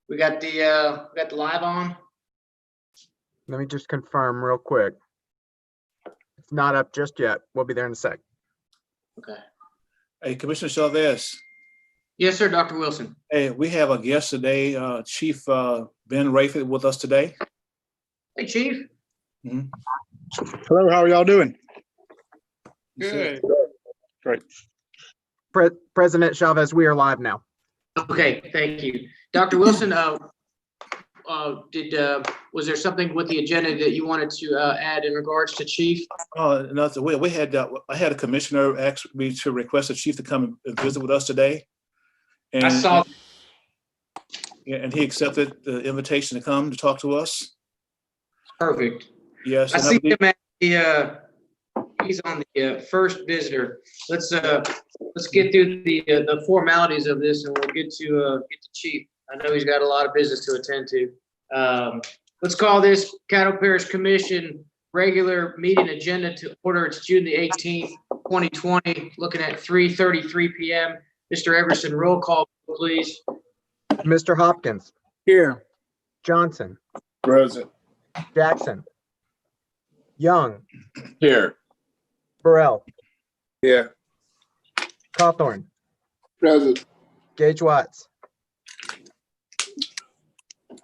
We got the live on. Let me just confirm real quick. It's not up just yet. We'll be there in a sec. Okay. Hey, Commissioner Chavez. Yes, sir, Dr. Wilson. Hey, we have a guest today, Chief Ben Rayford with us today. Hey, Chief. Hello, how are y'all doing? Good. Great. President Chavez, we are live now. Okay, thank you. Dr. Wilson, was there something with the agenda that you wanted to add in regards to Chief? Nothing. We had I had a commissioner ask me to request the chief to come and visit with us today. And, I saw. and he accepted the invitation to come to talk to us. Perfect. Yes. I see him at the. He's on the first visitor. Let's get through the formalities of this, and we'll get to Chief. I know he's got a lot of business to attend to. Let's call this Caddo Parish Commission regular meeting agenda to order. It's June the 18th, 2020. Looking at 3:33 p.m. Mr. Everson, roll call, please. Mr. Hopkins. Here. Johnson. Present. Jackson. Young. Here. Burrell. Here. Cawthorn. Present. Gage Watts. I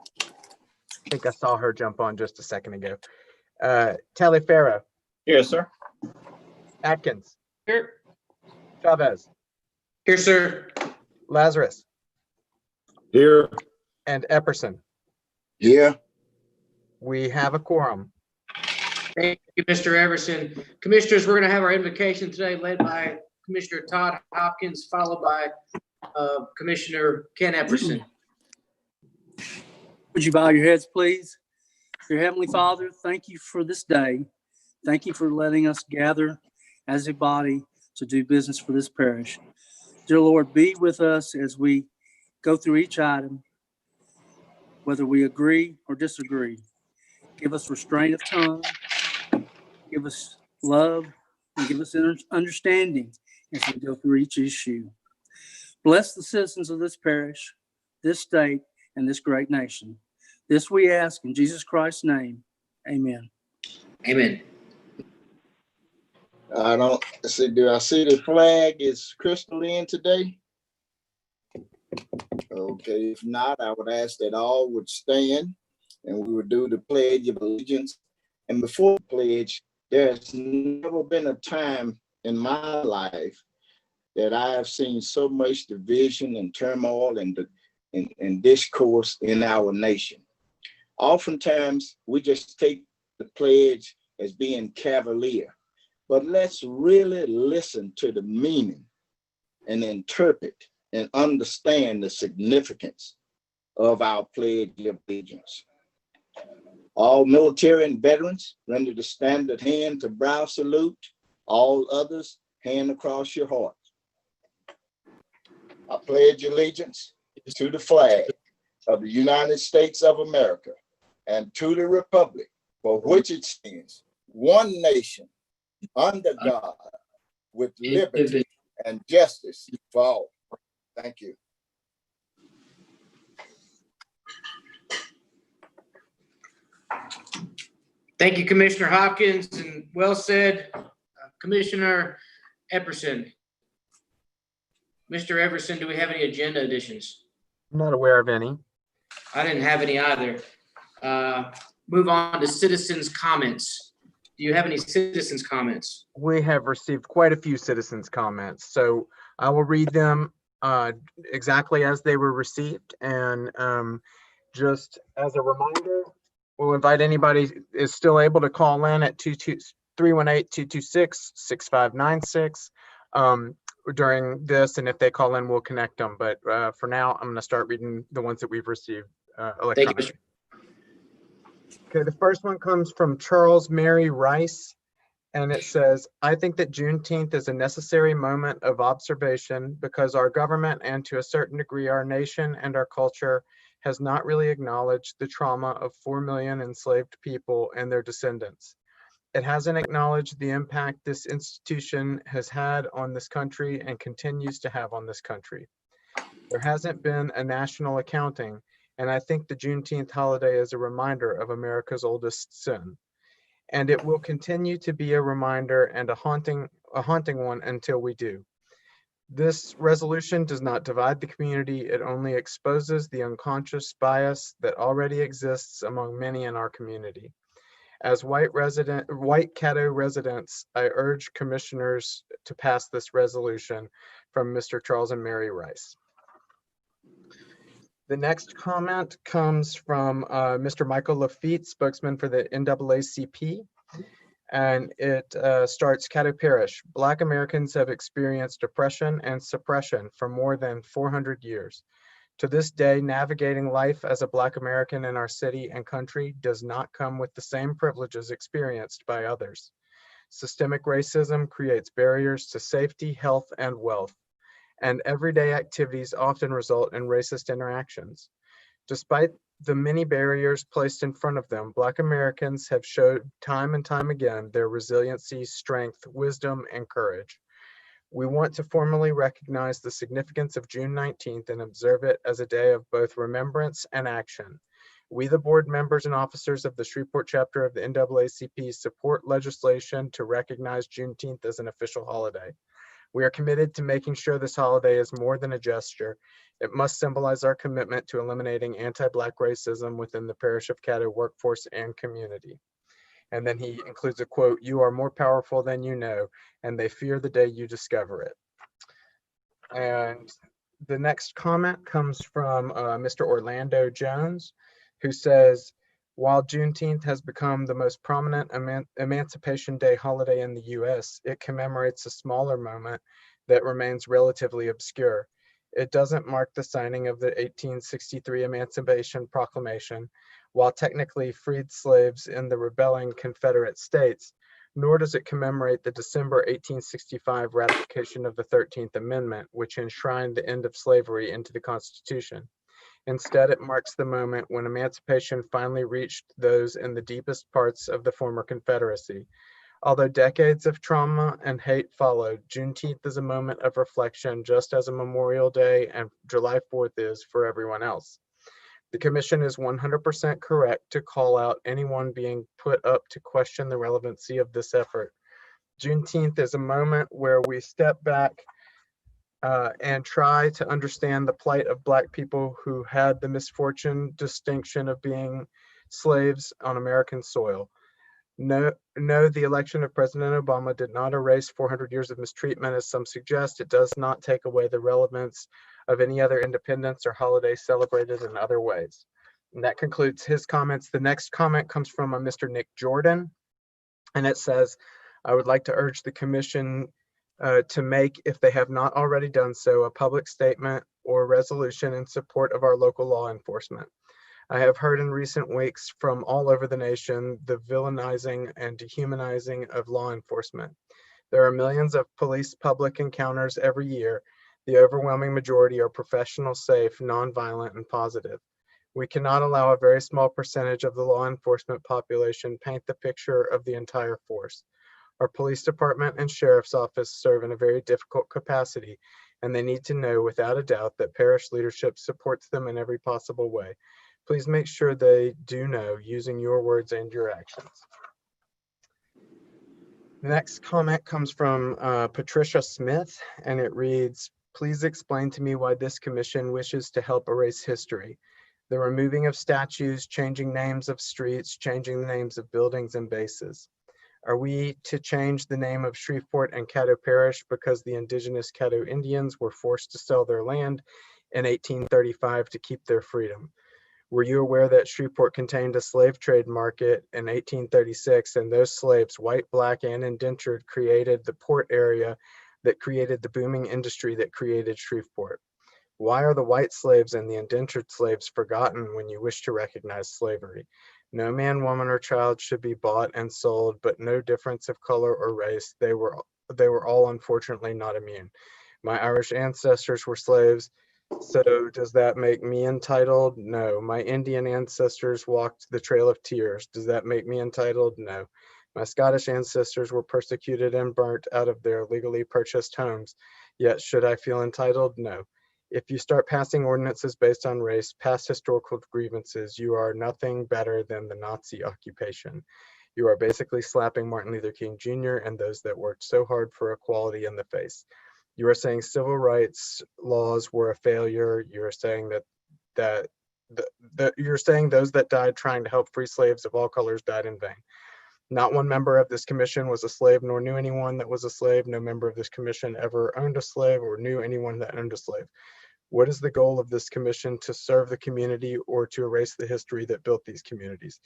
think I saw her jump on just a second ago. Taliaferro. Yes, sir. Atkins. Here. Chavez. Here, sir. Lazarus. Here. And Epperson. Yeah. We have a quorum. Thank you, Mr. Everson. Commissioners, we're going to have our invocation today led by Commissioner Todd Hopkins, followed by Commissioner Ken Epperson. Would you bow your heads, please? Dear Heavenly Father, thank you for this day. Thank you for letting us gather as a body to do business for this parish. Dear Lord, be with us as we go through each item, whether we agree or disagree. Give us restraint of tongue, give us love, and give us understanding as we go through each issue. Bless the citizens of this parish, this state, and this great nation. This we ask in Jesus Christ's name. Amen. Amen. I don't see. Do I see the flag is crystalline today? Okay, if not, I would ask that all would stand and we would do the Pledge of Allegiance. And before the pledge, there's never been a time in my life that I have seen so much division and turmoil and discourse in our nation. Oftentimes, we just take the pledge as being cavalier, but let's really listen to the meaning and interpret and understand the significance of our Pledge of Allegiance. All military and veterans render the standard hand to brow salute. All others, hand across your heart. I pledge allegiance to the flag of the United States of America and to the republic for which it stands, one nation, under God, with liberty and justice for all. Thank you. Thank you, Commissioner Hopkins, and well said, Commissioner Epperson. Mr. Everson, do we have any agenda additions? I'm not aware of any. I didn't have any either. Move on to citizens' comments. Do you have any citizens' comments? We have received quite a few citizens' comments, so I will read them exactly as they were received. And just as a reminder, we'll invite anybody is still able to call in at 318-226-6596 during this, and if they call in, we'll connect them. But for now, I'm going to start reading the ones that we've received electronically. Thank you. Okay, the first one comes from Charles Mary Rice, and it says, I think that Juneteenth is a necessary moment of observation because our government, and to a certain degree our nation and our culture, has not really acknowledged the trauma of 4 million enslaved people and their descendants. It hasn't acknowledged the impact this institution has had on this country and continues to have on this country. There hasn't been a national accounting, And I think the Juneteenth holiday is a reminder of America's oldest sin. And it will continue to be a reminder and a haunting one until we do. This resolution does not divide the community. It only exposes the unconscious bias that already exists among many in our community. As white Caddo residents, I urge commissioners to pass this resolution from Mr. Charles and Mary Rice. The next comment comes from Mr. Michael Lafitte, spokesman for the NAACP. And it starts, Caddo Parish. Black Americans have experienced oppression and suppression for more than 400 years. To this day, navigating life as a Black American in our city and country does not come with the same privileges experienced by others. Systemic racism creates barriers to safety, health, and wealth, and everyday activities often result in racist interactions. Despite the many barriers placed in front of them, Black Americans have showed time and time again their resiliency, strength, wisdom, and courage. We want to formally recognize the significance of June 19th and observe it as a day of both remembrance and action. We, the board members and officers of the Shreveport chapter of the NAACP, support legislation to recognize Juneteenth as an official holiday. We are committed to making sure this holiday is more than a gesture. It must symbolize our commitment to eliminating anti-Black racism within the Parish of Caddo workforce and community. And then he includes a quote, "You are more powerful than you know, and they fear the day you discover it." And the next comment comes from Mr. Orlando Jones, who says, while Juneteenth has become the most prominent Emancipation Day holiday in the US, it commemorates a smaller moment that remains relatively obscure. It doesn't mark the signing of the 1863 Emancipation Proclamation, while technically freed slaves in the rebelling Confederate States, nor does it commemorate the December 1865 ratification of the 13th Amendment, which enshrined the end of slavery into the Constitution. Instead, it marks the moment when emancipation finally reached those in the deepest parts of the former Confederacy. Although decades of trauma and hate followed, Juneteenth is a moment of reflection, just as a Memorial Day and July 4th is for everyone else. The Commission is 100% correct to call out anyone being put up to question the relevancy of this effort. Juneteenth is a moment where we step back and try to understand the plight of Black people who had the distinction of being slaves on American soil. No, the election of President Obama did not erase 400 years of mistreatment, as some suggest. It does not take away the relevance of any other independence or holiday celebrated in other ways. And that concludes his comments. The next comment comes from Mr. Nick Jordan, and it says, I would like to urge the Commission to make, if they have not already done so, a public statement or resolution in support of our local law enforcement. I have heard in recent weeks from all over the nation the villainizing and dehumanizing of law enforcement. There are millions of police public encounters every year. The overwhelming majority are professional, safe, nonviolent, and positive. We cannot allow a very small percentage of the law enforcement population paint the picture of the entire force. Our police department and sheriff's office serve in a very difficult capacity, and they need to know without a doubt that parish leadership supports them in every possible way. Please make sure they do know using your words and your actions. The next comment comes from Patricia Smith, and it reads, please explain to me why this commission wishes to help erase history. The removing of statues, changing names of streets, changing the names of buildings and bases. Are we to change the name of Shreveport and Caddo Parish because the indigenous Caddo Indians were forced to sell their land in 1835 to keep their freedom? Were you aware that Shreveport contained a slave trade market in 1836, and those slaves, white, black, and indentured, created the port area that created the booming industry that created Shreveport? Why are the white slaves and the indentured slaves forgotten when you wish to recognize slavery? No man, woman, or child should be bought and sold, but no difference of color or race. They were all unfortunately not immune. My Irish ancestors were slaves, so does that make me entitled? No. My Indian ancestors walked the Trail of Tears. Does that make me entitled? No. My Scottish ancestors were persecuted and burnt out of their legally purchased homes. Yet should I feel entitled? No. If you start passing ordinances based on race, past historical grievances, you are nothing better than the Nazi occupation. You are basically slapping Martin Luther King Jr. and those that worked so hard for equality in the face. You are saying civil rights laws were a failure. You are saying you're saying those that died trying to help free slaves of all colors died in vain. Not one member of this commission was a slave, nor knew anyone that was a slave. No member of this commission ever owned a slave or knew anyone that owned a slave. What is the goal of this commission? To serve the community or to erase the history that built these communities?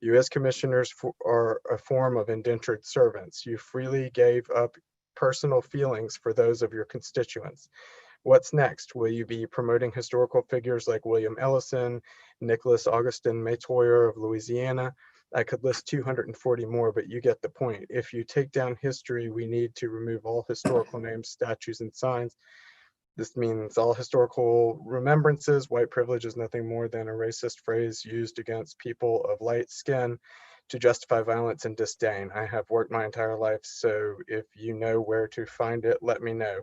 You as commissioners are a form of indentured servants. You freely gave up personal feelings for those of your constituents. What's next? Will you be promoting historical figures like William Ellison, Nicholas Augustin Metoyer of Louisiana? I could list 240 more, but you get the point. If you take down history, we need to remove all historical names, statues, and signs. This means all historical remembrances. White privilege is nothing more than a racist phrase used against people of light skin to justify violence and disdain. I have worked my entire life, so if you know where to find it, let me know.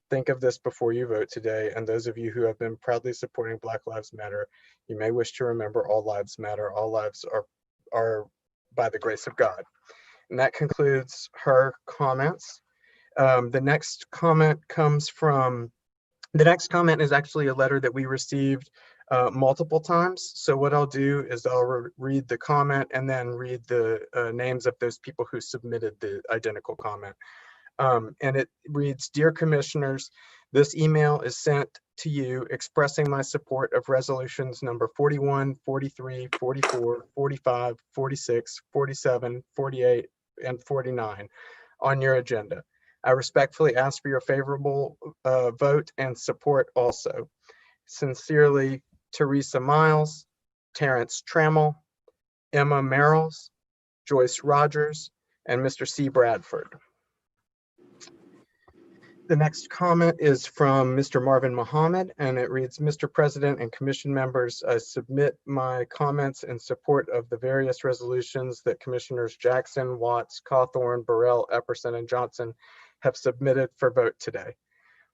Think of this before you vote today, and those of you who have been proudly supporting Black Lives Matter, you may wish to remember all lives matter. All lives are by the grace of God. And that concludes her comments. The next comment is actually a letter that we received multiple times. So what I'll do is I'll read the comment and then read the names of those people who submitted the identical comment. And it reads, Dear Commissioners, this email is sent to you expressing my support of resolutions number 41, 43, 44, 45, 46, 47, 48, and 49 on your agenda. I respectfully ask for your favorable vote and support also. Sincerely, Teresa Miles, Terrence Trammell, Emma Merrills, Joyce Rogers, and Mr. C. Bradford. The next comment is from Mr. Marvin Muhammad, and it reads, Mr. President and Commission members, I submit my comments in support of the various resolutions that Commissioners Jackson, Watts, Cawthorn, Burrell, Epperson, and Johnson have submitted for vote today.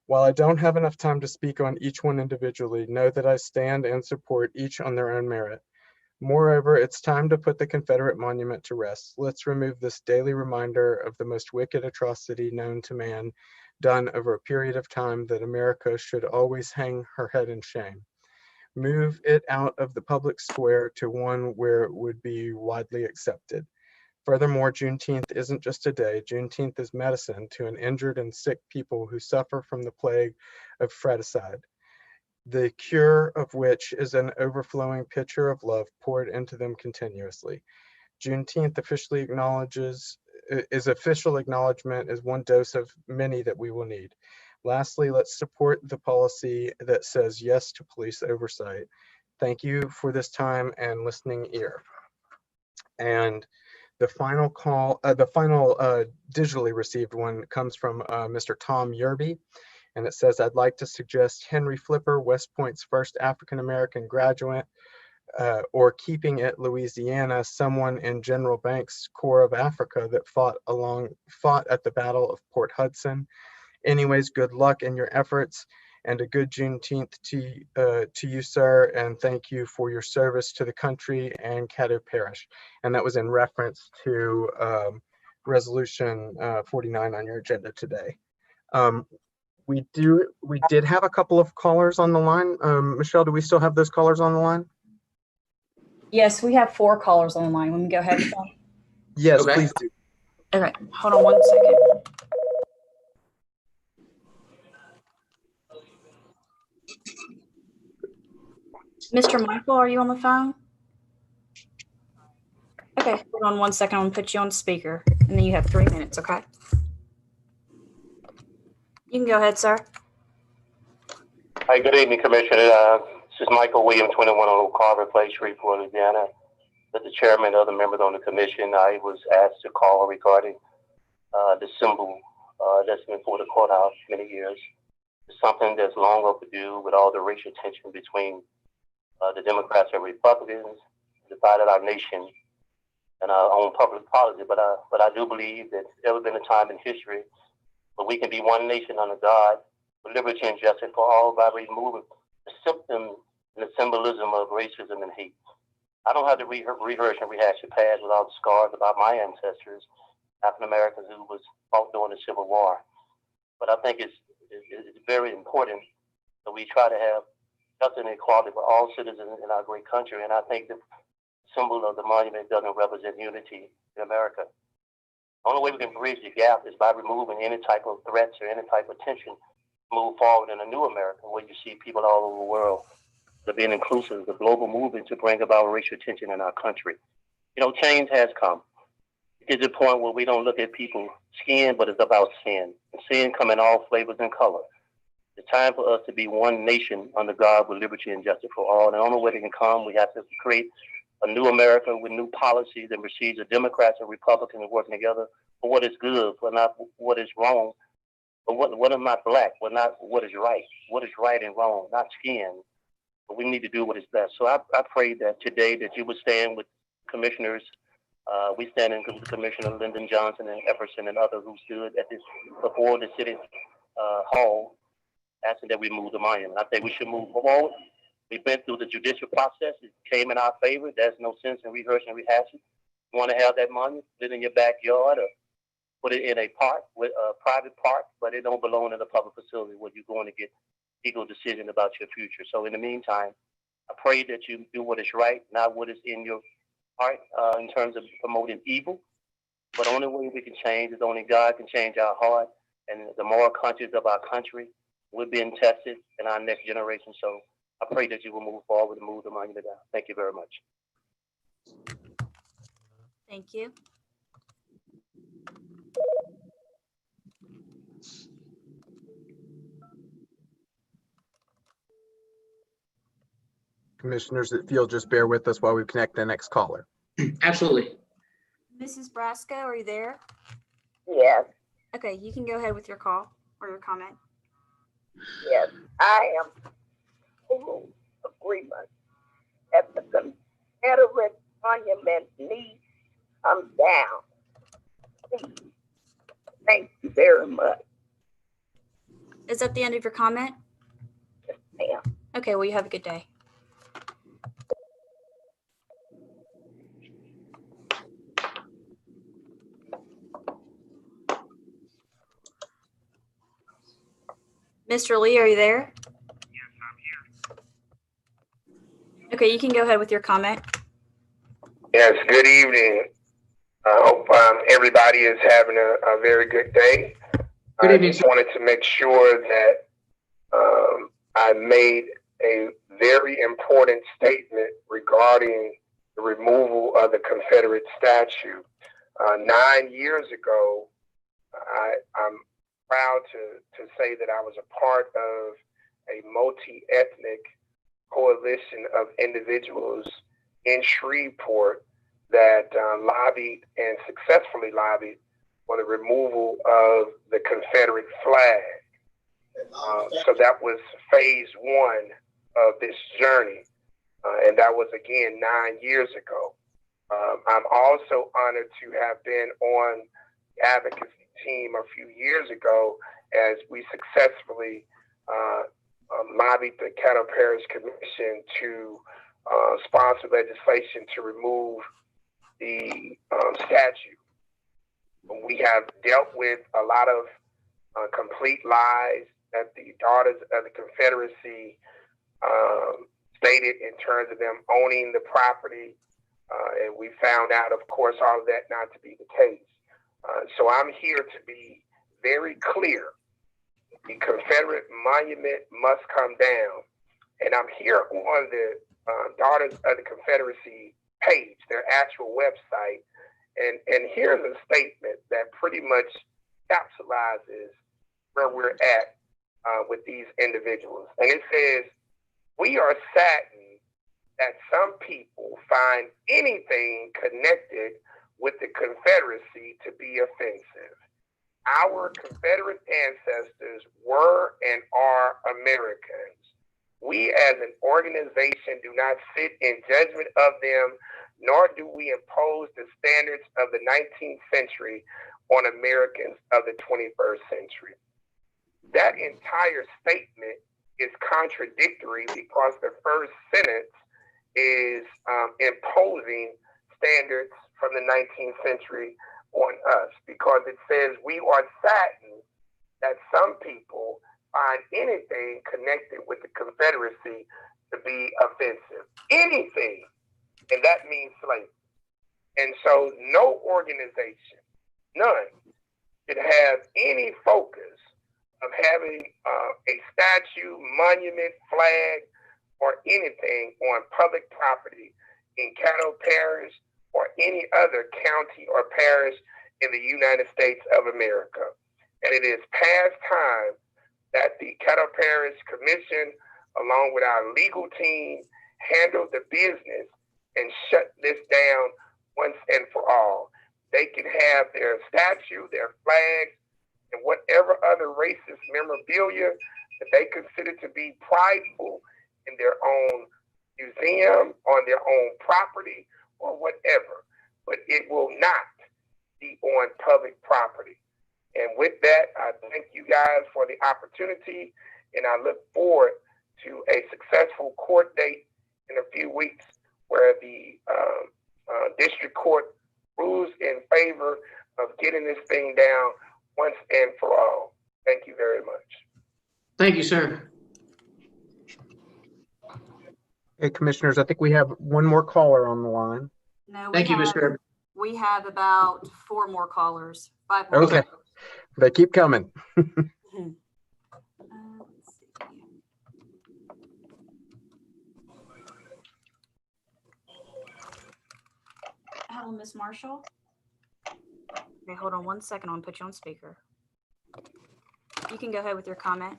While I don't have enough time to speak on each one individually, know that I stand and support each on their own merit. Moreover, it's time to put the Confederate monument to rest. Let's remove this daily reminder of the most wicked atrocity known to man, done over a period of time that America should always hang her head in shame. Move it out of the public square to one where it would be widely accepted. Furthermore, Juneteenth isn't just a day. Juneteenth is medicine to an injured and sick people who suffer from the plague of fratricide, the cure of which is an overflowing pitcher of love poured into them continuously. Juneteenth official acknowledgement is one dose of many that we will need. Lastly, let's support the policy that says yes to police oversight. Thank you for this time and listening ear. And the final digitally received one comes from Mr. Tom Yerby. And it says, I'd like to suggest Henry Flipper, West Point's first African-American graduate, or keeping it Louisiana, someone in General Banks' Corps of Africa that fought at the Battle of Port Hudson. Anyways, good luck in your efforts and a good Juneteenth to you, sir, and thank you for your service to the country and Caddo Parish. And that was in reference to resolution 49 on your agenda today. We did have a couple of callers on the line. Michelle, do we still have those callers on the line? Yes, we have 4 callers on the line. Let me go ahead and phone. Yes, Okay. please do. All right, hold on 1 second. Mr. Michael, are you on the phone? Okay, hold on 1 second. I'm gonna put you on speaker, and then you have 3 minutes, okay? You can go ahead, sir. Hi, good evening, Commissioner. This is Michael Williams, 2100 Carver Place, Shreveport, Louisiana. As the chairman and other members on the commission, I was asked to call regarding the symbol that's been for the courthouse many years. It's something that's long overdue with all the racial tension between the Democrats and Republicans, divided our nation and our own public policy. But I do believe that there's ever been a time in history where we can be one nation under God with liberty and justice for all by removing the symptoms and the symbolism of racism and hate. I don't have to rehearse and rehash the past with all the scars about my ancestors, African Americans who was fought during the Civil War. But I think it's very important that we try to have justice and equality for all citizens in our great country. And I think the symbol of the monument doesn't represent unity in America. The only way we can bridge the gap is by removing any type of threats or any type of tension, move forward in a new America where you see people all over the world that are being inclusive, the global movement to bring about racial tension in our country. You know, change has come. It's a point where we don't look at people's skin, but it's about sin. And sin come in all flavors and colors. It's time for us to be one nation under God with liberty and justice for all. And the only way it can come, we have to create a new America with new policies and procedures, Democrats and Republicans working together for what is good, for not what is wrong, but what is not black, not what is right and wrong, not skin. But we need to do what is best. So I pray that today that you would stand with commissioners. We stand in with Commissioner Lyndon Johnson and Epperson and others who stood at before the city hall asking that we move the monument. I think we should move forward. We've been through the judicial process. It came in our favor. There's no sense in rehearsing and rehashing. You want to have that monument, put it in your backyard or put it in a park, with a private park, but it don't belong in a public facility where you're going to get legal decision about your future. So in the meantime, I pray that you do what is right, not what is in your heart in terms of promoting evil. But the only way we can change is only God can change our heart and the moral conscience of our country. We're being tested in our next generation. So I pray that you will move forward and move the monument down. Thank you very much. Thank you. Commissioners, if you'll just bear with us while we connect the next caller. Absolutely. Mrs. Brasco, are you there? Yes, Okay, you can go ahead with your call or your comment. yes, I am total agreement that the Confederate monument needs to come down. Please. Thank you very much, Is that the end of your comment? ma'am. Okay, well, you have a good day. Mr. Lee, are you there? Yes, I'm here. Okay, you can go ahead with your comment. Yes, good evening. I hope everybody is having a very good day. Good I evening, just sir. wanted to make sure that I made a very important statement regarding the removal of the Confederate statue. 9 years ago, I'm proud to say that I was a part of a multi-ethnic coalition of individuals in Shreveport that lobbied and successfully lobbied for the removal of the Confederate flag. So that was phase one of this journey. And that was, again, 9 years ago. I'm also honored to have been on the advocacy team a few years ago as we successfully lobbied the Caddo Parish Commission to sponsor legislation to remove the statue. We have dealt with a lot of complete lies that the Daughters of the Confederacy stated in terms of them owning the property. And we found out, of course, all of that not to be the case. So I'm here to be very clear. The Confederate monument must come down. And I'm here on the Daughters of the Confederacy page, their actual website. And here's a statement that pretty much capsulizes where we're at with these individuals. And it says, "We are saddened that some people find anything connected with the Confederacy to be offensive. Our Confederate ancestors were and are Americans. We as an organization do not sit in judgment of them, nor do we impose the standards of the 19th century on Americans of the 21st century." that entire statement is contradictory because the first sentence is imposing standards from the 19th century on us, because it says we are saddened that some people find anything connected with the Confederacy to be offensive. Anything, and that means slavery. And so no organization, none, should have any focus of having a statue, monument, flag, or anything on public property in Caddo Parish or any other county or parish in the United States of America. And it is past time that the Caddo Parish Commission, along with our legal team, handle the business and shut this down once and for all. They can have their statue, their flags, and whatever other racist memorabilia that they consider to be prideful in their own museum, on their own property, or whatever. But it will not be on public property. And with that, I thank you guys for the opportunity, and I look forward to a successful court date in a few weeks where the district court rules in favor of getting this thing down once and for all. Thank you very much. Thank you, sir. Okay, commissioners, I think we have one more caller on the line. No, Thank you, Mr. Evans. we have about 4 more callers, 5 more. Okay, they keep coming. Let's see. Hello, Miss Marshall. Okay, hold on 1 second. I'll put you on speaker. You can go ahead with your comment.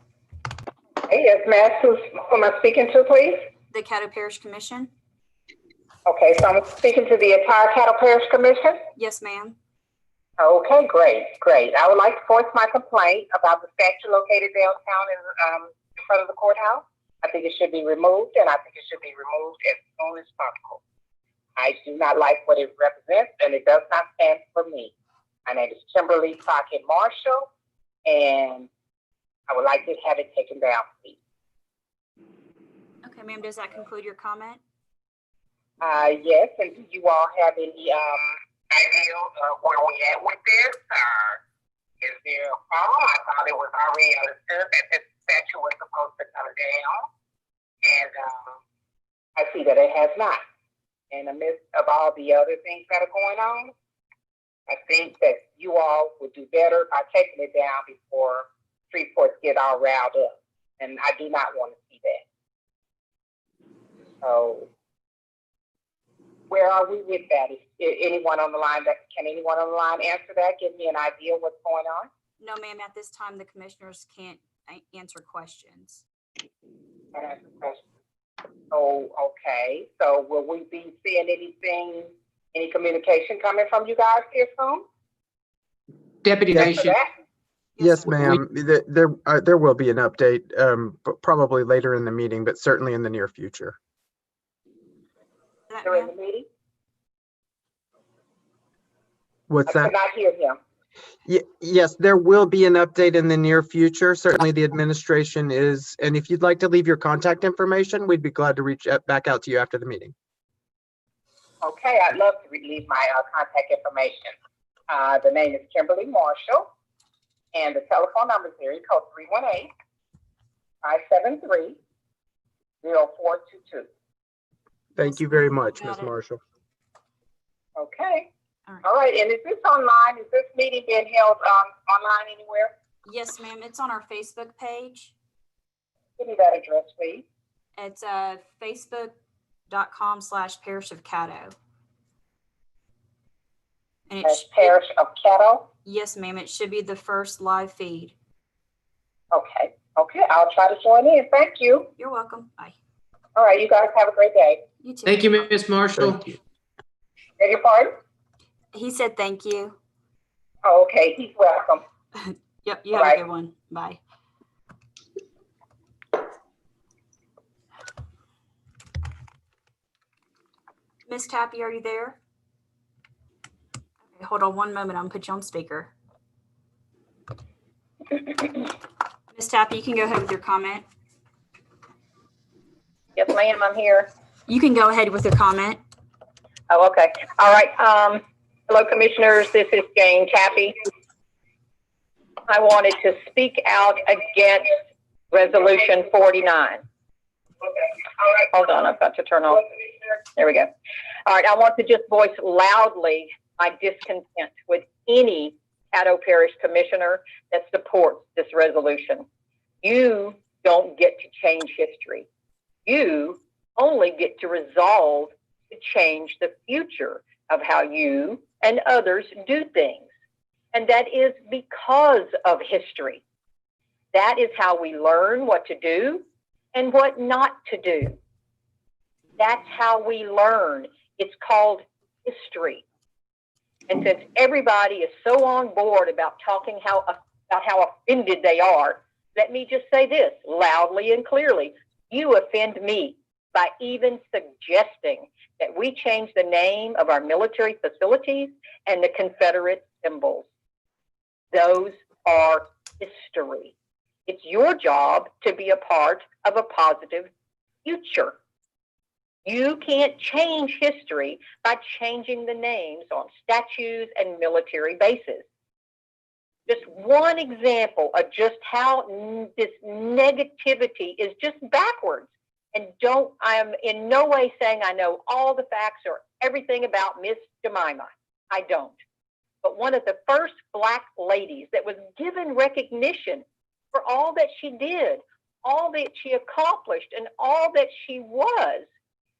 Hey, yes, ma'am. Who am I speaking to, please? The Caddo Parish Commission. Okay, so I'm speaking to the entire Caddo Parish Commission? Yes, ma'am. Okay, great. I would like to voice my complaint about the statue located downtown in front of the courthouse. I think it should be removed, and I think it should be removed as soon as possible. I do not like what it represents, and it does not stand for me. My name is Kimberly Crockett Marshall, and I would like to have it taken down, please. Okay, ma'am, does that conclude your comment? Yes, and do you all have any idea of where we at with this? Is there a problem? I thought it was already understood that this statue was supposed to come down, and I see that it has not. In the midst of all the other things that are going on, I think that you all would do better by taking it down before Freeports get all riled up, and I do not want to see that. So, where are we with that? Is anyone on the line can anyone on the line answer that? Give me an idea what's going on? No, ma'am, at this time, the commissioners can't answer questions. Can't answer questions. Oh, okay. So will we be seeing anything, any communication coming from you guys here soon? Deputy Nation. Yes, ma'am. There will be an update, but probably later in the meeting, but certainly in the near future. During the meeting? What's I that? could not hear him. Yes, there will be an update in the near future. Certainly the administration is, and if you'd like to leave your contact information, we'd be glad to reach back out to you after the meeting. Okay, I'd love to leave my contact information. The name is Kimberly Marshall, and the telephone number is area code 318-573-0422. Thank you very much, Ms. Marshall. Okay. All right, and is this online? Is this meeting being held online anywhere? Yes, ma'am. It's on our Facebook page. Give me that address, please. It's facebook.com/Parish of Caddo. And That's Parish of Caddo? Yes, ma'am. It should be the first live feed. Okay. Okay, I'll try to join in. Thank you. You're welcome. Bye. All right, you guys have a great day. You too. Thank you, Ms. Marshall. Beg your pardon? He said thank you. Oh, okay. He's welcome. Yep. You have a good one. Bye. Miss Tappy, are you there? Okay, hold on 1 moment. I'm gonna put you on speaker. Miss Ms. Tappy, you can go ahead with your comment. Yes, ma'am, I'm here. You can go ahead with your comment. Oh, okay. All right. Hello, commissioners. This is Jane Tappy. I wanted to speak out against Resolution 49. Hold on, I've got to turn off. There we go. All right, I want to just voice loudly my discontent with any Caddo Parish commissioner that supports this resolution. You don't get to change history. You only get to resolve to change the future of how you and others do things. And that is because of history. That is how we learn what to do and what not to do. That's how we learn. It's called history. And since everybody is so on board about talking about how offended they are, let me just say this loudly and clearly. You offend me by even suggesting that we change the name of our military facilities and the Confederate symbols. Those are history. It's your job to be a part of a positive future. You can't change history by changing the names on statues and military bases. Just one example of just how this negativity is just backwards. And I am in no way saying I know all the facts or everything about Miss Jemima. I don't. But one of the first Black ladies that was given recognition for all that she did, all that she accomplished, and all that she was.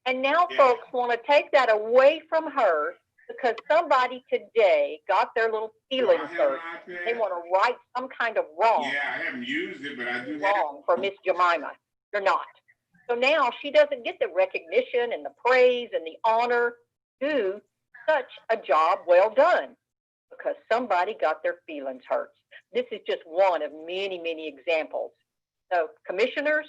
And now folks want to take that away from her because somebody today got their little feelings hurt. They want to right some kind of wrong. Yeah, I haven't used it, but I do wrong for Miss Jemima. You're not. So now she doesn't get the recognition and the praise and the honor to do such a job well done because somebody got their feelings hurt. This is just one of many, many examples. So commissioners,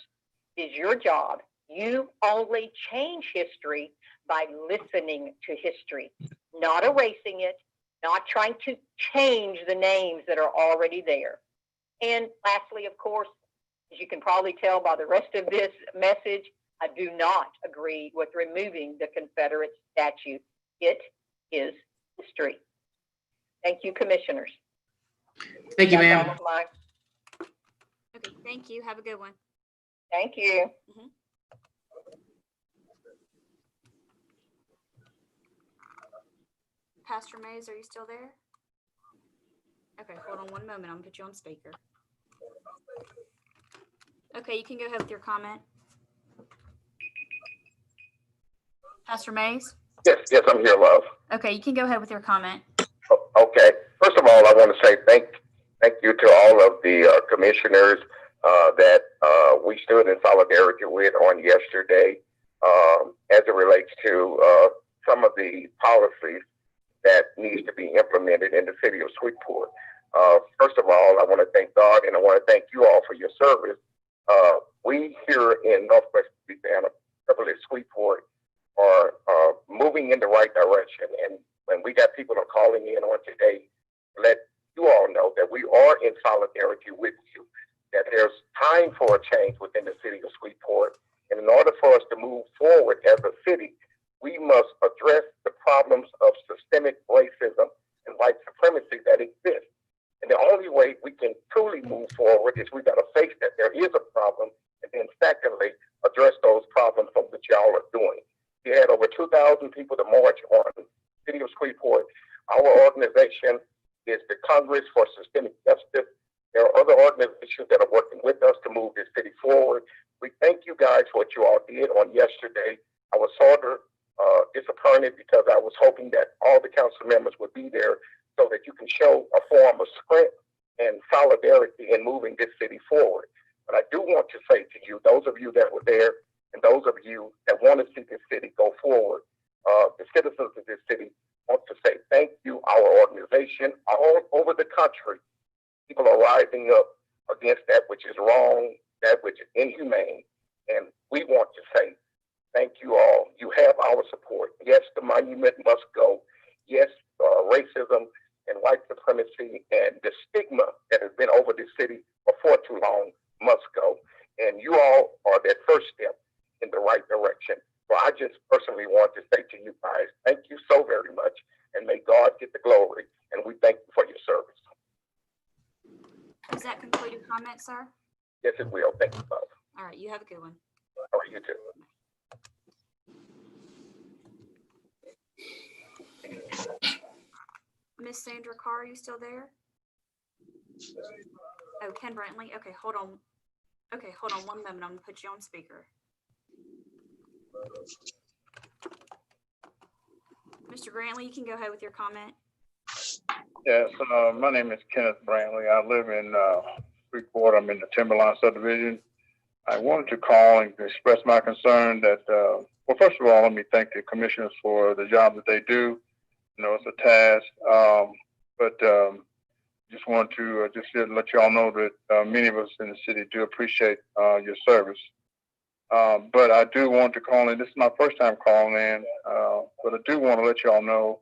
it is your job. You only change history by listening to history, not erasing it, not trying to change the names that are already there. And lastly, of course, as you can probably tell by the rest of this message, I do not agree with removing the Confederate statue. It is history. Thank you, commissioners. Thank you, ma'am. Okay, thank you. Have a good one. Thank you. Pastor Mays, are you still there? Okay, hold on one moment. I'm gonna put you on speaker. Okay, you can go ahead with your comment. Pastor Mays? Yes, I'm here, love. Okay, you can go ahead with your comment. Okay. First of all, I want to say thank you to all of the commissioners that we stood in solidarity with on yesterday as it relates to some of the policies that needs to be implemented in the city of Sweetport. First of all, I want to thank God and I want to thank you all for your service. We here in Northwest Louisiana, particularly Sweetport, are moving in the right direction. And when we got people are calling in on today, let you all know that we are in solidarity with you, that there's time for a change within the city of Sweetport. And in order for us to move forward as a city, we must address the problems of systemic racism and white supremacy that exist. And the only way we can truly move forward is we got to face that there is a problem, and then secondly, address those problems from which y'all are doing. We had over 2,000 people to march on the city of Sweetport. Our organization is the Congress for Systemic Justice. There are other organizations that are working with us to move this city forward. We thank you guys for what you all did on yesterday. I was sort of disappointed because I was hoping that all the council members would be there so that you can show a form of strength and solidarity in moving this city forward. But I do want to say to you, those of you that were there and those of you that want to see this city go forward, the citizens of this city want to say thank you. Our organization all over the country, people are rising up against that which is wrong, that which is inhumane. And we want to say thank you all. You have our support. Yes, the monument must go. Yes, racism and white supremacy and the stigma that has been over this city for far too long must go. And you all are that first step in the right direction. So I just personally want to say to you guys, thank you so very much, and may God get the glory. And we thank you for your service. Does that conclude your comment, sir? Yes, it will. Thank you, both. All right, you have a good one. All right, you too. Miss Sandra Carr, are you still there? Oh, Ken Brantley. Okay, hold on. Okay, hold on one moment. I'm gonna put you on speaker. Mr. Brantley, you can go ahead with your comment. Yes, my name is Kenneth Brantley. I live in Freeport. I'm in the Timberline subdivision. I wanted to call and express my concern that, well, first of all, let me thank the commissioners for the job that they do. You know, it's a task, but just want to just let you all know that many of us in the city do appreciate your service. But I do want to call in. This is my first time calling in, but I do want to let you all know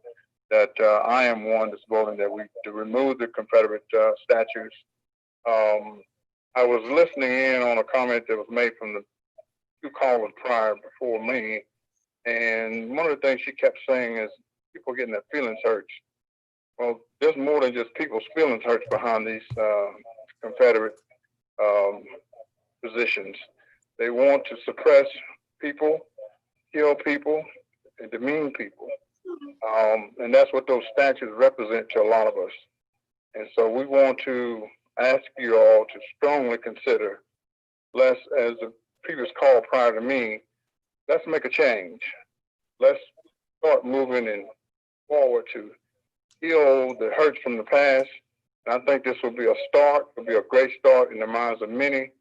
that I am one that's voting that we to remove the Confederate statues. I was listening in on a comment that was made from the two callers prior before me, and one of the things she kept saying is people getting their feelings hurt. Well, there's more than just people's feelings hurt behind these Confederate positions. They want to suppress people, kill people, and demean people. And that's what those statues represent to a lot of us. And so we want to ask you all to strongly consider, less as the previous call prior to me, let's make a change. Let's start moving and forward to heal the hurts from the past. And I think this will be a start, will be a great start in the minds of many,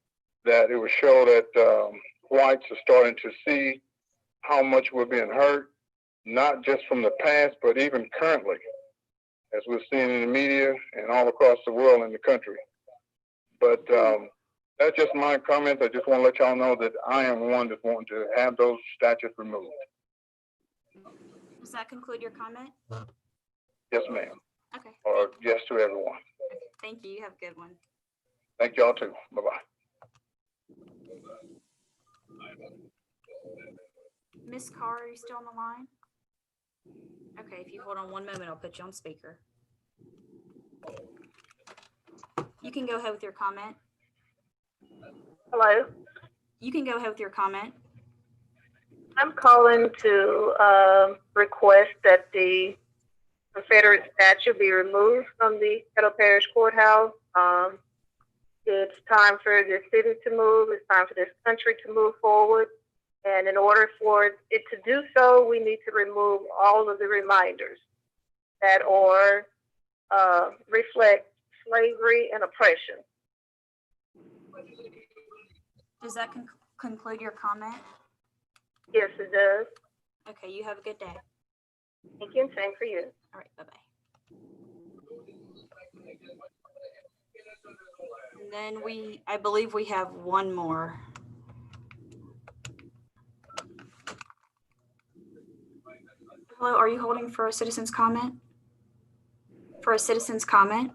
that it will show that whites are starting to see how much we're being hurt, not just from the past, but even currently, as we're seeing in the media and all across the world and the country. But that's just my comment. I just want to let y'all know that I am one that's wanting to have those statues removed. Does that conclude your comment? Yes, ma'am. Okay. Or yes to everyone. Okay. Thank you. You have a good one. Thank y'all too. Bye-bye. Miss Carr, are you still on the line? Okay, if you hold on one moment, I'll put you on speaker. You can go ahead with your comment. Hello, You can go ahead with your comment. I'm calling to request that the Confederate statue be removed from the Caddo Parish Courthouse. It's time for the city to move. It's time for this country to move forward. And in order for it to do so, we need to remove all of the reminders that are reflect slavery and oppression. Does that conclude your comment? Yes, it does. Okay, you have a good day. Thank you, and same for you. All right, bye-bye. And then I believe we have one more. Hello, are you holding for a citizen's comment? For a citizen's comment?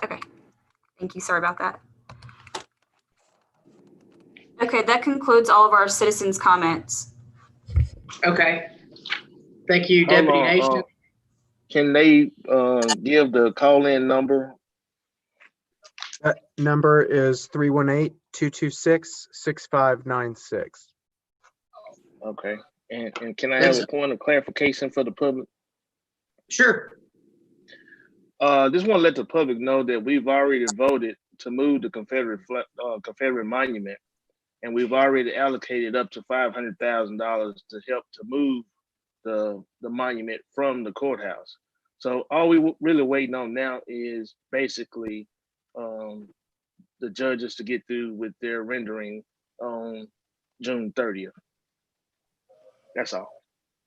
Okay, thank you, sorry about that. Okay, that concludes all of our citizens' comments. Okay. Thank you, Deputy Nation. Can they give the call-in number? That number is 318-226-6596. Okay. And can I have a point of clarification for the public? Sure. Just want to let the public know that we've already voted to move the Confederate monument, and we've already allocated up to $500,000 to help to move the monument from the courthouse. So all we really waiting on now is basically the judges to get through with their rendering on June 30th. That's all.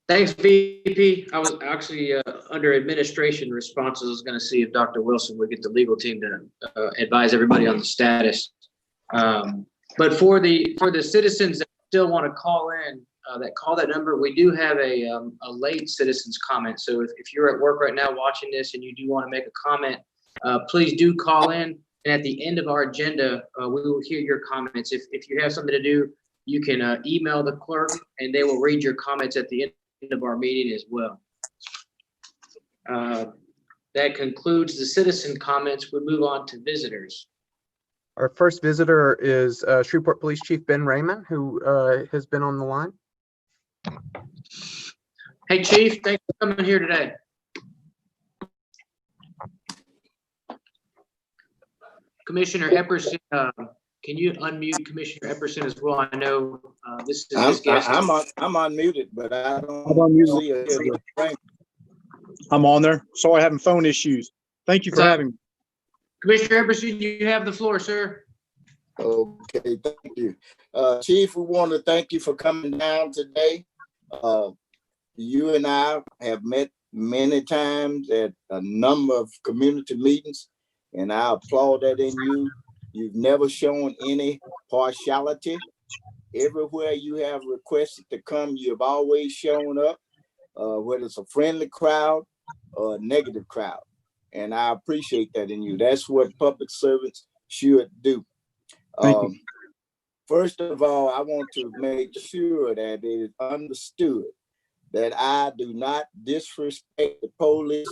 Thanks, VP. I was actually under administration responses. I was going to see if Dr. Wilson would get the legal team to advise everybody on the status. But for the citizens that still want to call in, that call that number, we do have a late citizens comment. So if you're at work right now watching this and you do want to make a comment, please do call in. And at the end of our agenda, we will hear your comments. If you have something to do, you can email the clerk and they will read your comments at the end of our meeting as well. That concludes the citizen comments. We move on to visitors. Our first visitor is Shreveport Police Chief Ben Raymond, who has been on the line. Hey, Chief, thanks for coming here today. Commissioner Epperson, can you unmute Commissioner Epperson as well? I know this is his guest. I'm unmuted, but I don't I'm unmuted. see it. I'm on there. Sorry, having phone issues. Thank you for having me. Commissioner Epperson, you have the floor, sir. Okay, thank you. Chief, we want to thank you for coming down today. You and I have met many times at a number of community meetings, and I applaud that in you. You've never shown any partiality. Everywhere you have requested to come, you've always shown up, whether it's a friendly crowd or a negative crowd. And I appreciate that in you. That's what public servants should do. First of all, I want to make sure that it is understood that I do not disrespect the police,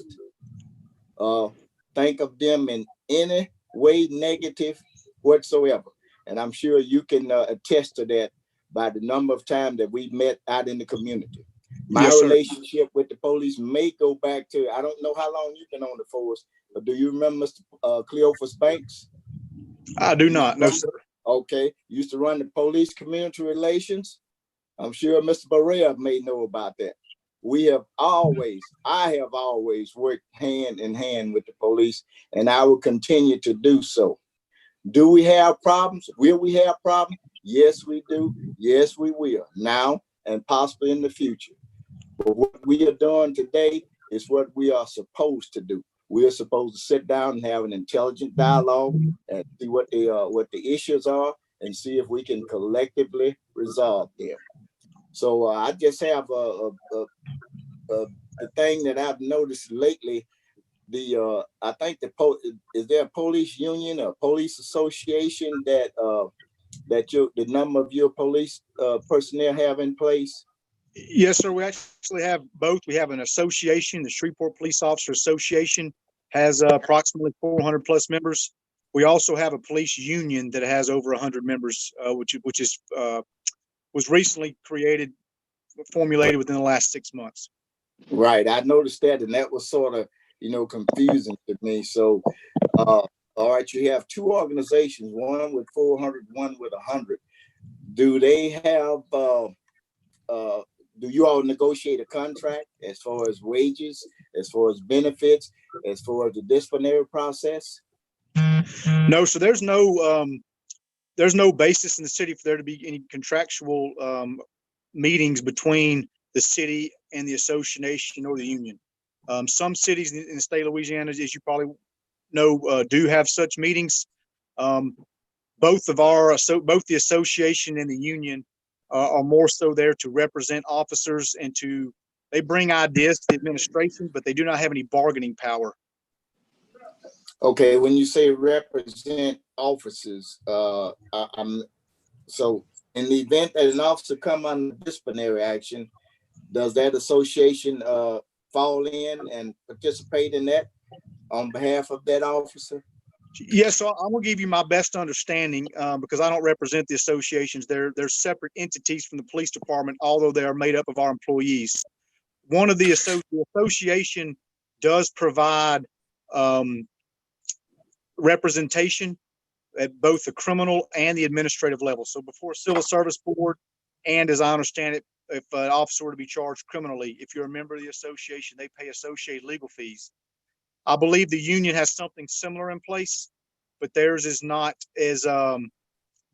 think of them in any way negative whatsoever. And I'm sure you can attest to that by the number of times that we've met out in the community. My relationship with the police may go back to, I don't know how long you've been on the force, but do you remember Mr. Cleophas Banks? I do not, no, sir. Okay, used to run the police community relations. I'm sure Mr. Barrea may know about that. I have always worked hand in hand with the police, and I will continue to do so. Do we have problems? Will we have problems? Yes, we do. Yes, we will. Now and possibly in the future. But what we are doing today is what we are supposed to do. We are supposed to sit down and have an intelligent dialogue and see what the issues are and see if we can collectively resolve them. So I just have a thing that I've noticed lately. I think is there a police union or police association that the number of your police personnel have in place? Yes, sir. We actually have both. We have an association. The Shreveport Police Officer Association has approximately 400 plus members. We also have a police union that has over 100 members, which was recently formulated within the last 6 months. Right. I noticed that, and that was sort of, confusing to me. So, all right, you have two organizations, one with 400, one with 100. Do they have, do you all negotiate a contract as far as wages, as far as benefits, as far as the disciplinary process? No, so there's no basis in the city for there to be any contractual meetings between the city and the association or the union. Some cities in the state of Louisiana, as you probably know, do have such meetings. Both the association and the union are more so there to represent officers and they bring ideas to the administration, but they do not have any bargaining power. Okay, when you say represent officers, so in the event that an officer come under disciplinary action, does that association fall in and participate in that on behalf of that officer? Yes, so I'm gonna give you my best understanding because I don't represent the associations. They're separate entities from the police department, although they are made up of our employees. One of the association does provide representation at both the criminal and the administrative level. So before civil service board, and as I understand it, if an officer were to be charged criminally, if you're a member of the association, they pay associated legal fees. I believe the union has something similar in place, but theirs is not as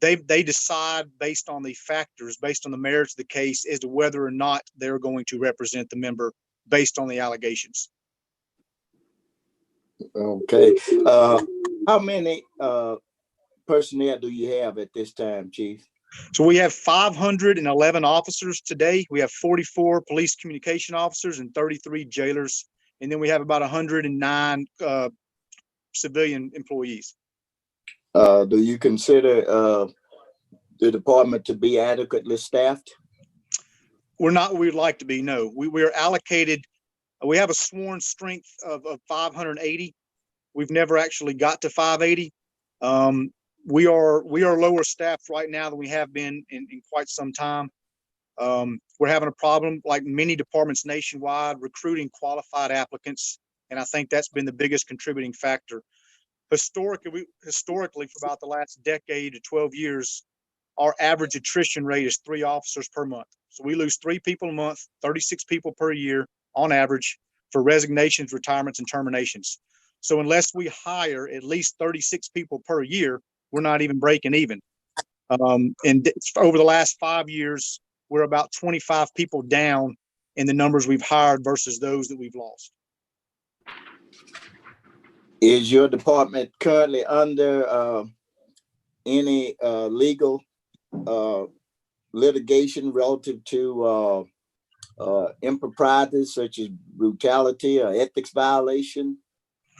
they decide based on the factors, based on the merits of the case, as to whether or not they're going to represent the member based on the allegations. Okay. How many personnel do you have at this time, Chief? So we have 511 officers today. We have 44 police communication officers and 33 jailers. And then we have about 109 civilian employees. Do you consider the department to be adequately staffed? We're not where we'd like to be, no. We are allocated, we have a sworn strength of 580. We've never actually got to 580. We are lower staffed right now than we have been in quite some time. We're having a problem, like many departments nationwide, recruiting qualified applicants, and I think that's been the biggest contributing factor. Historically, for about the last decade to 12 years, our average attrition rate is 3 officers per month. So we lose 3 people a month, 36 people per year on average for resignations, retirements, and terminations. So unless we hire at least 36 people per year, we're not even breaking even. And over the last 5 years, we're about 25 people down in the numbers we've hired versus those that we've lost. Is your department currently under any legal litigation relative to improprieties such as brutality or ethics violation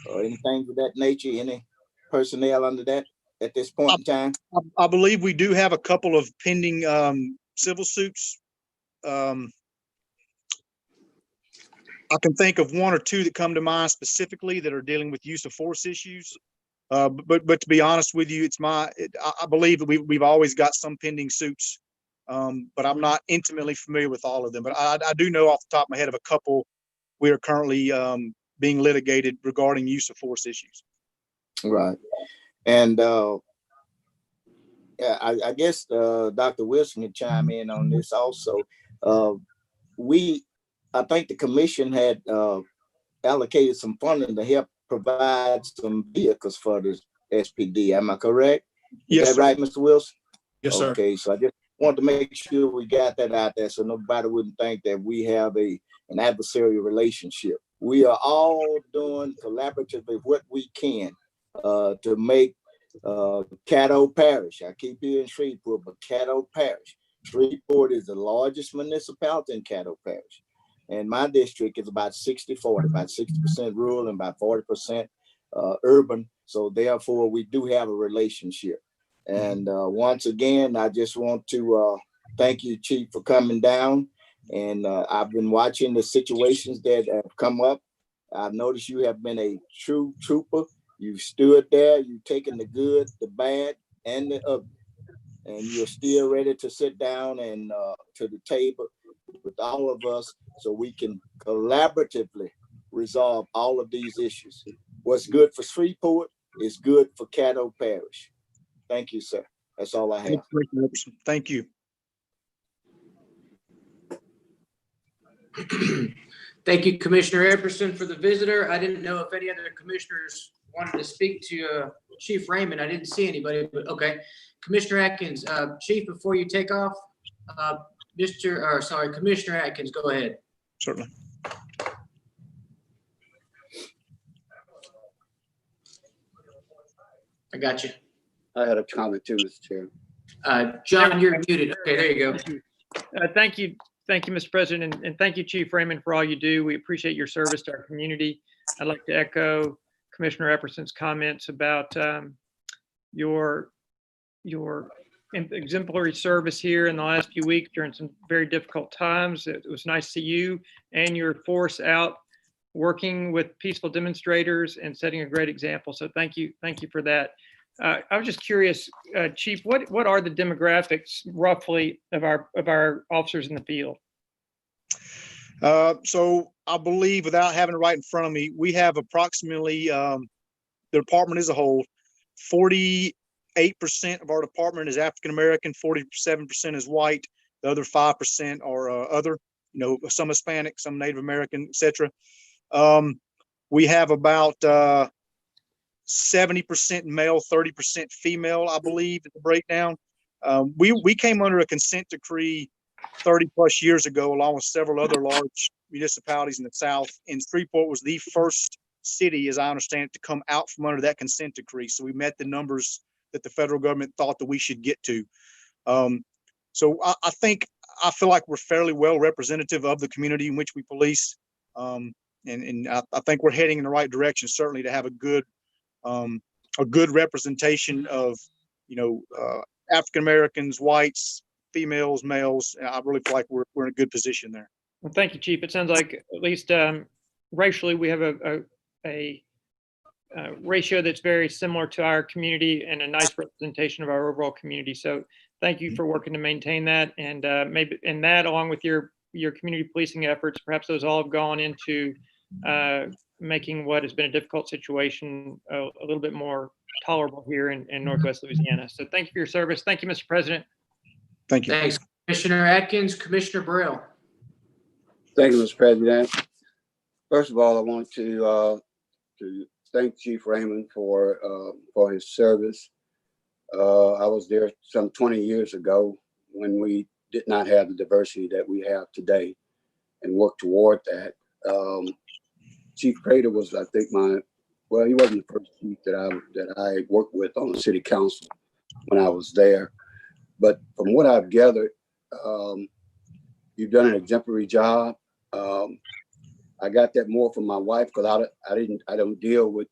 or anything of that nature? Any personnel under that at this point in time? I believe we do have a couple of pending civil suits. I can think of 1 or 2 that come to mind specifically that are dealing with use of force issues. But to be honest with you, I believe that we've always got some pending suits, but I'm not intimately familiar with all of them. But I do know off the top of my head of a couple we are currently being litigated regarding use of force issues. Right. And I guess Dr. Wilson can chime in on this also. I think the commission had allocated some funding to help provide some vehicles for the SPD. Am I correct? Yes, Is that right, Mr. Wilson? Yes, sir. Okay, so I just want to make sure we got that out there so nobody wouldn't think that we have an adversarial relationship. We are all doing collaboratively what we can to make Caddo Parish. I keep hearing Shreveport, but Caddo Parish. Shreveport is the largest municipality in Caddo Parish. And my district is about 60-40, about 60% rural and about 40% urban. So therefore, we do have a relationship. And once again, I just want to thank you, Chief, for coming down. And I've been watching the situations that have come up. I've noticed you have been a true trooper. You've stood there, you've taken the good, the bad, and the ugly. And you're still ready to sit down and to the table with all of us so we can collaboratively resolve all of these issues. What's good for Shreveport is good for Caddo Parish. Thank you, sir. That's all I have. Thank you. Thank you, Commissioner Epperson, for the visitor. I didn't know if any other commissioners wanted to speak to Chief Raymond. I didn't see anybody, but okay. Commissioner Atkins, Chief, before you take off, Commissioner Atkins, go ahead. Certainly. I got you. I had a comment too, Mr. Chair. John, you're muted. Okay, there you go. Thank you. Thank you, Mr. President, and thank you, Chief Raymond, for all you do. We appreciate your service to our community. I'd like to echo Commissioner Epperson's comments about your exemplary service here in the last few weeks during some very difficult times. It was nice to see you and your force out working with peaceful demonstrators and setting a great example. So thank you for that. I was just curious, Chief, what are the demographics roughly of our officers in the field? So I believe, without having it right in front of me, we have approximately the department as a whole, 48% of our department is African American, 47% is white, the other 5% are other, some Hispanic, some Native American, etc. We have about 70% male, 30% female, I believe, is the breakdown. We came under a consent decree 30 plus years ago, along with several other large municipalities in the South. And Shreveport was the first city, as I understand it, to come out from under that consent decree. So we met the numbers that the federal government thought that we should get to. So I feel like we're fairly well representative of the community in which we police. And I think we're heading in the right direction, certainly, to have a good a good representation of, African Americans, whites, females, males. I really feel like we're in a good position there. Well, thank you, Chief. It sounds like at least racially we have a ratio that's very similar to our community and a nice representation of our overall community. So thank you for working to maintain that, and maybe and that along with your community policing efforts, perhaps those all have gone into making what has been a difficult situation a little bit more tolerable here in Northwest Louisiana. So thank you for your service. Thank you, Mr. President. Thank you. Thanks, Commissioner Atkins. Commissioner Burrell. Thank you, Mr. President. First of all, I want to thank Chief Raymond for his service. I was there some 20 years ago when we did not have the diversity that we have today, and worked toward that. Chief Caddo was, I think, he wasn't the first chief that I worked with on the city council when I was there. But from what I've gathered, you've done an exemplary job. I got that more from my wife, because I don't deal with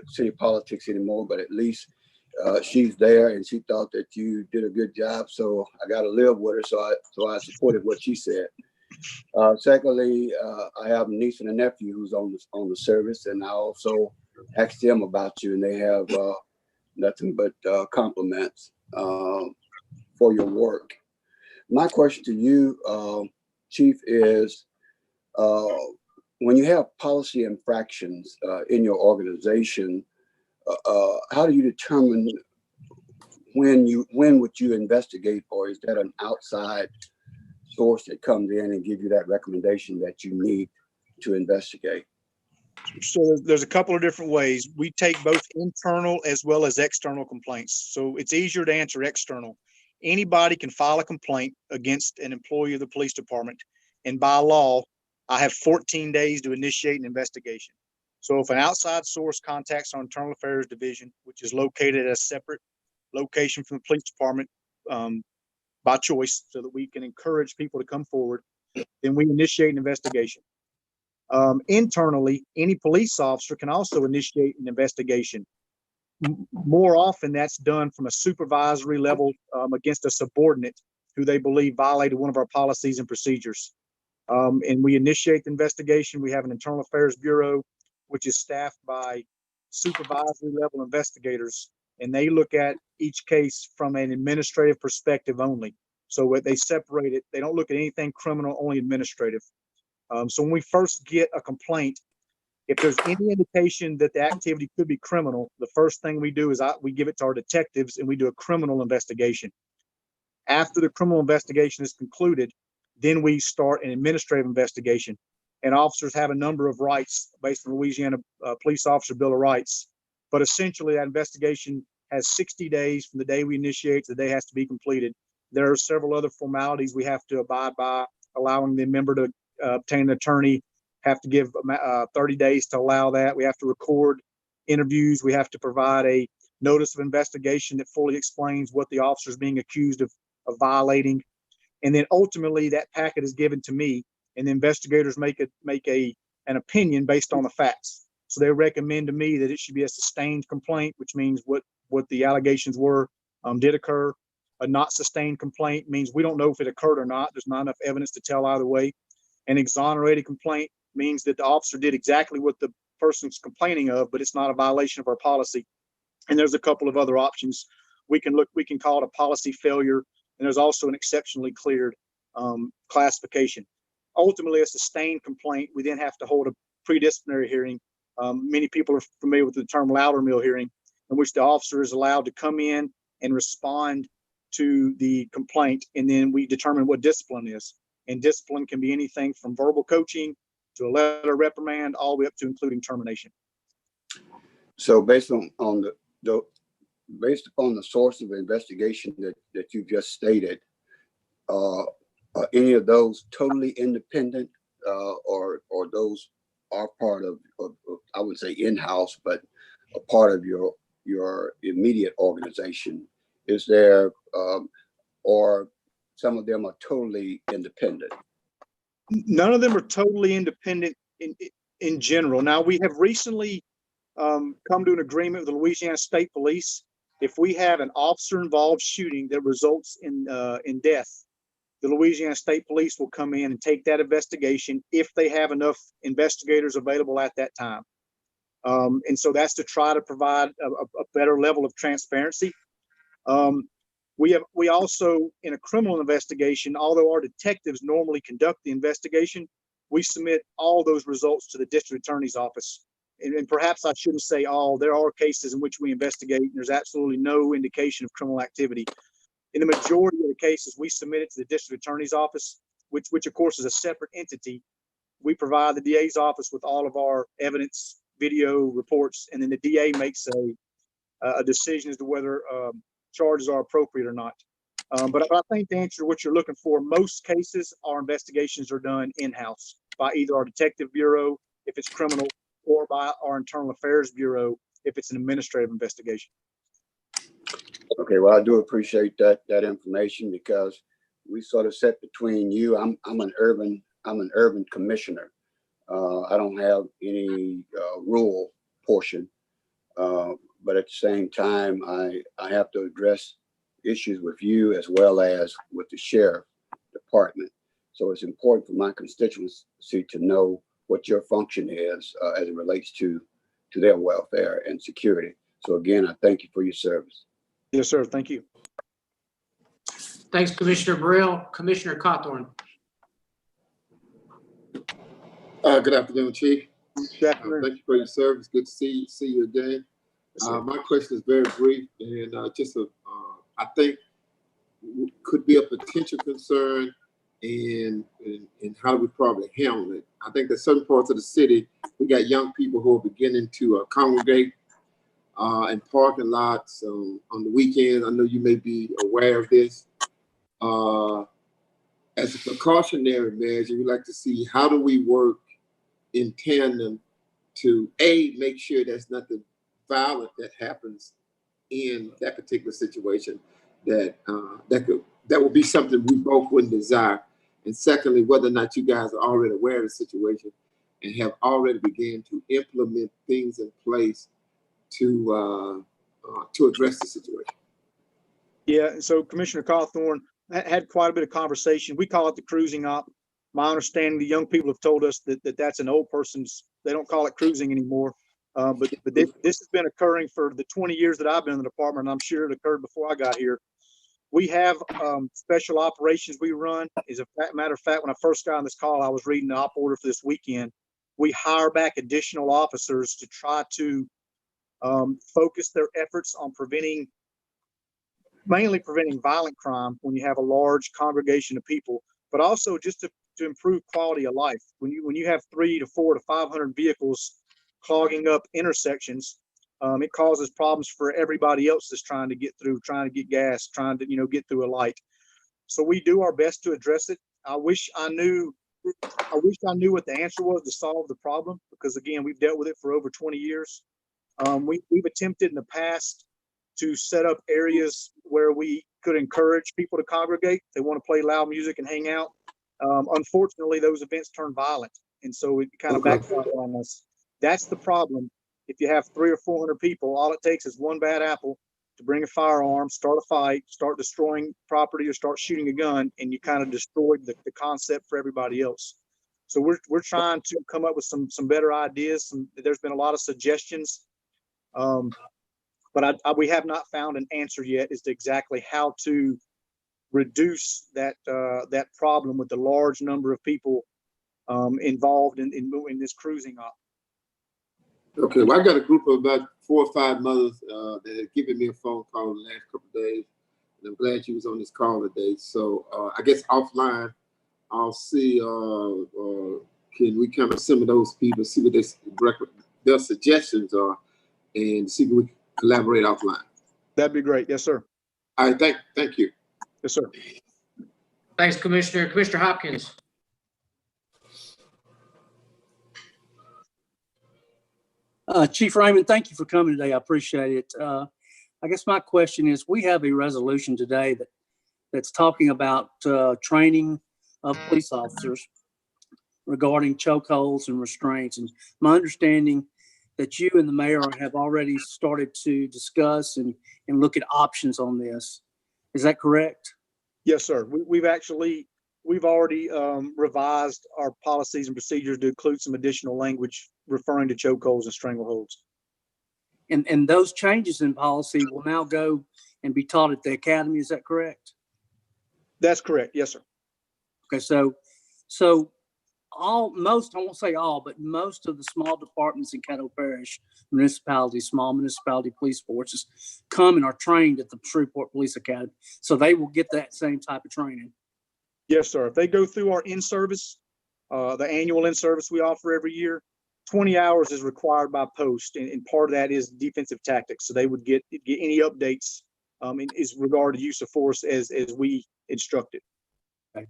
city politics anymore, but at least she's there, and she thought that you did a good job. So I got to live with her. So I supported what she said. Secondly, I have a niece and a nephew who's on the service, and I also asked them about you, and they have nothing but compliments for your work. My question to you, Chief, is when you have policy infractions in your organization, how do you determine when would you investigate, or is that an outside source that comes in and give you that recommendation that you need to investigate? So there's a couple of different ways. We take both internal as well as external complaints. So it's easier to answer external. Anybody can file a complaint against an employee of the police department, and by law, I have 14 days to initiate an investigation. So if an outside source contacts our internal affairs division, which is located at a separate location from the police department by choice, so that we can encourage people to come forward, then we initiate an investigation. Internally, any police officer can also initiate an investigation. More often, that's done from a supervisory level against a subordinate who they believe violated one of our policies and procedures. And we initiate the investigation. We have an internal affairs bureau, which is staffed by supervisory level investigators, and they look at each case from an administrative perspective only. So they separate it. They don't look at anything criminal, only administrative. So when we first get a complaint, if there's any indication that the activity could be criminal, the first thing we do is we give it to our detectives, and we do a criminal investigation. After the criminal investigation is concluded, then we start an administrative investigation. And officers have a number of rights based on the Louisiana Police Officer Bill of Rights. But essentially, that investigation has 60 days from the day we initiate to the day it has to be completed. There are several other formalities we have to abide by, allowing the member to obtain an attorney, have to give 30 days to allow that. We have to record interviews. We have to provide a notice of investigation that fully explains what the officer is being accused of violating. And then ultimately that packet is given to me, and the investigators make an opinion based on the facts. So they recommend to me that it should be a sustained complaint, which means what the allegations were did occur. A not sustained complaint means we don't know if it occurred or not. There's not enough evidence to tell either way. An exonerated complaint means that the officer did exactly what the person's complaining of, but it's not a violation of our policy. And there's a couple of other options. We can call it a policy failure, and there's also an exceptionally cleared classification. Ultimately, a sustained complaint, we then have to hold a pre-disciplinary hearing. Many people are familiar with the term Loudermill hearing, in which the officer is allowed to come in and respond to the complaint, and then we determine what discipline is. And discipline can be anything from verbal coaching to a letter reprimand, all the way up to including termination. So based on the source of investigation that you just stated, are any of those totally independent, or those are part of I would say in-house, but a part of your immediate organization? Is there, or some of them are totally independent? None of them are totally independent in general. Now, we have recently come to an agreement with the Louisiana State Police. If we have an officer-involved shooting that results in death, the Louisiana State Police will come in and take that investigation if they have enough investigators available at that time. And so that's to try to provide a better level of transparency. We also, in a criminal investigation, although our detectives normally conduct the investigation, we submit all those results to the district attorney's office. And perhaps I shouldn't say all. There are cases in which we investigate and there's absolutely no indication of criminal activity. In the majority of the cases, we submit it to the district attorney's office, which of course is a separate entity. We provide the DA's office with all of our evidence, video reports, and then the DA makes a decision as to whether charges are appropriate or not. But I think to answer what you're looking for, most cases, our investigations are done in-house by either our detective bureau, if it's criminal, or by our internal affairs bureau, if it's an administrative investigation. Okay, well, I do appreciate that information, because we sort of sit between you. I'm an urban commissioner. I don't have any rural portion, but at the same time, I have to address issues with you as well as with the sheriff department. So it's important for my constituency to know what your function is as it relates to their welfare and security. So again, I thank you for your service. Yes, sir. Thank you. Thanks, Commissioner Burrell. Commissioner Cawthorn. Good afternoon, Chief. Good afternoon. Thank you for your service. Good to see you again. My question is very brief, and I think could be a potential concern in how we probably handle it. I think that certain parts of the city, we got young people who are beginning to congregate in parking lots on the weekends. I know you may be aware of this. As a precautionary measure, we like to see how do we work in tandem to make sure there's nothing violent that happens in that particular situation that would be something we both wouldn't desire. And secondly, whether or not you guys are already aware of the situation and have already began to implement things in place to address the situation. Yeah, so Commissioner Cawthorn had quite a bit of conversation. We call it the cruising op. My understanding, the young people have told us that that's an old person's, they don't call it cruising anymore. But this has been occurring for the 20 years that I've been in the department, and I'm sure it occurred before I got here. We have special operations we run. As a matter of fact, when I first got on this call, I was reading the op order for this weekend. We hire back additional officers to try to focus their efforts on mainly preventing violent crime when you have a large congregation of people, but also just to improve quality of life. When you have 300 to 400 to 500 vehicles clogging up intersections, it causes problems for everybody else that's trying to get through, trying to get gas, trying to get through a light. So we do our best to address it. I wish I knew what the answer was to solve the problem, because again, we've dealt with it for over 20 years. We've attempted in the past to set up areas where we could encourage people to congregate. They want to play loud music and hang out. Unfortunately, those events turn violent, and so it kind of backfired on us. That's the problem. If you have 300 or 400 people, all it takes is one bad apple to bring a firearm, start a fight, start destroying property, or start shooting a gun, and you kind of destroyed the concept for everybody else. So we're trying to come up with some better ideas. There's been a lot of suggestions, but we have not found an answer yet as to exactly how to reduce that problem with the large number of people involved in this cruising op. Okay, well, I got a group of about 4 or 5 mothers that have given me a phone call in the last couple of days, and I'm glad you was on this call today. So I guess offline, I'll see, can we kind of some of those people, see what their suggestions are, and see if we can collaborate offline. That'd be great. Yes, sir. All right, thank you. Yes, sir. Thanks, Commissioner. Commissioner Hopkins. Chief Raymond, thank you for coming today. I appreciate it. I guess my question is, we have a resolution today that's talking about training of police officers regarding chokeholds and restraints. And my understanding that you and the mayor have already started to discuss and look at options on this. Is that correct? Yes, sir. We've already revised our policies and procedures to include some additional language referring to chokeholds and strangleholds. And those changes in policy will now go and be taught at the academy. Is that correct? That's correct. Yes, sir. Okay, so most, I won't say all, but most of the small departments in Caddo Parish municipalities, small municipality police forces come and are trained at the Shreveport Police Academy. So they will get that same type of training. Yes, sir. If they go through our in-service, the annual in-service we offer every year, 20 hours is required by post, and part of that is defensive tactics. So they would get any updates in regard to use of force as we instructed. Okay.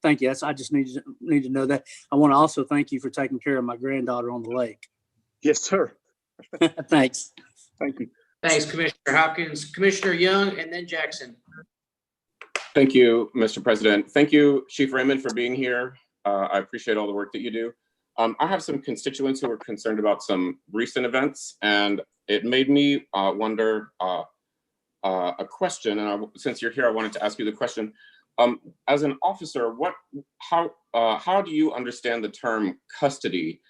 Thank you. I just need to know that. I want to also thank you for taking care of my granddaughter on the lake. Yes, sir. Thanks. Thank you. Thanks, Commissioner Hopkins. Commissioner Young, and then Jackson. Thank you, Mr. President. Thank you, Chief Raymond, for being here. I appreciate all the work that you do. I have some constituents who are concerned about some recent events, and it made me wonder a question. And since you're here, I wanted to ask you the question. As an officer, how do you understand the term custody,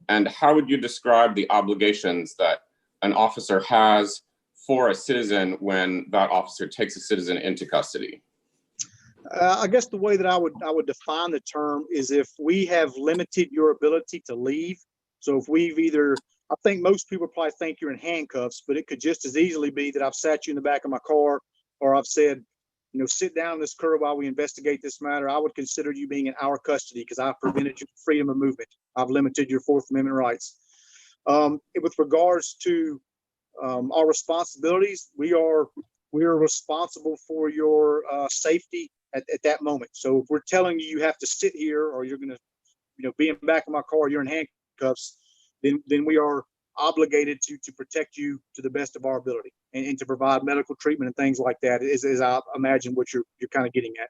and how would you describe the obligations that an officer has for a citizen when that officer takes a citizen into custody? I guess the way that I would define the term is if we have limited your ability to leave. So if we've I think most people probably think you're in handcuffs, but it could just as easily be that I've sat you in the back of my car, or I've said, sit down in this curb while we investigate this matter. I would consider you being in our custody because I've prevented your freedom of movement. I've limited your Fourth Amendment rights. With regards to our responsibilities, we are responsible for your safety at that moment. So if we're telling you you have to sit here, or you're going to be in the back of my car, you're in handcuffs, then we are obligated to protect you to the best of our ability and to provide medical treatment and things like that, is I imagine what you're kind of getting at.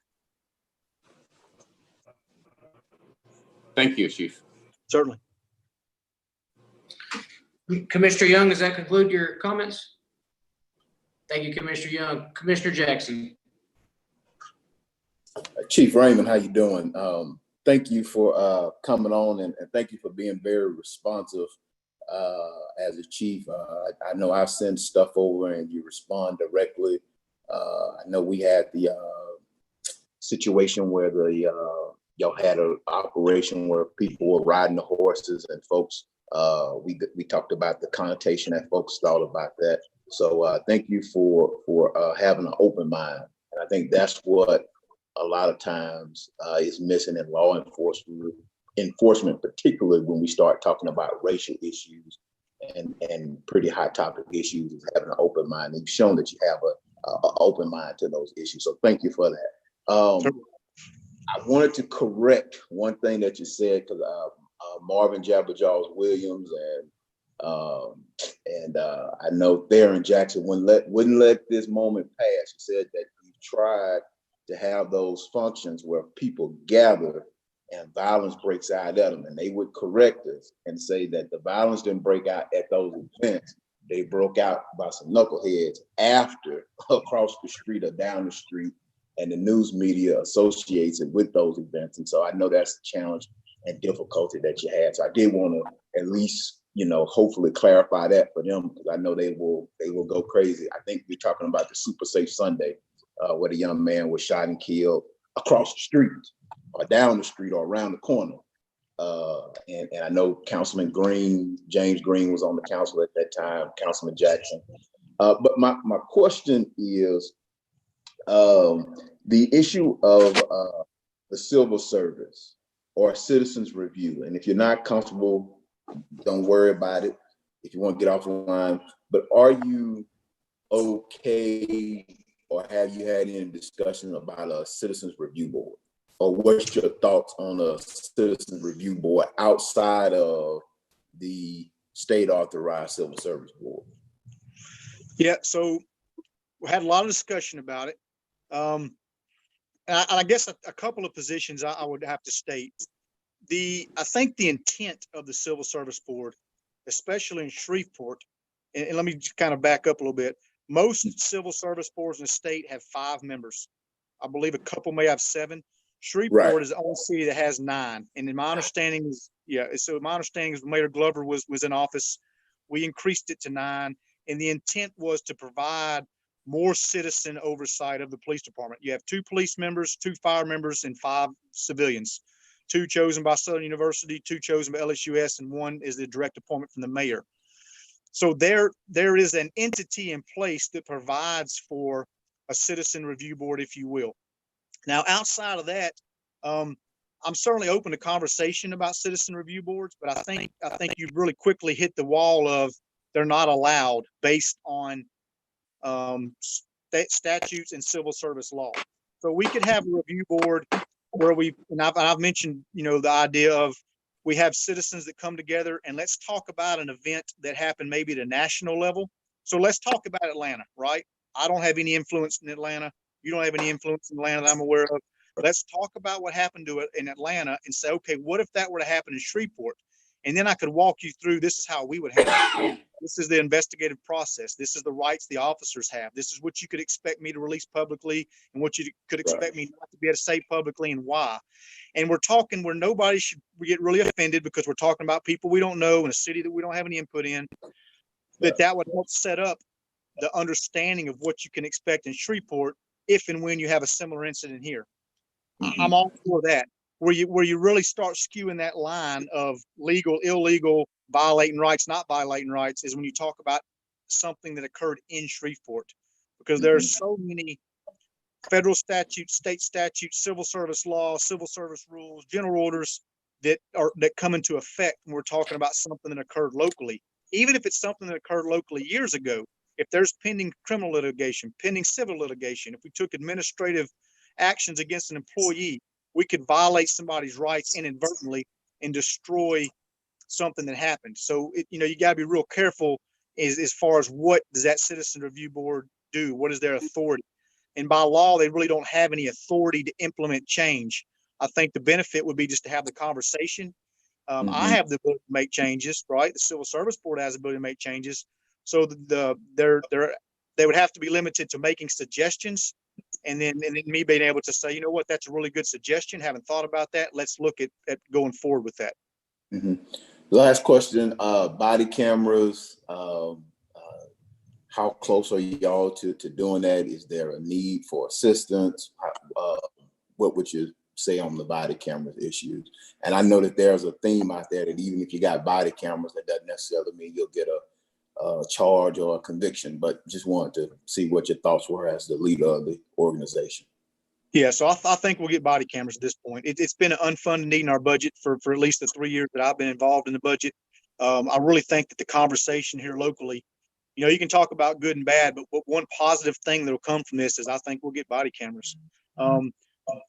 Thank you, Chief. Certainly. Commissioner Young, does that conclude your comments? Thank you, Commissioner Young. Commissioner Jackson. Chief Raymond, how you doing? Thank you for coming on, and thank you for being very responsive as a chief. I know I've sent stuff over and you respond directly. I know we had the situation where y'all had an operation where people were riding the horses, and folks, we talked about the connotation that folks thought about that. So thank you for having an open mind. And I think that's what a lot of times is missing in law enforcement, particularly when we start talking about racial issues and pretty hot topic issues, is having an open mind. And you've shown that you have an open mind to those issues. So thank you for that. I wanted to correct one thing that you said, because Marvin Jabberjaws Williams and I know Theron Jackson wouldn't let this moment pass. He said that he tried to have those functions where people gather and violence breaks out at them, and they would correct us and say that the violence didn't break out at those events. They broke out by some knuckleheads after, across the street or down the street, and the news media associates it with those events. And so I know that's a challenge and difficulty that you had. So I did want to at least, hopefully clarify that for them, because I know they will go crazy. I think we're talking about the Super Safe Sunday, where the young man was shot and killed across the street or down the street or around the corner. And I know Councilman James Green was on the council at that time, Councilman Jackson. But my question is the issue of the civil service or citizens review. And if you're not comfortable, don't worry about it if you want to get off the line. But are you okay, or have you had any discussion about a citizens review board? Or what's your thoughts on a citizens review board outside of the state authorized civil service board? Yeah, so we had a lot of discussion about it. And I guess a couple of positions I would have to state. I think the intent of the Civil Service Board especially in Shreveport, and let me just kind of back up a little bit. Most civil service boards in the state have 5 members. I believe a couple may have 7. Shreveport is the only city that has 9. And in my understanding is, so my understanding is when Mayor Glover was in office, we increased it to 9. And the intent was to provide more citizen oversight of the police department. You have 2 police members, 2 fire members, and 5 civilians. 2 chosen by Southern University, 2 chosen by LSUS, and 1 is the direct appointment from the mayor. So there is an entity in place that provides for a citizen review board, if you will. Now, outside of that, I'm certainly open to conversation about citizen review boards, but I think you've really quickly hit the wall of they're not allowed based on statutes and civil service law. So we could have a review board where I've mentioned, the idea of we have citizens that come together and let's talk about an event that happened maybe at a national level. So let's talk about Atlanta, right? I don't have any influence in Atlanta. You don't have any influence in Atlanta that I'm aware of. Let's talk about what happened to it in Atlanta and say, okay, what if that were to happen in Shreveport? And then I could walk you through, this is how we would handle it. This is the investigative process. This is the rights the officers have. This is what you could expect me to release publicly and what you could expect me not to be able to say publicly and why. And we're talking where nobody should get really offended because we're talking about people we don't know in a city that we don't have any input in, that would help set up the understanding of what you can expect in Shreveport if and when you have a similar incident here. I'm all for that. Where you really start skewing that line of legal, illegal, violating rights, not violating rights, is when you talk about something that occurred in Shreveport, because there are so many federal statutes, state statutes, civil service law, civil service rules, general orders that come into effect when we're talking about something that occurred locally. Even if it's something that occurred locally years ago, if there's pending criminal litigation, pending civil litigation, if we took administrative actions against an employee, we could violate somebody's rights inadvertently and destroy something that happened. So, you got to be real careful as far as what does that citizen review board do? What is their authority? And by law, they really don't have any authority to implement change. I think the benefit would be just to have the conversation. I have the ability to make changes, right? The Civil Service Board has the ability to make changes. So they would have to be limited to making suggestions, and then me being able to say, you know what, that's a really good suggestion. Haven't thought about that. Let's look at going forward with that. Last question, body cameras. How close are y'all to doing that? Is there a need for assistance? What would you say on the body cameras issues? And I know that there's a theme out there that even if you got body cameras, that doesn't necessarily mean you'll get a charge or a conviction, but just wanted to see what your thoughts were as the leader of the organization. Yeah, so I think we'll get body cameras at this point. It's been an unfunded need in our budget for at least the 3 years that I've been involved in the budget. I really think that the conversation here locally, you can talk about good and bad, but one positive thing that will come from this is I think we'll get body cameras.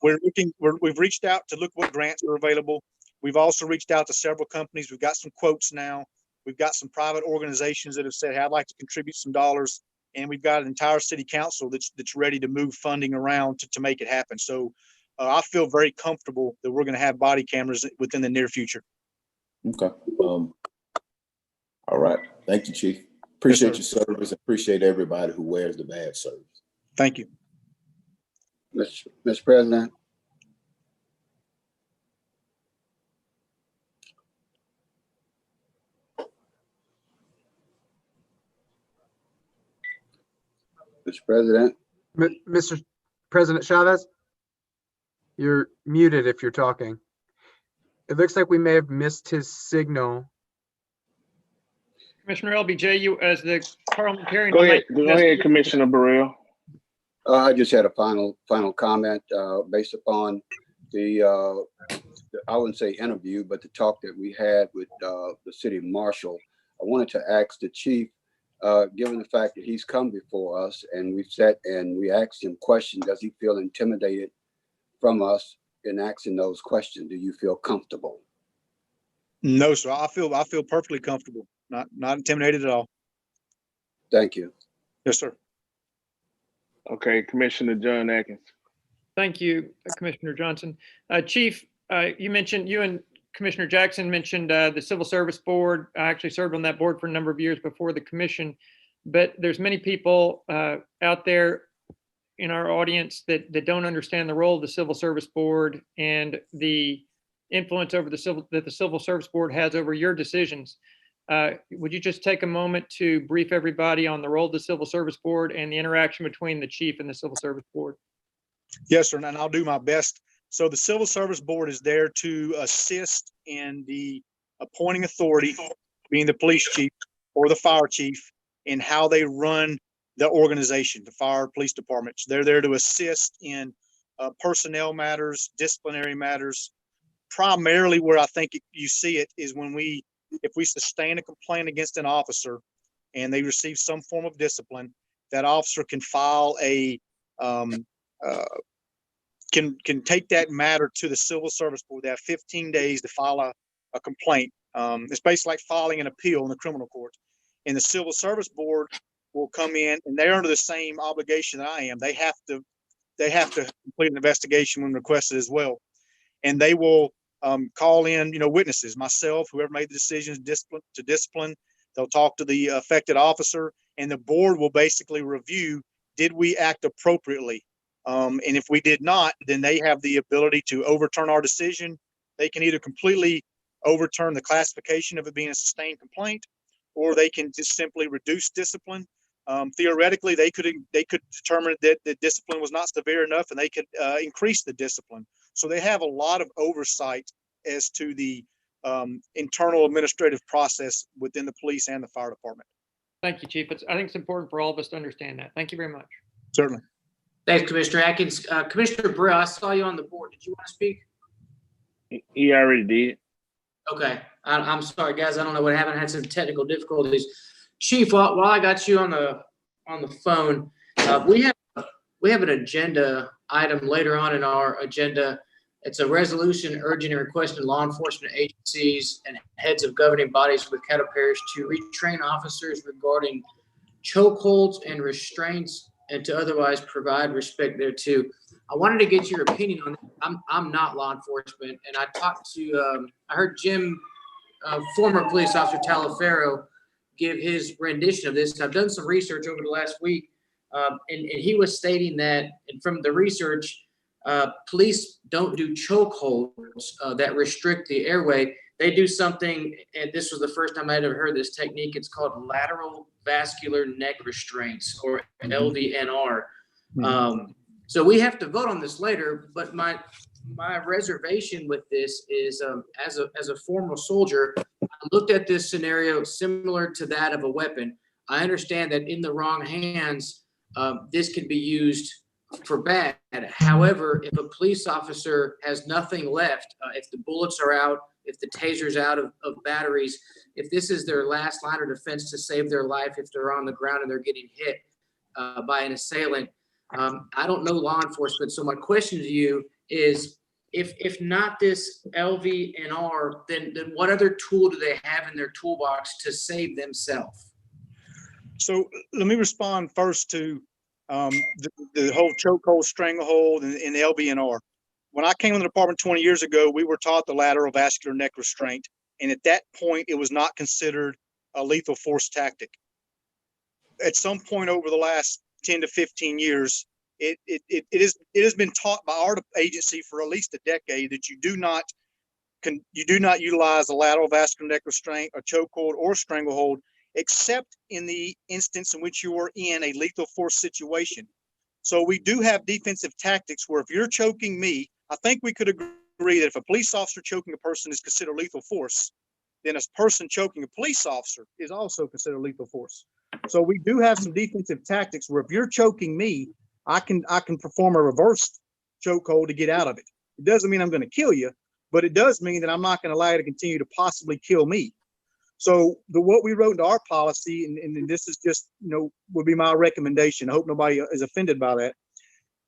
We've reached out to look what grants are available. We've also reached out to several companies. We've got some quotes now. We've got some private organizations that have said, hey, I'd like to contribute some dollars. And we've got an entire city council that's ready to move funding around to make it happen. So I feel very comfortable that we're going to have body cameras within the near future. Okay. All right. Thank you, Chief. Appreciate your service. Appreciate everybody who wears the badge service. Thank you. Mr. President. Mr. President. Mr. President Chavez, you're muted if you're talking. It looks like we may have missed his signal. Commissioner LBJ, you as the parliamentarian. Go ahead, Commissioner Burrell. I just had a final comment based upon the I wouldn't say interview, but the talk that we had with the city marshal. I wanted to ask the chief, given the fact that he's come before us and we've sat and we asked him questions, does he feel intimidated from us in asking those questions? Do you feel comfortable? No, sir. I feel perfectly comfortable. Not intimidated at all. Thank you. Yes, sir. Okay, Commissioner John Atkins. Thank you, Commissioner Johnson. Chief, you mentioned you and Commissioner Jackson mentioned the Civil Service Board. I actually served on that board for a number of years before the commission, but there's many people out there in our audience that don't understand the role of the Civil Service Board and the influence over that the Civil Service Board has over your decisions. Would you just take a moment to brief everybody on the role of the Civil Service Board and the interaction between the chief and the Civil Service Board? Yes, sir, and I'll do my best. So the Civil Service Board is there to assist in the appointing authority, being the police chief or the fire chief, in how they run the organization, the fire police departments. They're there to assist in personnel matters, disciplinary matters. Primarily where I think you see it is when if we sustain a complaint against an officer and they receive some form of discipline, that officer can file can take that matter to the Civil Service Board. They have 15 days to file a complaint. It's basically like filing an appeal in the criminal court. And the Civil Service Board will come in, and they're under the same obligation that I am. They have to complete an investigation when requested as well. And they will call in, witnesses, myself, whoever made the decisions to discipline. They'll talk to the affected officer, and the board will basically review, did we act appropriately? And if we did not, then they have the ability to overturn our decision. They can either completely overturn the classification of it being a sustained complaint, or they can just simply reduce discipline. Theoretically, they could determine that the discipline was not severe enough, and they could increase the discipline. So they have a lot of oversight as to the internal administrative process within the police and the fire department. Thank you, Chief. I think it's important for all of us to understand that. Thank you very much. Certainly. Thanks, Commissioner Atkins. Commissioner Brill, I saw you on the board. Did you want to speak? He already did. Okay. I'm sorry, guys. I don't know what happened. I had some technical difficulties. Chief, while I got you on the phone, we have an agenda item later on in our agenda. It's a resolution urging and requesting law enforcement agencies and heads of governing bodies with Caddo Parish to retrain officers regarding chokeholds and restraints, and to otherwise provide respect thereto. I wanted to get your opinion on it. I'm not law enforcement, and I talked to I heard Jim, former police officer Talaferro, give his rendition of this. I've done some research over the last week, and he was stating that, and from the research, police don't do chokeholds that restrict the airway. They do something, and this was the first time I'd ever heard this technique. It's called lateral vascular neck restraints, or LVNR. So we have to vote on this later, but my reservation with this is, as a former soldier, I looked at this scenario similar to that of a weapon. I understand that in the wrong hands, this can be used for bad. However, if a police officer has nothing left, if the bullets are out, if the taser's out of batteries, if this is their last line of defense to save their life, if they're on the ground and they're getting hit by an assailant, I don't know law enforcement. So my question to you is, if not this LVNR, then what other tool do they have in their toolbox to save themselves? So let me respond first to the whole chokehold, stranglehold, and the LVNR. When I came in the department 20 years ago, we were taught the lateral vascular neck restraint. And at that point, it was not considered a lethal force tactic. At some point over the last 10 to 15 years, it has been taught by our agency for at least a decade that you do not utilize a lateral vascular neck restraint, a chokehold, or stranglehold, except in the instance in which you are in a lethal force situation. So we do have defensive tactics where if you're choking me, I think we could agree that if a police officer choking a person is considered lethal force, then a person choking a police officer is also considered lethal force. So we do have some defensive tactics where if you're choking me, I can perform a reverse chokehold to get out of it. It doesn't mean I'm going to kill you, but it does mean that I'm not going to allow you to continue to possibly kill me. So what we wrote into our policy, and this is just, would be my recommendation. I hope nobody is offended by that.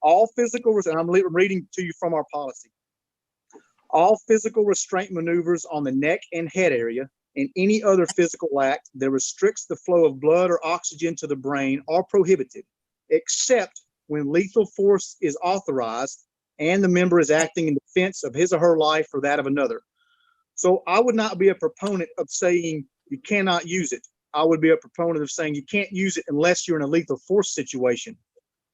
All physical, and I'm reading to you from our policy. All physical restraint maneuvers on the neck and head area and any other physical act that restricts the flow of blood or oxygen to the brain are prohibited, except when lethal force is authorized and the member is acting in defense of his or her life or that of another. So I would not be a proponent of saying you cannot use it. I would be a proponent of saying you can't use it unless you're in a lethal force situation.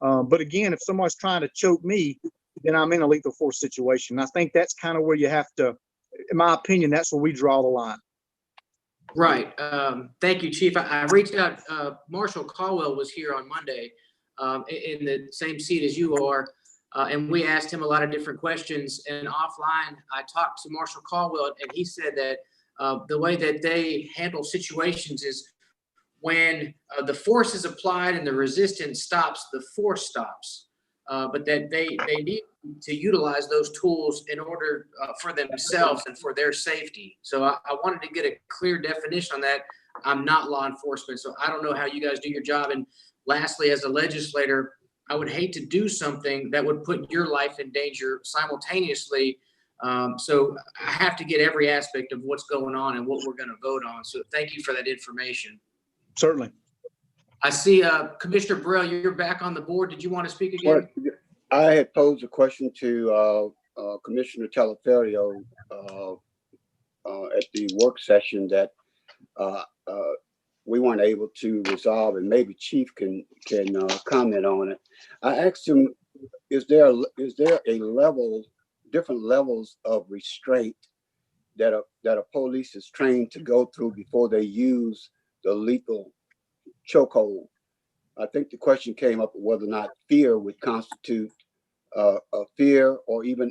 But again, if somebody's trying to choke me, then I'm in a lethal force situation. I think that's kind of where you have to, in my opinion, that's where we draw the line. Right. Thank you, Chief. I reached out. Marshall Caldwell was here on Monday in the same seat as you are. And we asked him a lot of different questions. And offline, I talked to Marshall Caldwell, and he said that the way that they handle situations is when the force is applied and the resistance stops, the force stops. But that they need to utilize those tools in order for themselves and for their safety. So I wanted to get a clear definition on that. I'm not law enforcement, so I don't know how you guys do your job. And lastly, as a legislator, I would hate to do something that would put your life in danger simultaneously. So I have to get every aspect of what's going on and what we're going to vote on. So thank you for that information. Certainly. I see Commissioner Burrell, you're back on the board. Did you want to speak again? I had posed a question to Commissioner Teleferio at the work session that we weren't able to resolve, and maybe Chief can comment on it. I asked him, is there a level, different levels of restraint that a police is trained to go through before they use the lethal chokehold? I think the question came up whether or not fear would constitute a fear or even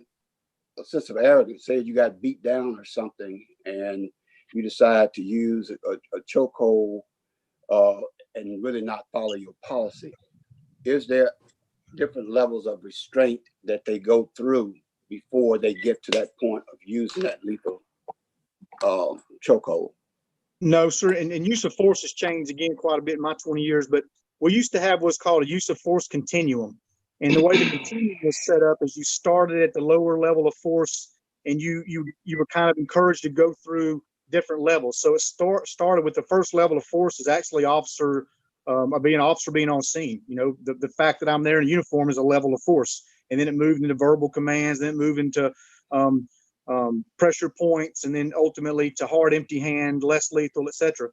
a sense of arrogance. Say you got beat down or something and you decide to use a chokehold and really not follow your policy. Is there different levels of restraint that they go through before they get to that point of using that lethal chokehold? No, sir. And use of force has changed again quite a bit in my 20 years, but we used to have what's called a use of force continuum. And the way the continuum was set up is you started at the lower level of force and you were kind of encouraged to go through different levels. So it started with the first level of force is actually being on scene. You know, the fact that I'm there in uniform is a level of force. And then it moved into verbal commands, then it moved into pressure points, and then ultimately to hard, empty hand, less lethal, etc.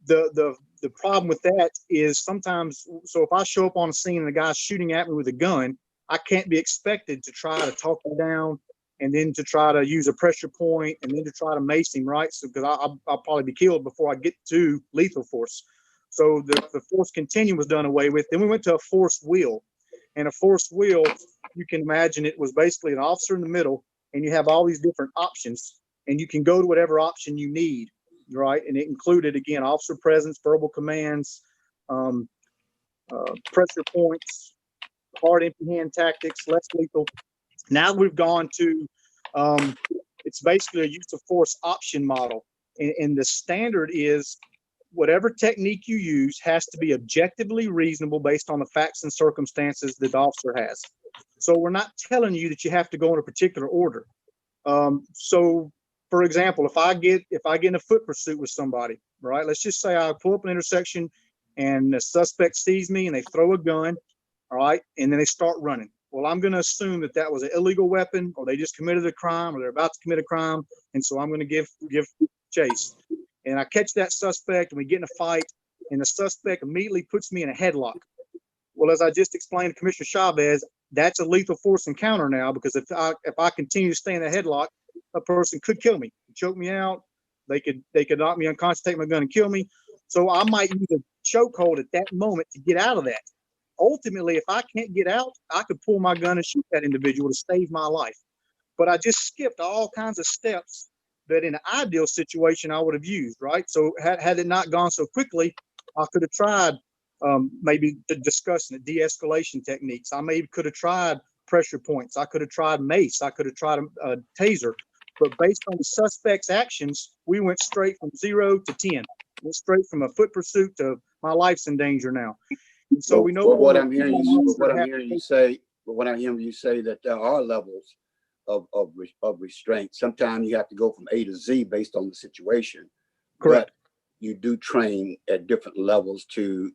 The problem with that is sometimes, so if I show up on a scene and the guy's shooting at me with a gun, I can't be expected to try to talk him down and then to try to use a pressure point and then to try to mace him, right? So because I'll probably be killed before I get to lethal force. So the force continuum was done away with. Then we went to a forced wheel. And a forced wheel, you can imagine it was basically an officer in the middle, and you have all these different options, and you can go to whatever option you need, right? And it included, again, officer presence, verbal commands, pressure points, hard empty hand tactics, less lethal. Now we've gone to, it's basically a use of force option model. And the standard is whatever technique you use has to be objectively reasonable based on the facts and circumstances that the officer has. So we're not telling you that you have to go in a particular order. So for example, if I get in a foot pursuit with somebody, right? Let's just say I pull up an intersection and the suspect sees me and they throw a gun, all right? And then they start running. Well, I'm going to assume that that was an illegal weapon, or they just committed a crime, or they're about to commit a crime. And so I'm going to give chase. And I catch that suspect and we get in a fight and the suspect immediately puts me in a headlock. Well, as I just explained to Commissioner Chavez, that's a lethal force encounter now, because if I continue to stay in the headlock, a person could kill me, choke me out. They could knock me unconscious, take my gun and kill me. So I might use a chokehold at that moment to get out of that. Ultimately, if I can't get out, I could pull my gun and shoot that individual to save my life. But I just skipped all kinds of steps that in an ideal situation I would have used, right? So had it not gone so quickly, I could have tried maybe discussing the de-escalation techniques. I maybe could have tried pressure points. I could have tried mace. I could have tried a taser. But based on the suspect's actions, we went straight from 0 to 10. Went straight from a foot pursuit to my life's in danger now. And so we know what I'm hearing you say that there are levels of restraint. Sometimes you have to go from A to Z based on the situation. Correct. But you do train at different levels to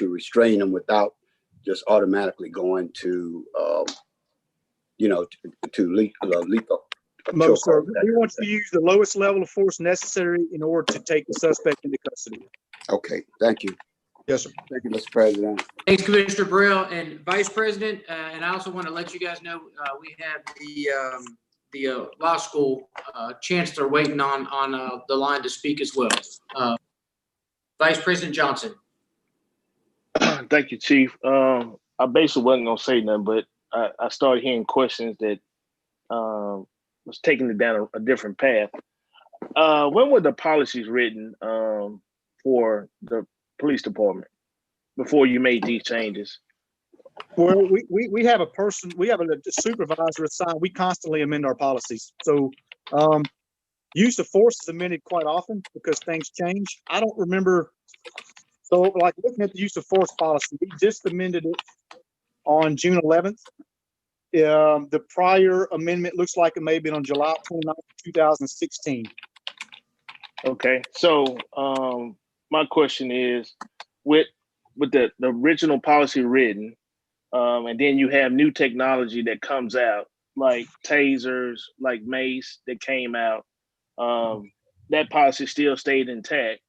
restrain them without just automatically going to lethal No, sir. We want you to use the lowest level of force necessary in order to take the suspect into custody. Okay, thank you. Yes, sir. Thank you, Mr. President. Thanks, Commissioner Burrell and Vice President. And I also want to let you guys know we have the law school chancellor waiting on the line to speak as well. Vice President Johnson. Thank you, Chief. I basically wasn't gonna say nothing, but I started hearing questions that was taking it down a different path. When were the policies written for the police department before you made these changes? Well, we have a person, we have a supervisor assigned. We constantly amend our policies. So use of force is amended quite often because things change. I don't remember. So like looking at the use of force policy, we just amended it on June 11th. The prior amendment looks like it may have been on July 29th, 2016. Okay, so my question is, with the original policy written, and then you have new technology that comes out, like tasers, like mace that came out, that policy still stayed intact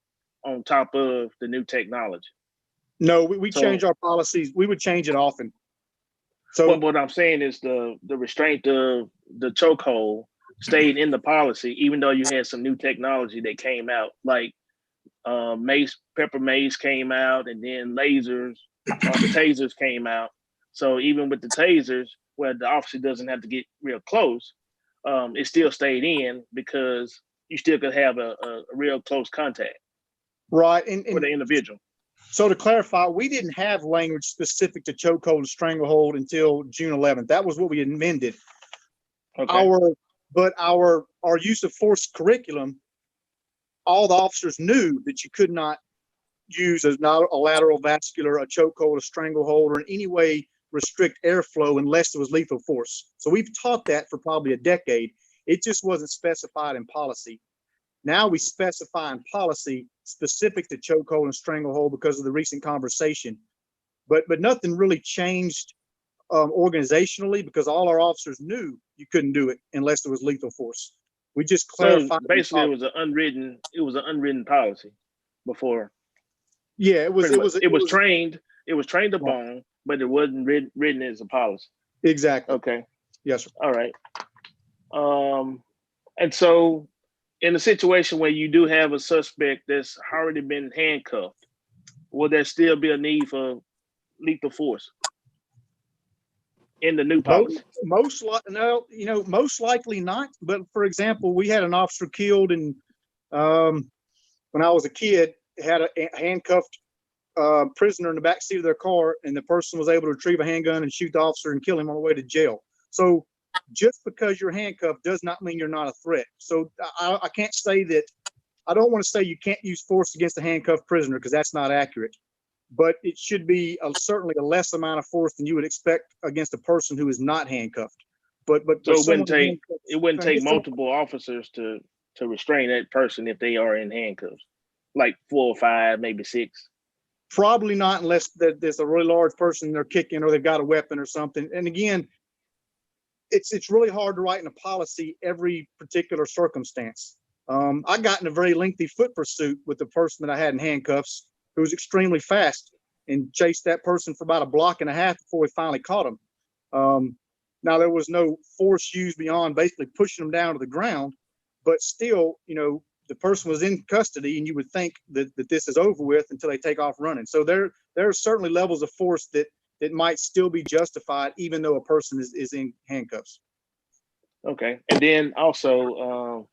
on top of the new technology. No, we change our policies. We would change it often. So what I'm saying is the restraint of the chokehold stayed in the policy, even though you had some new technology that came out, like pepper mace came out, and then lasers, the tasers came out. So even with the tasers, where the officer doesn't have to get real close, it still stayed in because you still could have a real close contact. Right. With the individual. So to clarify, we didn't have language specific to chokehold and stranglehold until June 11th. That was what we amended. Okay. Our use of force curriculum, all the officers knew that you could not use a lateral vascular, a chokehold, a stranglehold, or in any way restrict airflow unless it was lethal force. So we've taught that for probably a decade. It just wasn't specified in policy. Now we specify in policy specific to chokehold and stranglehold because of the recent conversation. But nothing really changed organizationally because all our officers knew you couldn't do it unless it was lethal force. We just clarified. So basically, it was an unwritten policy before. Yeah, it was trained to bone, but it wasn't written as a policy. Exactly. Okay. Yes, sir. All right. And so in a situation where you do have a suspect that's already been handcuffed, will there still be a need for lethal force in the new policy? Most likely not. But for example, we had an officer killed when I was a kid, had a handcuffed prisoner in the back seat of their car, and the person was able to retrieve a handgun and shoot the officer and kill him on the way to jail. So just because you're handcuffed does not mean you're not a threat. So I can't say that. I don't want to say you can't use force against a handcuffed prisoner because that's not accurate. But it should be certainly a less amount of force than you would expect against a person who is not handcuffed. But so it wouldn't take multiple officers to restrain that person if they are in handcuffs, like 4 or 5, maybe 6. Probably not, unless there's a really large person they're kicking or they've got a weapon or something. And again, it's really hard to write in a policy every particular circumstance. I got in a very lengthy foot pursuit with the person that I had in handcuffs, who was extremely fast, and chased that person for about a block and a half before we finally caught him. Now there was no force used beyond basically pushing him down to the ground, but still, the person was in custody, and you would think that this is over with until they take off running. So there are certainly levels of force that might still be justified, even though a person is in handcuffs. Okay. And then also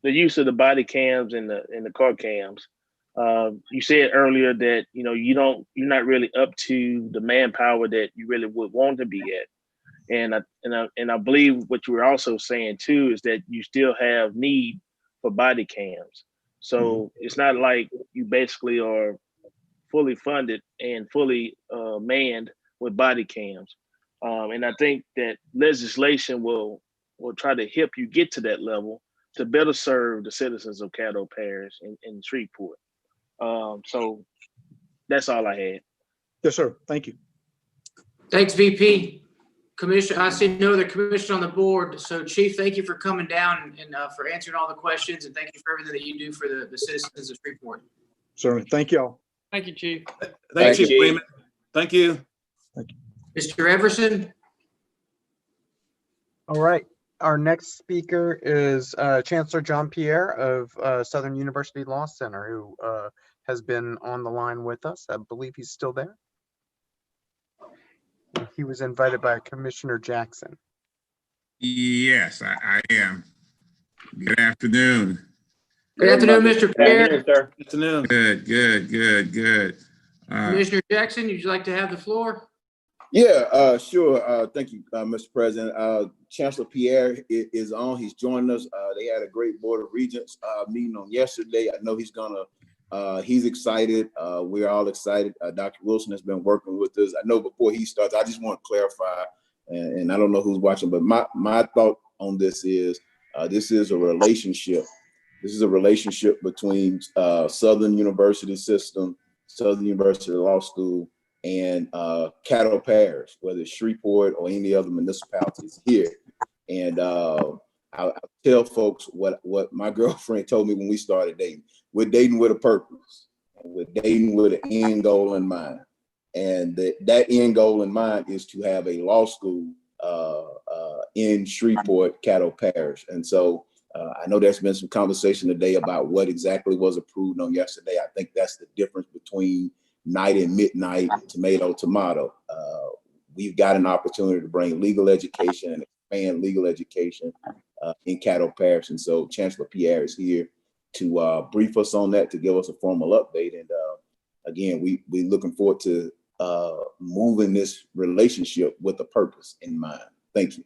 the use of the body cams and the car cams. You said earlier that you're not really up to the manpower that you really would want to be at, and I believe what you were also saying too is that you still have need for body cams. So it's not like you basically are fully funded and fully manned with body cams, and I think that legislation will try to help you get to that level to better serve the citizens of Caddo Parish and Shreveport. So that's all I had. Yes, sir. Thank you. Thanks, VP. Commission, I see no other commission on the board. So Chief, thank you for coming down and for answering all the questions, and thank you for everything that you do for the citizens of Shreveport. Certainly. Thank y'all. Thank you, Chief. Thank you, Chief Raymond. Thank you. Mr. Everson? All right. Our next speaker is Chancellor John Pierre of Southern University Law Center, who has been on the line with us. I believe he's still there. He was invited by Commissioner Jackson. Yes, I am. Good afternoon. Good afternoon, Mr. Pierre. Good afternoon. Good. Commissioner Jackson, would you like to have the floor? Yeah, sure. Thank you, Mr. President. Chancellor Pierre is on. He's joining us. They had a great Board of Regents meeting on yesterday. I know he's excited. We're all excited. Dr. Wilson has been working with us. I know before he starts, I just want to clarify, and I don't know who's watching, but my thought on this is a relationship. This is a relationship between Southern University System, Southern University Law School, and Caddo Parish, whether it's Shreveport or any other municipalities here. And I tell folks what my girlfriend told me when we started dating. We're dating with a purpose, and we're dating with an end goal in mind. And that end goal in mind is to have a law school in Shreveport, Caddo Parish. And so I know there's been some conversation today about what exactly was approved on yesterday. I think that's the difference between night and midnight, tomato. We've got an opportunity to bring legal education and expand legal education in Caddo Parish. And so Chancellor Pierre is here to brief us on that, to give us a formal update. And again, we're looking forward to moving this relationship with a purpose in mind. Thank you.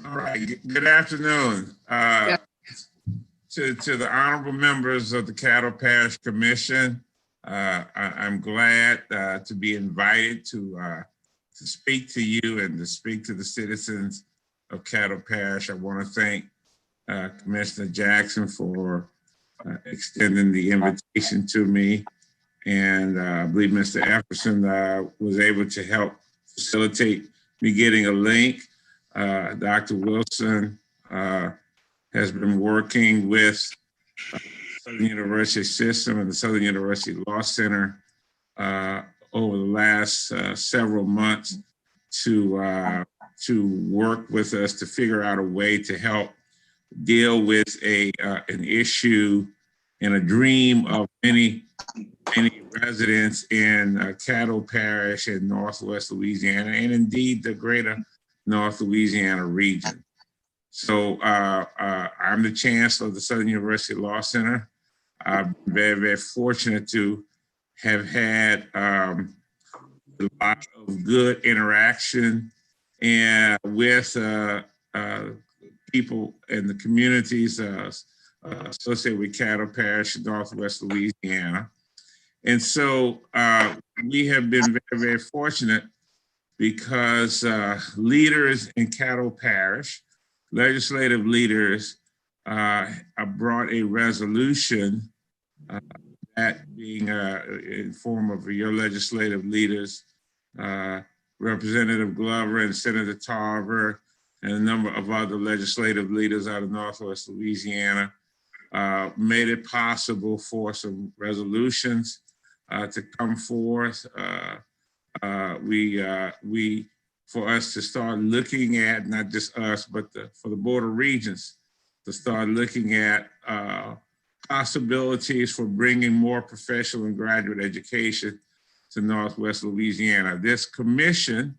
All right. Good afternoon. To the honorable members of the Caddo Parish Commission, I'm glad to be invited to speak to you and to speak to the citizens of Caddo Parish. I want to thank Commissioner Jackson for extending the invitation to me. And I believe Mr. Epperson was able to help facilitate me getting a link. Dr. Wilson has been working with Southern University System and the Southern University Law Center over the last several months to work with us to figure out a way to help deal with an issue and a dream of many residents in Caddo Parish in Northwest Louisiana, and indeed the greater North Louisiana region. So I'm the chancellor of the Southern University Law Center. I'm very, very fortunate to have had a lot of good interaction and with people in the communities associated with Caddo Parish in Northwest Louisiana. And so we have been very, very fortunate because leaders in Caddo Parish, legislative leaders, brought a resolution that being in form of your legislative leaders, Representative Glover and Senator Tarver, and a number of other legislative leaders out of Northwest Louisiana, made it possible for some resolutions to come forth. For us to start looking at, not just us, but for the Board of Regents to start looking at possibilities for bringing more professional and graduate education to Northwest Louisiana. This commission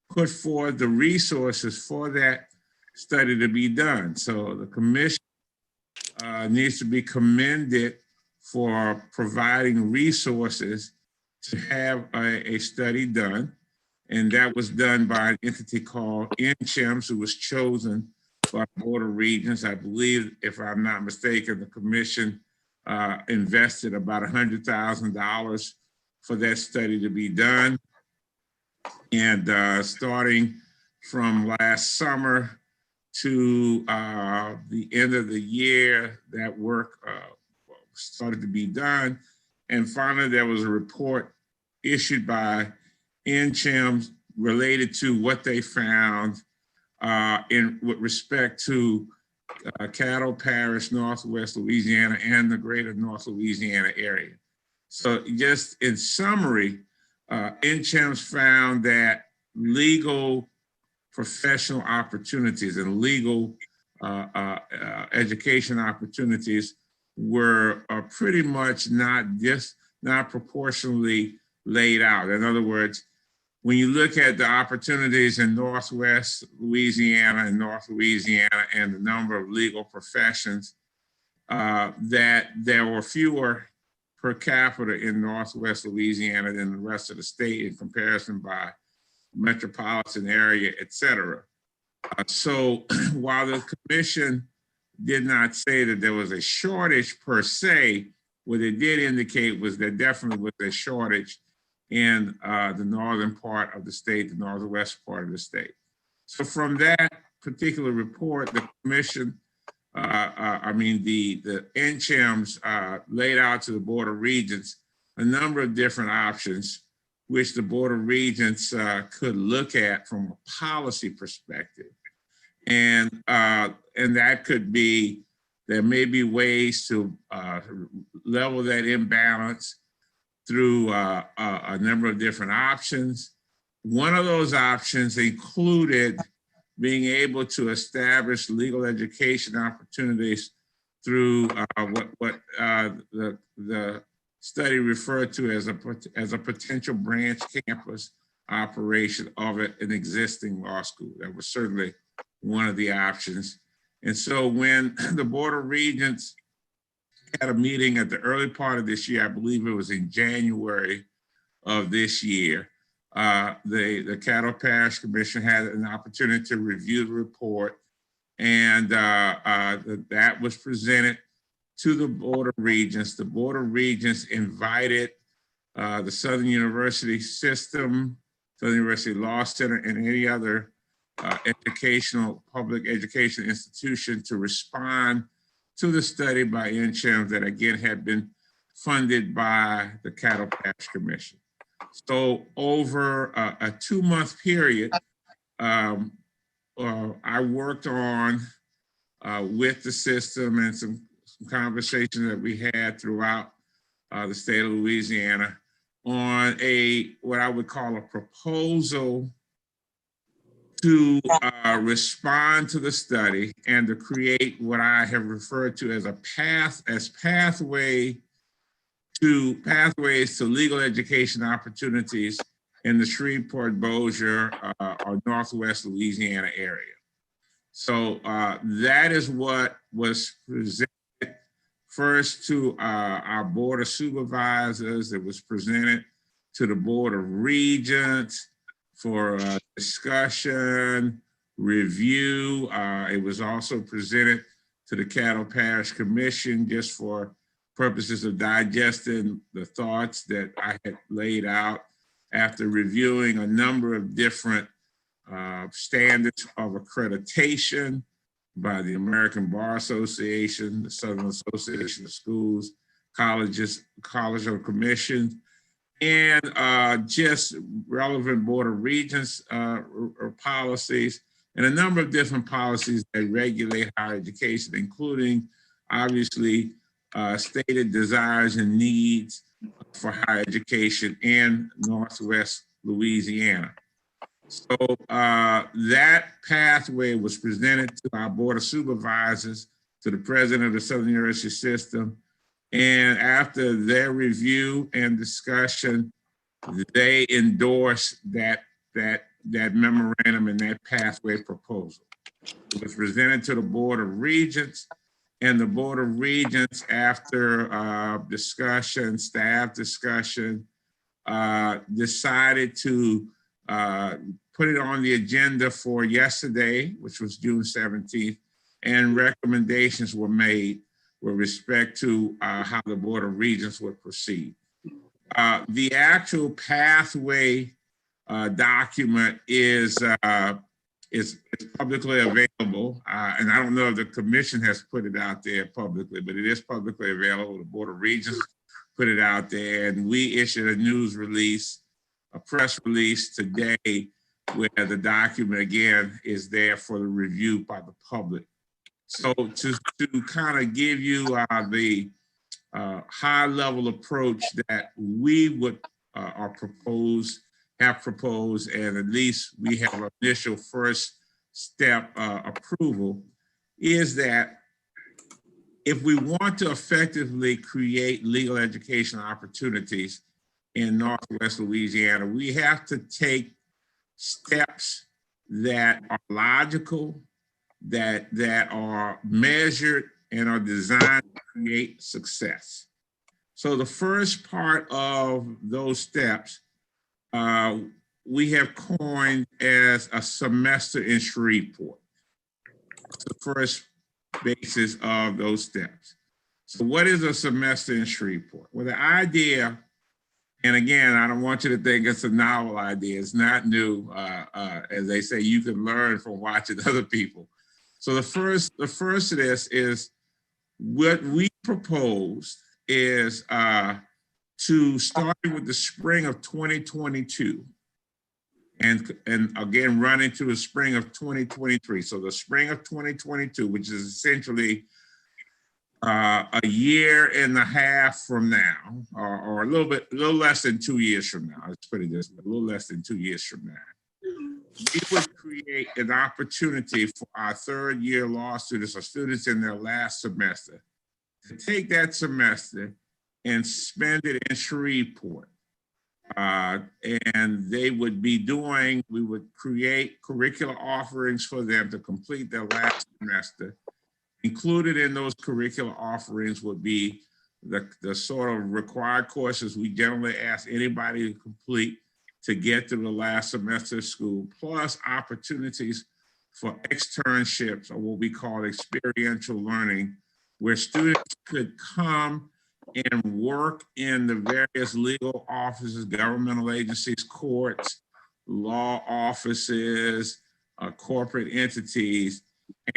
put forth the resources for that study to be done. So the commission needs to be commended for providing resources to have a study done. And that was done by an entity called NCHEMS, who was chosen by the Board of Regents. I believe, if I'm not mistaken, the commission invested about $100,000 for that study to be done. And starting from last summer to the end of the year, that work started to be done. And finally, there was a report issued by NCHEMS related to what they found with respect to Caddo Parish, Northwest Louisiana, and the greater North Louisiana area. So just in summary, NCHEMS found that legal professional opportunities and legal education opportunities were pretty much not proportionally laid out. In other words, when you look at the opportunities in Northwest Louisiana and North Louisiana and the number of legal professions, that there were fewer per capita in Northwest Louisiana than the rest of the state in comparison by metropolitan area, et cetera. So while the commission did not say that there was a shortage per se, what it did indicate was there definitely was a shortage in the northern part of the state, the northwest part of the state. So from that particular report, the commission, the NCHEMS laid out to the Board of Regents a number of different options which the Board of Regents could look at from a policy perspective. And that could be, there may be ways to level that imbalance through a number of different options. One of those options included being able to establish legal education opportunities through what the study referred to as a potential branch campus operation of an existing law school. That was certainly one of the options. And so when the Board of Regents had a meeting at the early part of this year, I believe it was in January of this year, the Caddo Parish Commission had an opportunity to review the report, and that was presented to the Board of Regents. The Board of Regents invited the Southern University system, Southern University Law Center, and any other public education institution to respond to the study by NCHEMS that again had been funded by the Caddo Parish Commission. So over a 2-month period, I worked on with the system and some conversations that we had throughout the state of Louisiana on what I would call a proposal to respond to the study and to create what I have referred to as pathways to legal education opportunities in the Shreveport-Bossier or Northwest Louisiana area. So that is what was presented first to our Board of Supervisors. It was presented to the Board of Regents for discussion, review. It was also presented to the Caddo Parish Commission just for purposes of digesting the thoughts that I had laid out after reviewing a number of different standards of accreditation by the American Bar Association, the Southern Association of Schools, Colleges, College of Commissions, and just relevant Board of Regents policies, and a number of different policies that regulate higher education, including obviously stated desires and needs for higher education in Northwest Louisiana. So that pathway was presented to our Board of Supervisors, to the president of the Southern University system, and after their review and discussion, they endorsed that memorandum and that pathway proposal. It was presented to the Board of Regents, and the Board of Regents, after staff discussion, decided to put it on the agenda for yesterday, which was June 17th, and recommendations were made with respect to how the Board of Regents would proceed. The actual pathway document is publicly available, and I don't know if the commission has put it out there publicly, but it is publicly available. The Board of Regents put it out there. And we issued a news release, a press release today, where the document again is there for the review by the public. So to kind of give you the high level approach that we would have proposed, and at least we have an initial first step approval, is that if we want to effectively create legal education opportunities in Northwest Louisiana, we have to take steps that are logical, that are measured and are designed to create success. So the first part of those steps we have coined as a semester in Shreveport. That's the first basis of those steps. So what is a semester in Shreveport? Well, the idea, and again, I don't want you to think it's a novel idea. It's not new. As they say, you can learn from watching other people. So the first of this is what we proposed is to start with the spring of 2022 and again run into the spring of 2023. So the spring of 2022, which is essentially a year and a half from now, or a little less than 2 years from now. Let's put it this way, a little less than 2 years from now. We would create an opportunity for our third year law students or students in their last semester to take that semester and spend it in Shreveport. And they would be doing, we would create curricular offerings for them to complete their last semester. Included in those curricular offerings would be the sort of required courses we generally ask anybody to complete to get through the last semester of school, plus opportunities for externships or what we call experiential learning, where students could come and work in the various legal offices, governmental agencies, courts, law offices, corporate entities,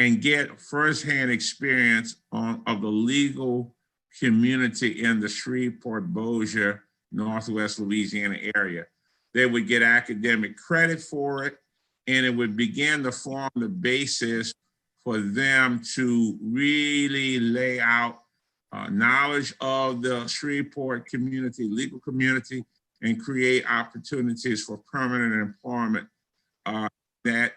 and get firsthand experience of the legal community in the Shreveport, Bossier, Northwest Louisiana area. They would get academic credit for it, and it would begin to form the basis for them to really lay out knowledge of the Shreveport community, legal community, and create opportunities for permanent employment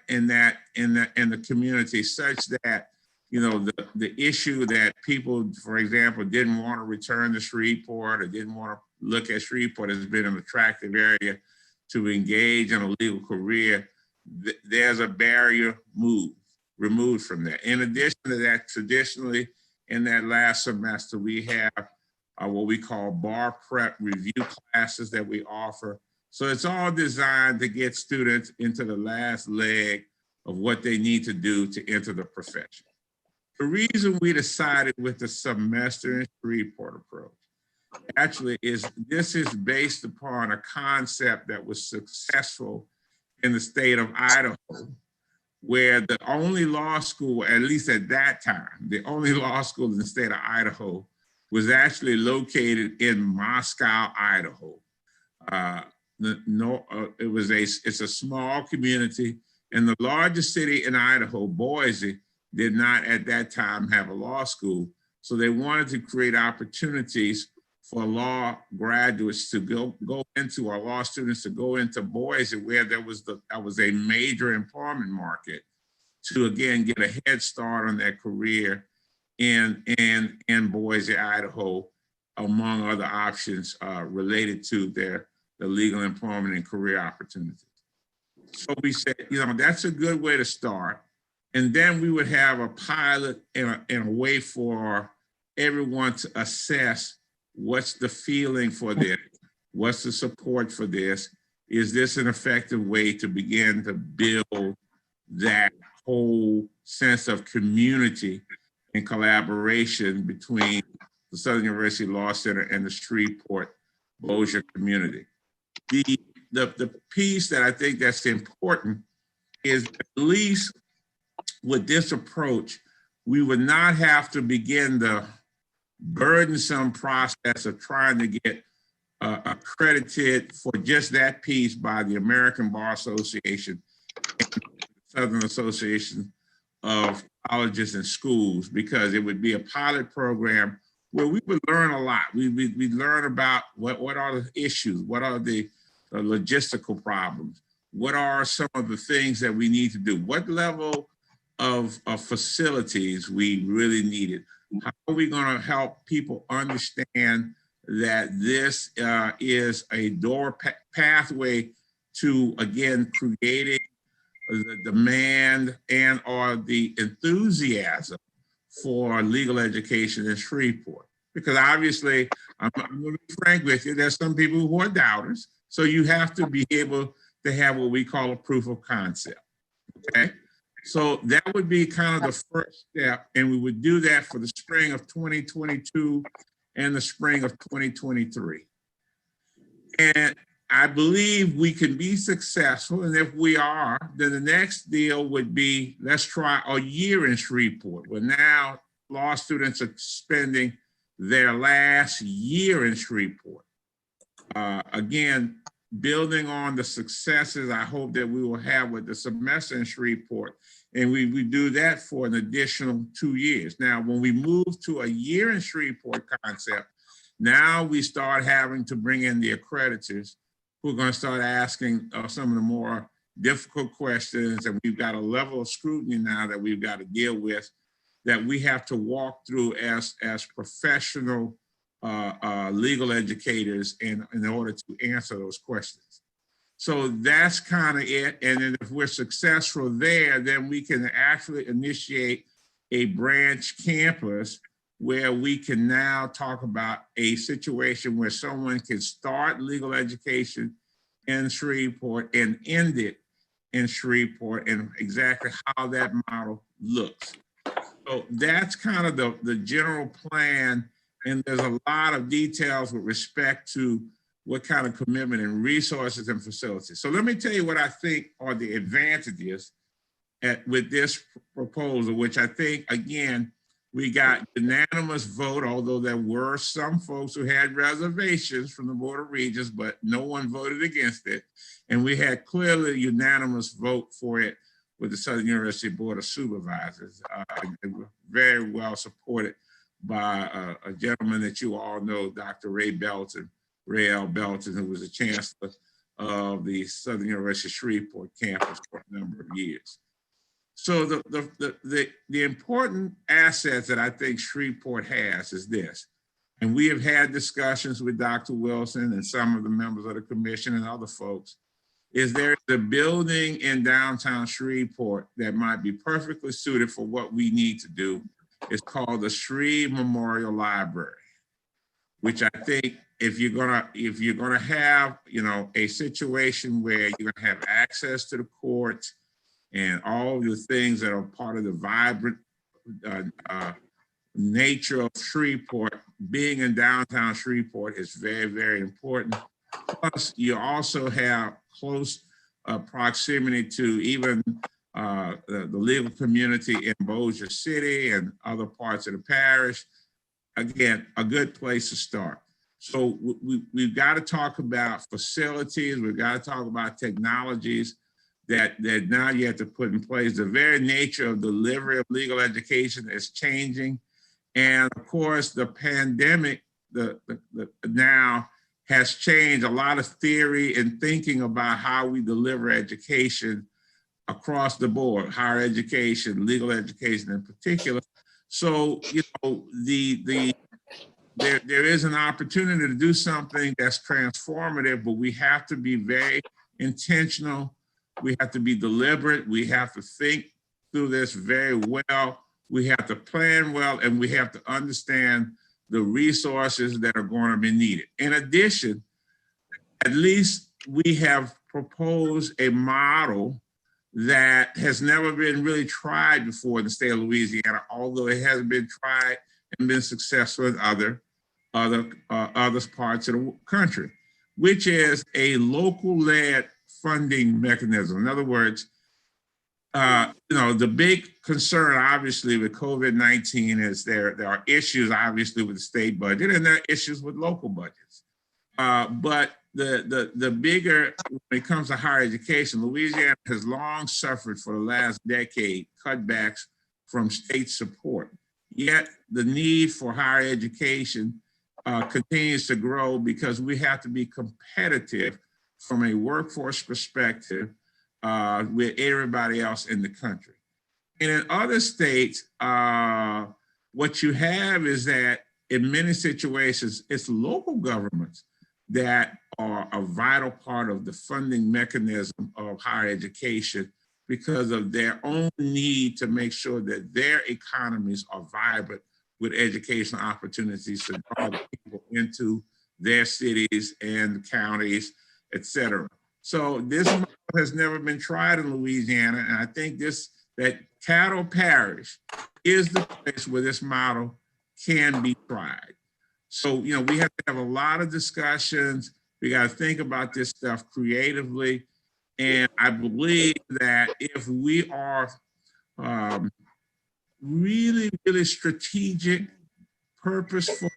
in the community, such that, you know, the issue that people, for example, didn't want to return to Shreveport or didn't want to look at Shreveport as being an attractive area to engage in a legal career, there's a barrier removed from that. In addition to that, traditionally in that last semester, we have what we call bar prep review classes that we offer. So it's all designed to get students into the last leg of what they need to do to enter the profession. The reason we decided with the semester in Shreveport approach actually is this is based upon a concept that was successful in the state of Idaho, where the only law school, at least at that time, the only law school in the state of Idaho was actually located in Moscow, Idaho. It's a small community, and the largest city in Idaho, Boise, did not at that time have a law school. So they wanted to create opportunities for law graduates to go into, or law students to go into Boise, where that was a major employment market, to again get a head start on their career in Boise, Idaho, among other options related to the legal employment and career opportunities. So we said, you know, that's a good way to start. And then we would have a pilot and a way for everyone to assess what's the feeling for this, what's the support for this, is this an effective way to begin to build that whole sense of community and collaboration between the Southern University Law Center and the Shreveport Bossier community. The piece that I think that's important is, at least with this approach, we would not have to begin the burdensome process of trying to get accredited for just that piece by the American Bar Association and the Southern Association of Colleges and Schools, because it would be a pilot program where we would learn a lot. We learn about what are the issues, what are the logistical problems, what are some of the things that we need to do, what level of facilities we really needed. How are we going to help people understand that this is a pathway to, again, creating the demand and or the enthusiasm for legal education in Shreveport? Because obviously, I'm going to be frank with you, there's some people who are doubters. So you have to be able to have what we call a proof of concept, okay? So that would be kind of the first step, and we would do that for the spring of 2022 and the spring of 2023. And I believe we can be successful, and if we are, then the next deal would be, let's try a year in Shreveport, where now law students are spending their last year in Shreveport. Again, building on the successes I hope that we will have with the semester in Shreveport, and we do that for an additional 2 years. Now, when we move to a year in Shreveport concept, now we start having to bring in the accreditors who are going to start asking some of the more difficult questions, and we've got a level of scrutiny now that we've got to deal with, that we have to walk through as professional legal educators in order to answer those questions. So that's kind of it. And then if we're successful there, then we can actually initiate a branch campus where we can now talk about a situation where someone can start legal education in Shreveport and end it in Shreveport, and exactly how that model looks. So that's kind of the general plan. And there's a lot of details with respect to what kind of commitment and resources and facilities. So let me tell you what I think are the advantages with this proposal, which I think, again, we got unanimous vote, although there were some folks who had reservations from the Board of Regents, but no one voted against it. And we had clearly unanimous vote for it with the Southern University Board of Supervisors. They were very well supported by a gentleman that you all know, Dr. Ray L. Belton, who was the chancellor of the Southern University Shreveport campus for a number of years. So the important assets that I think Shreveport has is this, and we have had discussions with Dr. Wilson and some of the members of the commission and other folks, is there is a building in downtown Shreveport that might be perfectly suited for what we need to do. It's called the Shreve Memorial Library, which I think if you're gonna have, you know, a situation where you're gonna have access to the courts and all the things that are part of the vibrant nature of Shreveport, being in downtown Shreveport is very, very important. Plus, you also have close proximity to even the legal community in Bossier City and other parts of the parish. Again, a good place to start. So we've got to talk about facilities. We've got to talk about technologies that now you have to put in place. The very nature of delivery of legal education is changing. And of course, the pandemic now has changed a lot of theory and thinking about how we deliver education across the board, higher education, legal education in particular. So, you know, there is an opportunity to do something that's transformative, but we have to be very intentional. We have to be deliberate. We have to think through this very well. We have to plan well, and we have to understand the resources that are going to be needed. In addition, at least we have proposed a model that has never been really tried before in the state of Louisiana, although it has been tried and been successful in other parts of the country, which is a local-led funding mechanism. In other words, the big concern, obviously, with COVID-19 is there are issues, obviously, with the state budget, and there are issues with local budgets. But the bigger, when it comes to higher education, Louisiana has long suffered for the last decade cutbacks from state support. Yet the need for higher education continues to grow because we have to be competitive from a workforce perspective with everybody else in the country. And in other states, what you have is that in many situations, it's local governments that are a vital part of the funding mechanism of higher education because of their own need to make sure that their economies are vibrant with educational opportunities to draw people into their cities and counties, et cetera. So this model has never been tried in Louisiana, and I think that Caddo Parish is the place where this model can be tried. So, we have to have a lot of discussions. We got to think about this stuff creatively. And I believe that if we are really, really strategic, purposeful,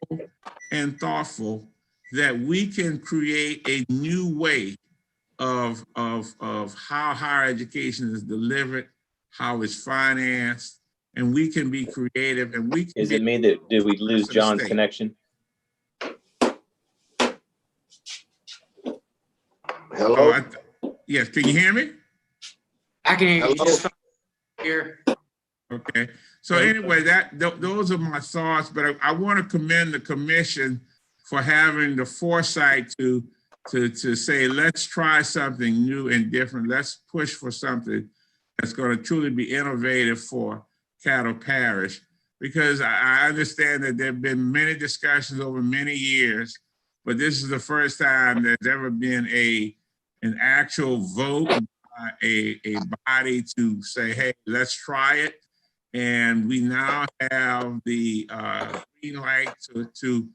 and thoughtful, that we can create a new way of how higher education is delivered, how it's financed, and we can be creative, and we can. Is it me that did we lose John's connection? Hello. Yes, can you hear me? I can hear you just fine here. Okay. So anyway, those are my thoughts, but I want to commend the commission for having the foresight to say, let's try something new and different. Let's push for something that's going to truly be innovative for Caddo Parish, because I understand that there have been many discussions over many years, but this is the first time there's ever been an actual vote by a body to say, hey, let's try it. And we now have the green light to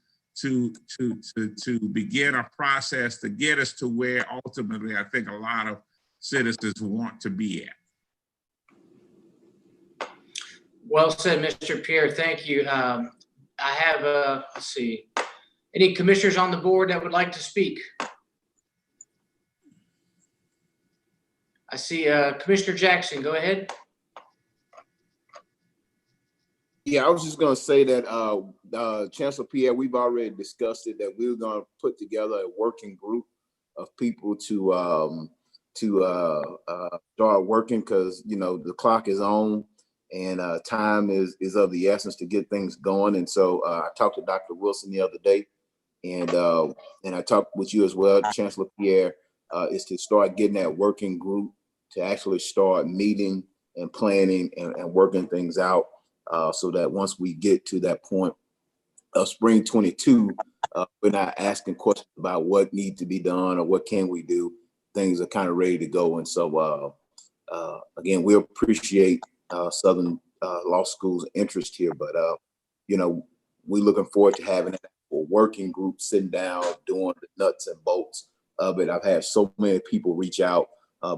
begin a process to get us to where ultimately I think a lot of citizens want to be at. Well said, Mr. Pierre. Thank you. I have, let's see, any commissioners on the board that would like to speak? I see Commissioner Jackson. Go ahead. Yeah, I was just going to say that Chancellor Pierre, we've already discussed it, that we were going to put together a working group of people to start working, because the clock is on and time is of the essence to get things going. And so I talked to Dr. Wilson the other day, and I talked with you as well, Chancellor Pierre, is to start getting that working group to actually start meeting and planning and working things out. So that once we get to that point of spring 22, we're not asking questions about what needs to be done or what can we do. Things are kind of ready to go. And so, again, we appreciate Southern Law School's interest here, but, we're looking forward to having a working group sitting down, doing the nuts and bolts of it. I've had so many people reach out,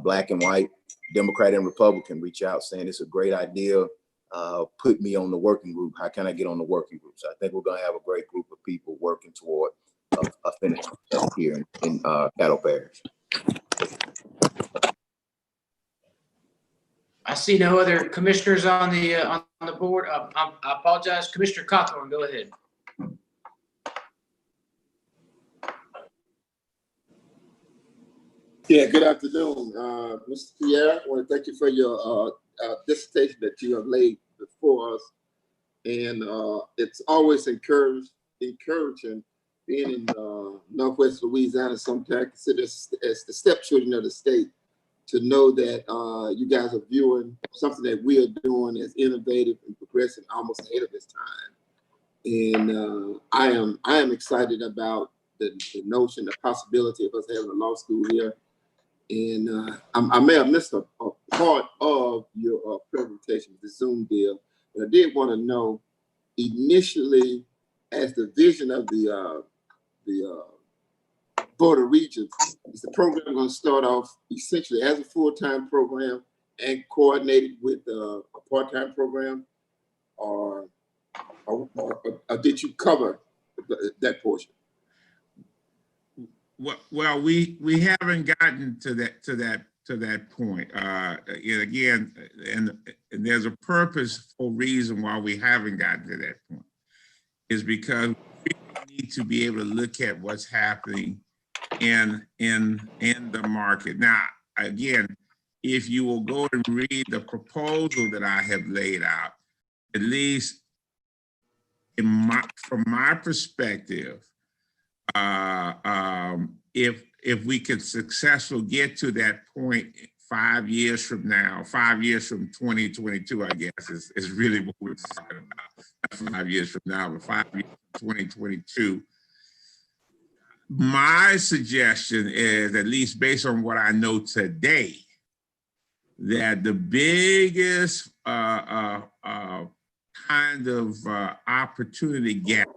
black and white, Democrat and Republican, reach out saying it's a great idea. Put me on the working group. How can I get on the working group? So I think we're going to have a great group of people working toward a finish here in Caddo Parish. I see no other commissioners on the board. I apologize. Commissioner Cawthorn, go ahead. Yeah, good afternoon, Mr. Pierre. I want to thank you for your dissertation that you have laid before us, and it's always encouraging being in Northwest Louisiana, sometimes considered as the stepchildren of the state, to know that you guys are viewing something that we are doing as innovative and progressive, almost ahead of its time. And I am excited about the notion, the possibility of us having a law school here. And I may have missed a part of your presentation, the Zoom deal, but I did want to know initially, as the vision of the Board of Regents, is the program going to start off essentially as a full-time program and coordinated with a part-time program, or did you cover that portion? Well, we haven't gotten to that point. And again, and there's a purposeful reason why we haven't gotten to that point, is because we need to be able to look at what's happening in the market. Now, again, if you will go and read the proposal that I have laid out, at least from my perspective, if we could successfully get to that point 5 years from now, 5 years from 2022, I guess is really what we're talking about. Not 5 years from now, but 5 years from 2022. My suggestion is, at least based on what I know today, that the biggest kind of opportunity gap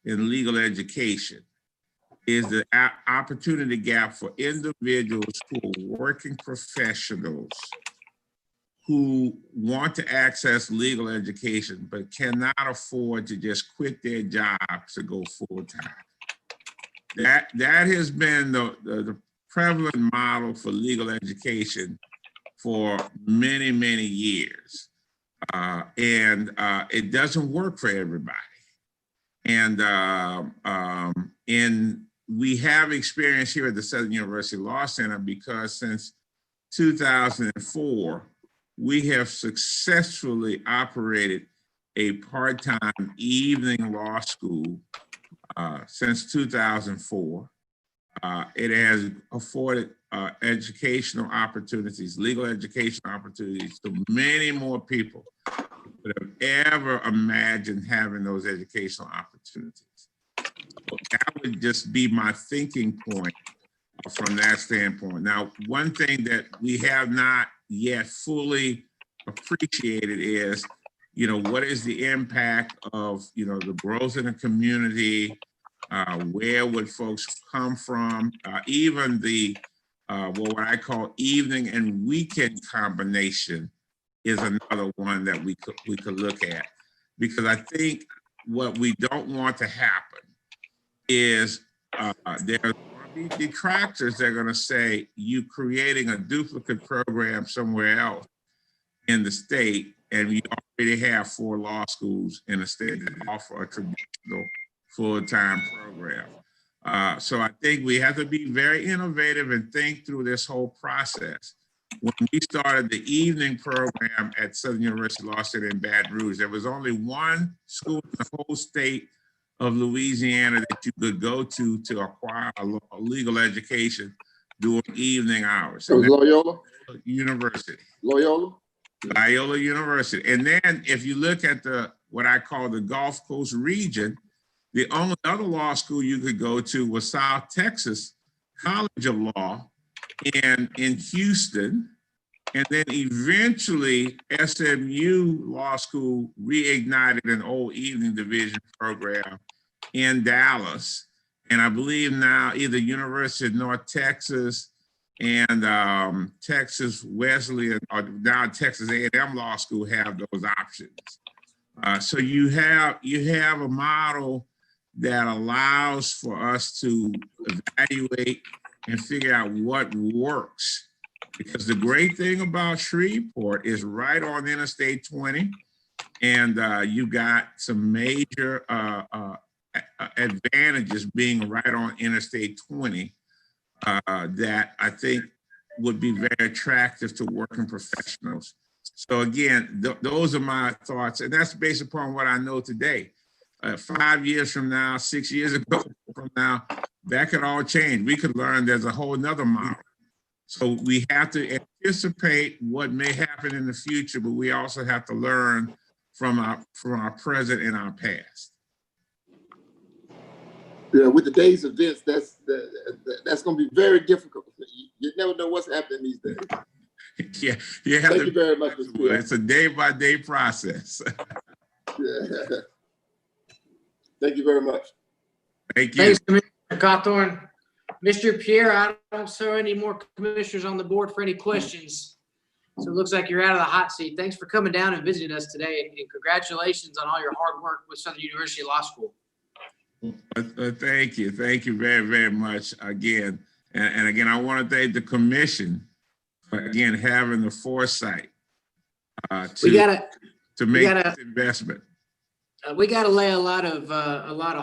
in legal education is the opportunity gap for individuals who are working professionals who want to access legal education but cannot afford to just quit their jobs to go full-time. That has been the prevalent model for legal education for many, many years. And it doesn't work for everybody. And we have experience here at the Southern University Law Center, because since 2004, we have successfully operated a part-time evening law school since 2004. It has afforded educational opportunities, legal educational opportunities to many more people that have ever imagined having those educational opportunities. So that would just be my thinking point from that standpoint. Now, one thing that we have not yet fully appreciated is, what is the impact of, the growth in the community? Where would folks come from? Even the, what I call evening and weekend combination is another one that we could look at. Because I think what we don't want to happen is there are going to be detractors that are going to say, you creating a duplicate program somewhere else in the state, and you already have 4 law schools in the state that offer a traditional full-time program. So I think we have to be very innovative and think through this whole process. When we started the evening program at Southern University Law Center in Baton Rouge, there was only one school in the whole state of Louisiana that you could go to acquire a legal education during evening hours. It was Loyola? University. Loyola University. And then if you look at what I call the Gulf Coast region, the only other law school you could go to was South Texas College of Law in Houston. And then eventually SMU Law School reignited an old evening division program in Dallas. And I believe now either University of North Texas and Texas Wesleyan, or now Texas A&M Law School have those options. So you have a model that allows for us to evaluate and figure out what works. Because the great thing about Shreveport is right on Interstate 20, and you got some major advantages being right on Interstate 20 that I think would be very attractive to working professionals. So again, those are my thoughts, and that's based upon what I know today. 5 years from now, 6 years ago from now, that could all change. We could learn there's a whole nother model. So we have to anticipate what may happen in the future, but we also have to learn from our present and our past. Yeah, with the day's events, that's going to be very difficult. You never know what's happening these days. Yeah, Thank you very much. It's a day-by-day process. Yeah. Thank you very much. Thank you. Thanks, Commissioner Cawthorn. Mr. Pierre, I don't see any more commissioners on the board for any questions. So it looks like you're out of the hot seat. Thanks for coming down and visiting us today, and congratulations on all your hard work with Southern University Law School. Thank you very, very much again. And again, I want to thank the commission for again having the foresight to make this investment. We got to lay a lot of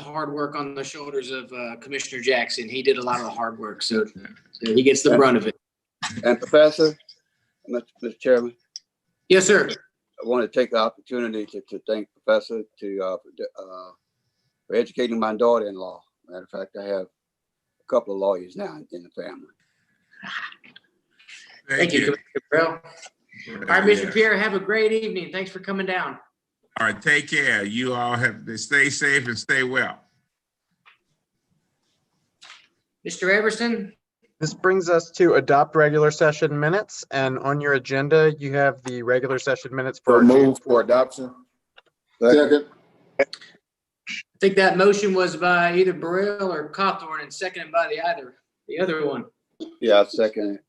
hard work on the shoulders of Commissioner Jackson. He did a lot of the hard work, so he gets the brunt of it. And Professor, Mr. Chairman. Yes, sir. I want to take the opportunity to thank Professor for educating my daughter-in-law. Matter of fact, I have a couple of lawyers now in the family. Thank you, Commissioner Burrell. All right, Mr. Pierre, have a great evening. Thanks for coming down. All right, take care. You all have to stay safe and stay well. Mr. Everson. This brings us to adopt regular session minutes, and on your agenda, you have the regular session minutes for. Move for adoption. Second. I think that motion was by either Burrell or Cawthorn and seconded by the other one. Yeah, second.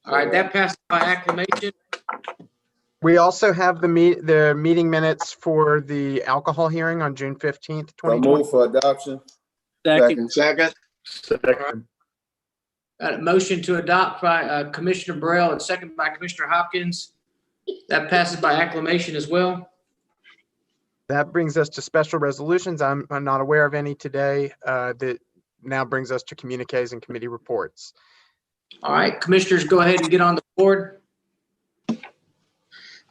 All right, that passed by acclamation. We also have the meeting minutes for the alcohol hearing on June 15th, 2020. Move for adoption. Second. Got a motion to adopt by Commissioner Burrell and second by Commissioner Hopkins. That passes by acclamation as well. That brings us to special resolutions. I'm not aware of any today. That now brings us to communiques and committee reports. All right, commissioners, go ahead and get on the board.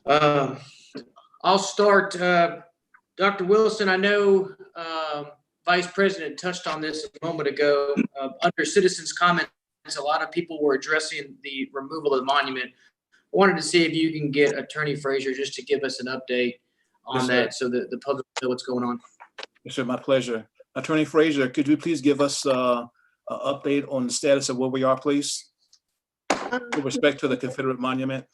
I'll start. Dr. Wilson, I know Vice President touched on this a moment ago. Under citizens' comments, a lot of people were addressing the removal of the monument. I wanted to see if you can get Attorney Frazier just to give us an update on that so that the public know what's going on. Yes, sir, my pleasure. Attorney Frazier, could you please give us an update on the status of where we are, please, with respect to the Confederate monument?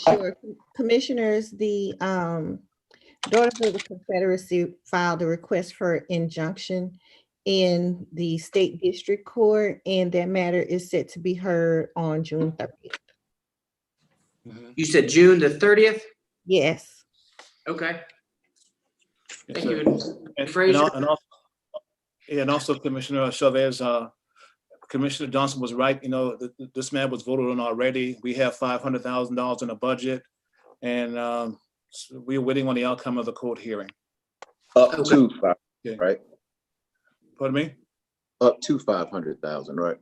Sure. Commissioners, the Daughters of the Confederacy filed a request for injunction in the State District Court, and that matter is set to be heard on June 30th. You said June the 30th? Yes. Okay. Yes, Thank you. And also, Commissioner Chavez, Commissioner Johnson was right. You know, this man was voted on already. We have $500,000 in a budget, and so we're waiting on the outcome of the court hearing. Up to five, right? Pardon me? Up to 500,000, right?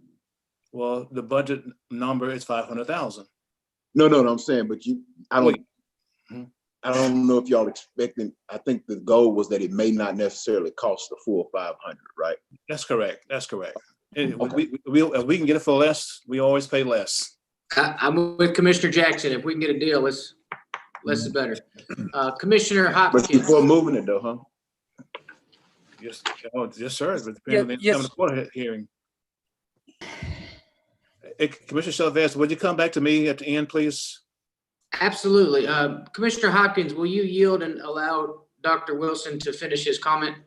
Well, the budget number is 500,000. No, I'm saying, but I don't know if y'all expecting. I think the goal was that it may not necessarily cost the full 500, right? That's correct. That's correct. If we can get it for less, we always pay less. I'm with Commissioner Jackson. If we can get a deal, less is better. Commissioner Hopkins. But before moving it though, huh? Yes, yes, sir. It depends on the outcome of the court hearing. Hey, Commissioner Chavez, would you come back to me at the end, please? Absolutely. Commissioner Hopkins, will you yield and allow Dr. Wilson to finish his comment?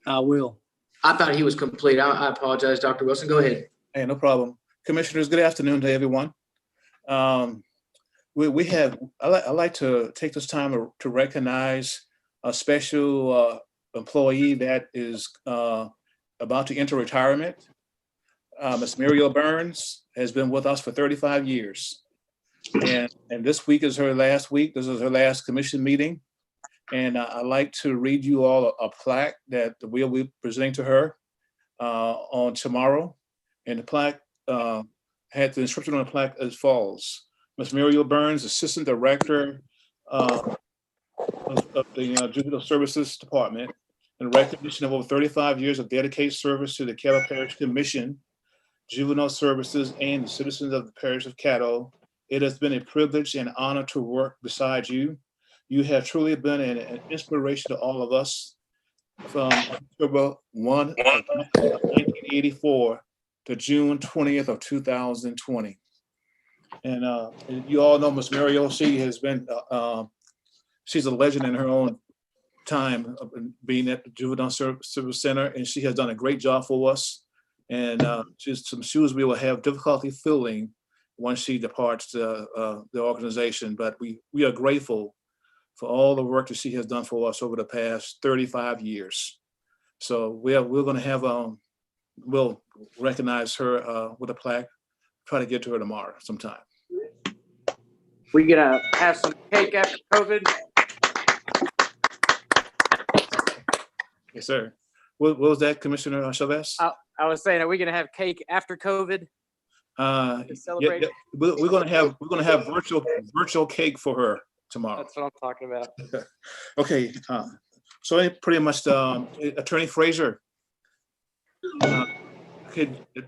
I will. I thought he was complete. I apologize, Dr. Wilson. Go ahead. Hey, no problem. Commissioners, good afternoon to everyone. I like to take this time to recognize a special employee that is about to enter retirement. Ms. Muriel Burns has been with us for 35 years. And this week is her last week. This is her last commission meeting. And I'd like to read you all a plaque that we'll be presenting to her on tomorrow. And the plaque had the inscription on the plaque as follows. Ms. Muriel Burns, Assistant Director of the Juvenile Services Department, in recognition of over 35 years of dedicated service to the Caddo Parish Commission, Juvenile Services, and the citizens of the Parish of Caddo. It has been a privilege and honor to work beside you. You have truly been an inspiration to all of us from October 1 of 1984 to June 20th of 2020. And you all know Ms. Muriel. She has been, she's a legend in her own time of being at the Juvenile Service Center, and she has done a great job for us. And she's some shoes we will have difficulty filling once she departs the organization. But we are grateful for all the work that she has done for us over the past 35 years. So we're going to have, we'll recognize her with a plaque, try to get to her tomorrow sometime. We gonna have some cake after COVID? Yes, sir. What was that, Commissioner Chavez? I was saying, are we gonna have cake after COVID? Celebrate? We're gonna have virtual cake for her tomorrow. That's what I'm talking about. Okay, so pretty much Attorney Fraser.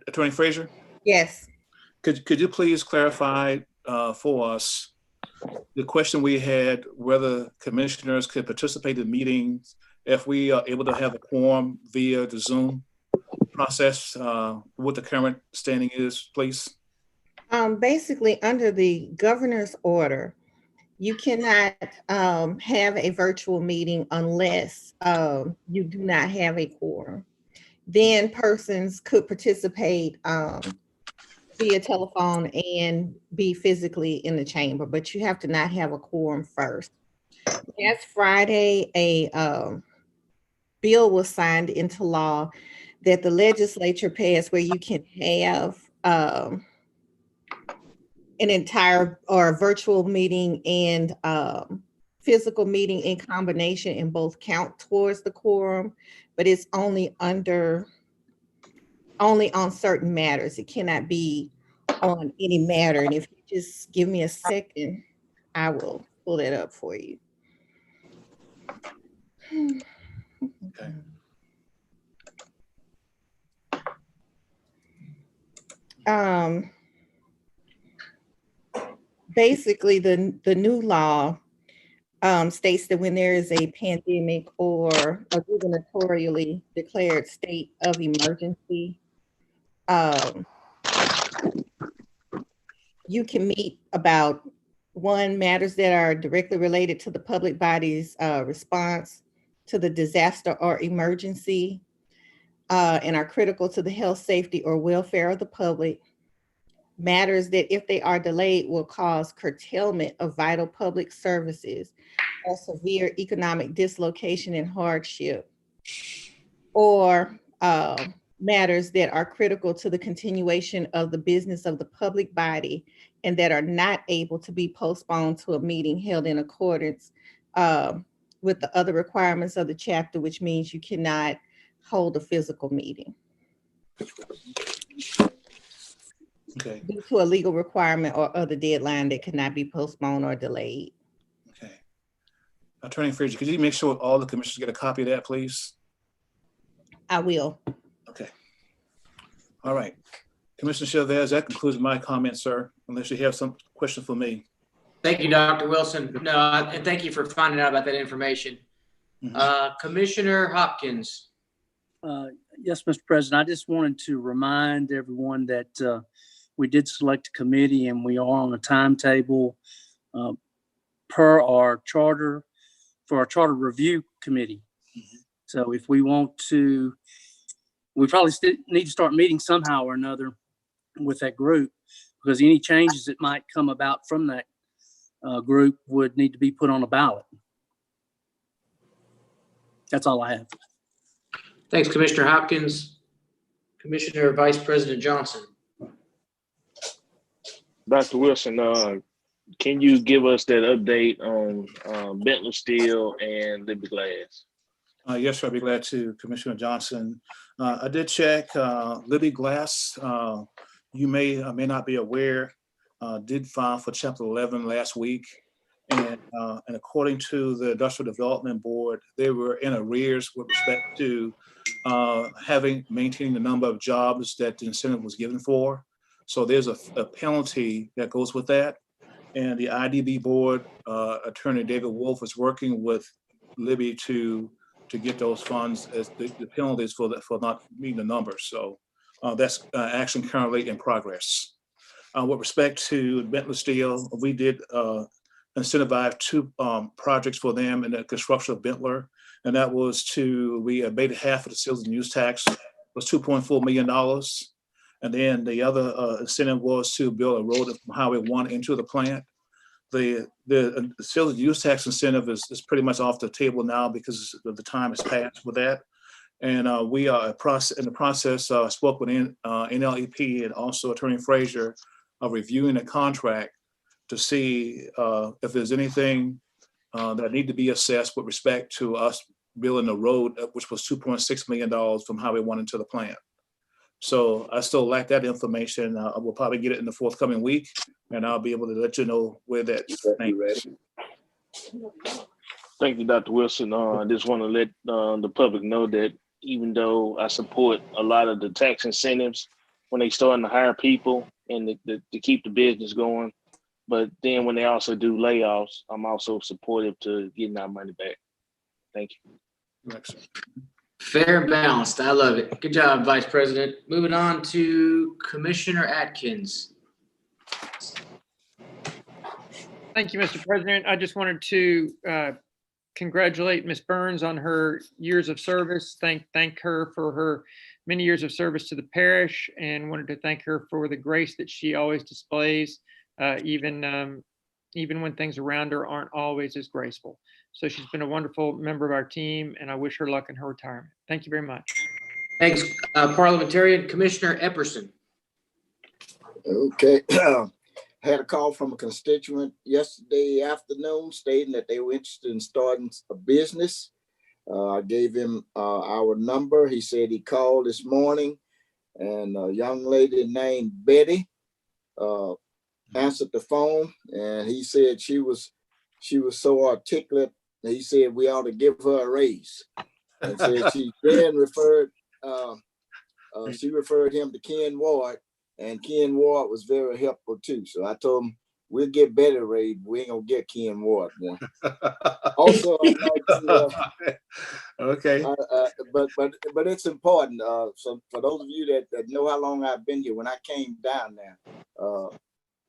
Attorney Fraser? Yes. Could you please clarify for us the question we had, whether commissioners could participate in meetings if we are able to have a quorum via the Zoom process, what the current standing is, please? Basically, under the governor's order, you cannot have a virtual meeting unless you do not have a quorum. Then persons could participate via telephone and be physically in the chamber, but you have to not have a quorum first. Last Friday, a bill was signed into law that the legislature passed where you can have an entire or a virtual meeting and physical meeting in combination, and both count towards the quorum, but it's only on certain matters. It cannot be on any matter. And if you just give me a second, I will pull that up for you. Okay. Basically, the new law states that when there is a pandemic or a gubernatorially declared state of emergency, you can meet about matters that are directly related to the public body's response to the disaster or emergency and are critical to the health, safety, or welfare of the public. Matters that, if they are delayed, will cause curtailment of vital public services or severe economic dislocation and hardship, or matters that are critical to the continuation of the business of the public body and that are not able to be postponed to a meeting held in accordance with the other requirements of the chapter, which means you cannot hold a physical meeting. Okay. Due to a legal requirement or other deadline that cannot be postponed or delayed. Okay. Attorney Fraser, could you make sure all the commissioners get a copy of that, please? I will. Okay. All right. Commissioner Chavez, that concludes my comments, sir, unless you have some question for me. Thank you, Dr. Wilson. No, and thank you for finding out about that information. Commissioner Hopkins. Yes, Mr. President, I just wanted to remind everyone that we did select a committee and we are on a timetable per our charter for our charter review committee. So if we want to, we probably still need to start meeting somehow or another with that group, because any changes that might come about from that group would need to be put on a ballot. That's all I have. Thanks, Commissioner Hopkins. Commissioner Vice President Johnson. Dr. Wilson, can you give us that update on Bentley Steel and Libby Glass? Yes, sir, I'd be glad to, Commissioner Johnson. I did check Libby Glass. You may or may not be aware, did file for Chapter 11 last week. And according to the Industrial Development Board, they were in arrears with respect to maintaining the number of jobs that the incentive was given for. So there's a penalty that goes with that. And the IDB Board, Attorney David Wolf, is working with Libby to get those funds as the penalties for not meeting the numbers. So that's action currently in progress. With respect to Bentley Steel, we did incentivize 2 projects for them in the construction of Bentler, and that was we abated half of the sales and use tax, was $2.4 million. And then the other incentive was to build a road from Highway 1 into the plant. The facility use tax incentive is pretty much off the table now because of the time has passed with that. And we are in the process, spoke with NLEP and also Attorney Frazier of reviewing the contract to see if there's anything that need to be assessed with respect to us building the road, which was $2.6 million from Highway 1 into the plant. So I still lack that information. I will probably get it in the forthcoming week, and I'll be able to let you know where that's. Thank you, Dr. Wilson. I just want to let the public know that even though I support a lot of the tax incentives when they starting to hire people and to keep the business going, but then when they also do layoffs, I'm also supportive to getting our money back. Thank you. Fair and balanced. I love it. Good job, Vice President. Moving on to Commissioner Atkins. Thank you, Mr. President. I just wanted to congratulate Ms. Burns on her years of service. Thank her for her many years of service to the parish, and wanted to thank her for the grace that she always displays, even when things around her aren't always as graceful. So she's been a wonderful member of our team, and I wish her luck in her retirement. Thank you very much. Thanks, Parliamentarian Commissioner Epperson. Okay. Had a call from a constituent yesterday afternoon stating that they were interested in starting a business. I gave him our number. He said he called this morning, and a young lady named Betty answered the phone, and he said she was so articulate. He said we ought to give her a raise, and said she then referred him to Ken Ward, and Ken Ward was very helpful too. So I told him we'll get Betty a raise, but we ain't gonna get Ken Ward one. Also, I'd like to, okay, but it's important. So for those of you that know how long I've been here, when I came down there,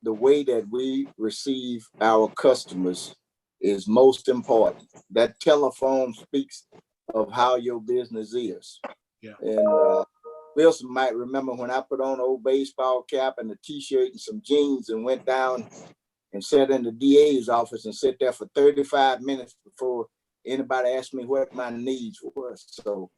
the way that we receive our customers is most important. That telephone speaks of how your business is. Yeah. And Wilson might remember when I put on an old baseball cap and a t-shirt and some jeans and went down and sat in the DA's office and sat there for 35 minutes before anybody asked me what my needs were. So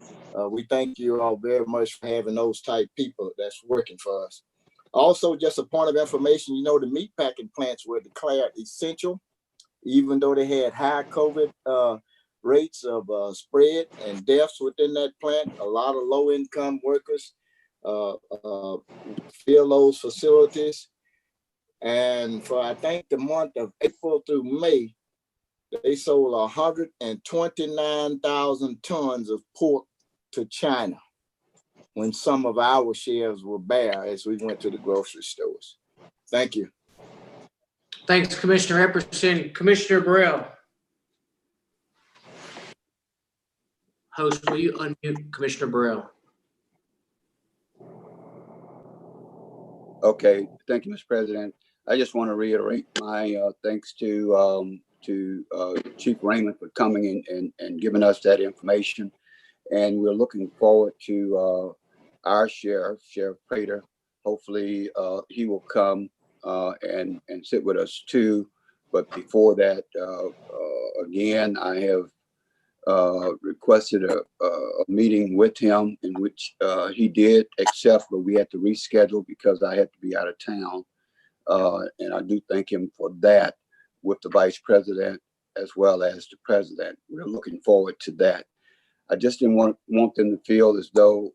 we thank you all very much for having those type people that's working for us. Also, just a point of information, you know, the meatpacking plants were declared essential, even though they had high COVID rates of spread and deaths within that plant. A lot of low-income workers fill those facilities. And for, I think, the month of April through May, they sold 129,000 tons of pork to China, when some of our shares were bare as we went to the grocery stores. Thank you. Thanks, Commissioner Epperson. Commissioner Burrell. Host, will you unmute Commissioner Burrell? Okay, thank you, Mr. President. I just want to reiterate my thanks to Chief Raymond for coming in and giving us that information. And we're looking forward to our Sheriff Prater. Hopefully he will come and sit with us too. But before that, again, I have requested a meeting with him, in which he did accept, but we had to reschedule because I had to be out of town. And I do thank him for that, with the Vice President as well as the President. We're looking forward to that. I just didn't want them to feel as though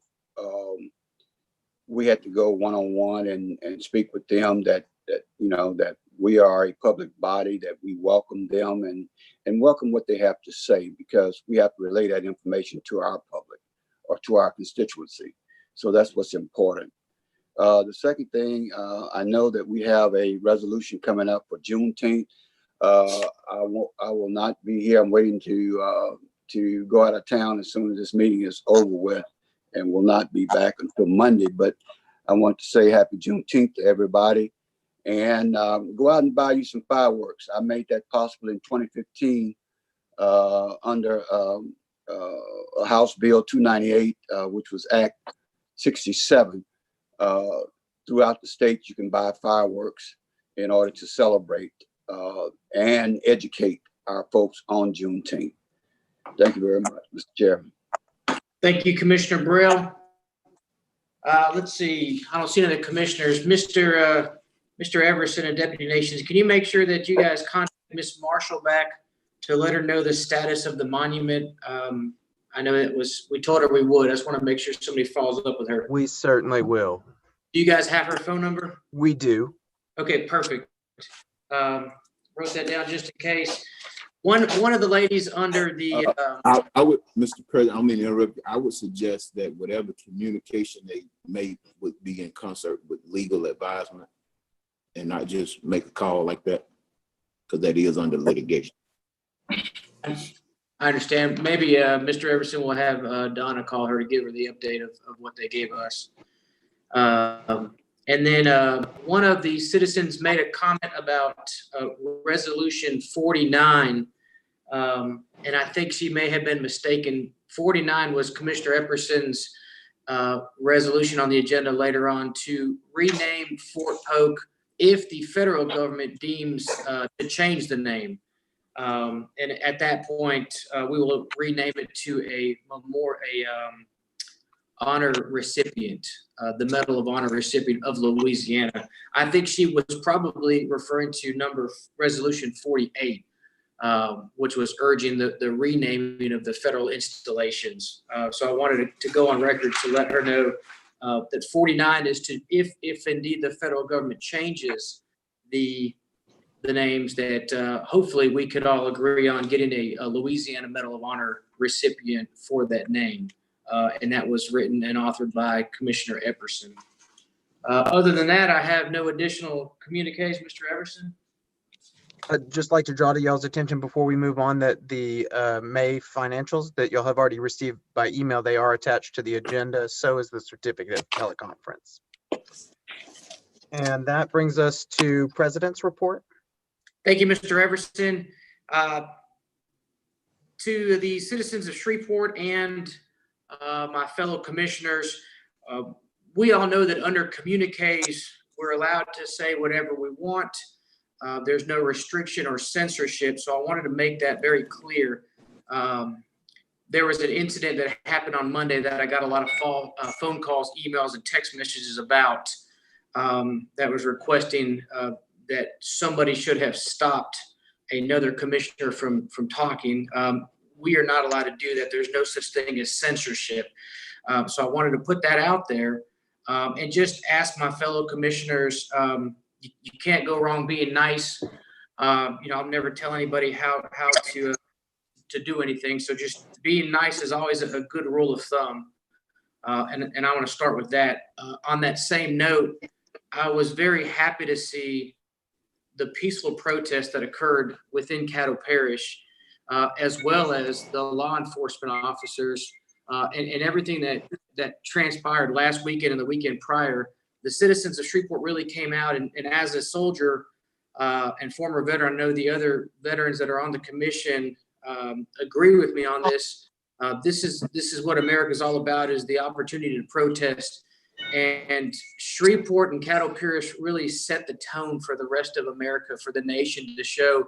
we had to go one-on-one and speak with them, that you know, that we are a public body, that we welcome them and welcome what they have to say, because we have to relay that information to our public or to our constituency. So that's what's important. The second thing, I know that we have a resolution coming up for Juneteenth. I will not be here. I'm waiting to go out of town as soon as this meeting is over with, and will not be back until Monday. But I want to say happy Juneteenth to everybody, and go out and buy you some fireworks. I made that possible in 2015 under House Bill 298, which was Act 67. throughout the state, you can buy fireworks in order to celebrate and educate our folks on Juneteenth. Thank you very much, Mr. Chairman. Thank you, Commissioner Burrell. Let's see, I don't see any commissioners. Mr. Everson and Deputy Nations, can you make sure that you guys contact Ms. Marshall back to let her know the status of the monument? I know we told her we would. I just want to make sure somebody follows up with her. We certainly will. Do you guys have her phone number? We do. Okay, perfect. Wrote that down just in case. One of the ladies under the I would, Mr. President, I mean, interrupt. I would suggest that whatever communication they make would be in concert with legal advisement and not just make a call like that, because that is under litigation. I understand. Maybe Mr. Everson will have Donna call her to give her the update of what they gave us. And then one of the citizens made a comment about resolution 49. And I think she may have been mistaken. 49 was Commissioner Epperson's resolution on the agenda later on to rename Fort Polk if the federal government deems to change the name. And at that point, we will rename it to a honor recipient, the Medal of Honor recipient of Louisiana. I think she was probably referring to resolution 48, which was urging the renaming of the federal installations. So I wanted to go on record to let her know that 49 is to, if indeed the federal government changes the names, that hopefully we could all agree on getting a Louisiana Medal of Honor recipient for that name. And that was written and authored by Commissioner Epperson. Other than that, I have no additional communication, Mr. Everson. I'd just like to draw to y'all's attention before we move on that the May financials that y'all have already received by email, they are attached to the agenda. So is the certificate of teleconference. And that brings us to President's report. Thank you, Mr. Everson. To the citizens of Shreveport and my fellow commissioners, we all know that under communiques, we're allowed to say whatever we want. There's no restriction or censorship, so I wanted to make that very clear. There was an incident that happened on Monday that I got a lot of phone calls, emails, and text messages about that was requesting that somebody should have stopped another commissioner from talking. We are not allowed to do that. There's no such thing as censorship. So I wanted to put that out there and just ask my fellow commissioners, you can't go wrong being nice. I'll never tell anybody how to do anything. So just being nice is always a good rule of thumb. And I want to start with that. On that same note, I was very happy to see the peaceful protest that occurred within Caddo Parish, as well as the law enforcement officers and everything that transpired last weekend and the weekend prior. The citizens of Shreveport really came out, and as a soldier and former veteran, I know the other veterans that are on the commission agree with me on this. This is what America is all about, is the opportunity to protest. And Shreveport and Caddo Parish really set the tone for the rest of America, for the nation, to show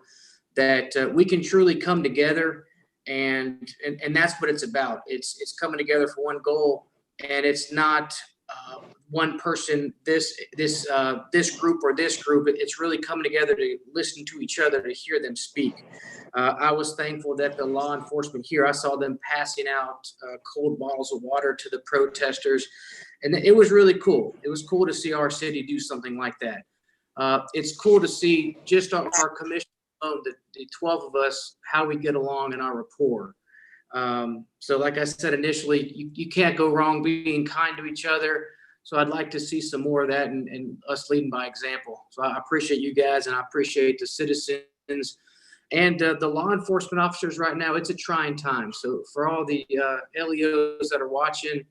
that we can truly come together, and that's what it's about. It's coming together for one goal, and it's not one person, this group or this group. It's really coming together to listen to each other, to hear them speak. I was thankful that the law enforcement here, I saw them passing out cold bottles of water to the protesters, and it was really cool. It was cool to see our city do something like that. It's cool to see just our commission, the 12 of us, how we get along in our rapport. So like I said initially, you can't go wrong being kind to each other. So I'd like to see some more of that and us leading by example. So I appreciate you guys, and I appreciate the citizens and the law enforcement officers right now. It's a trying time. So for all the LEOs that are watching,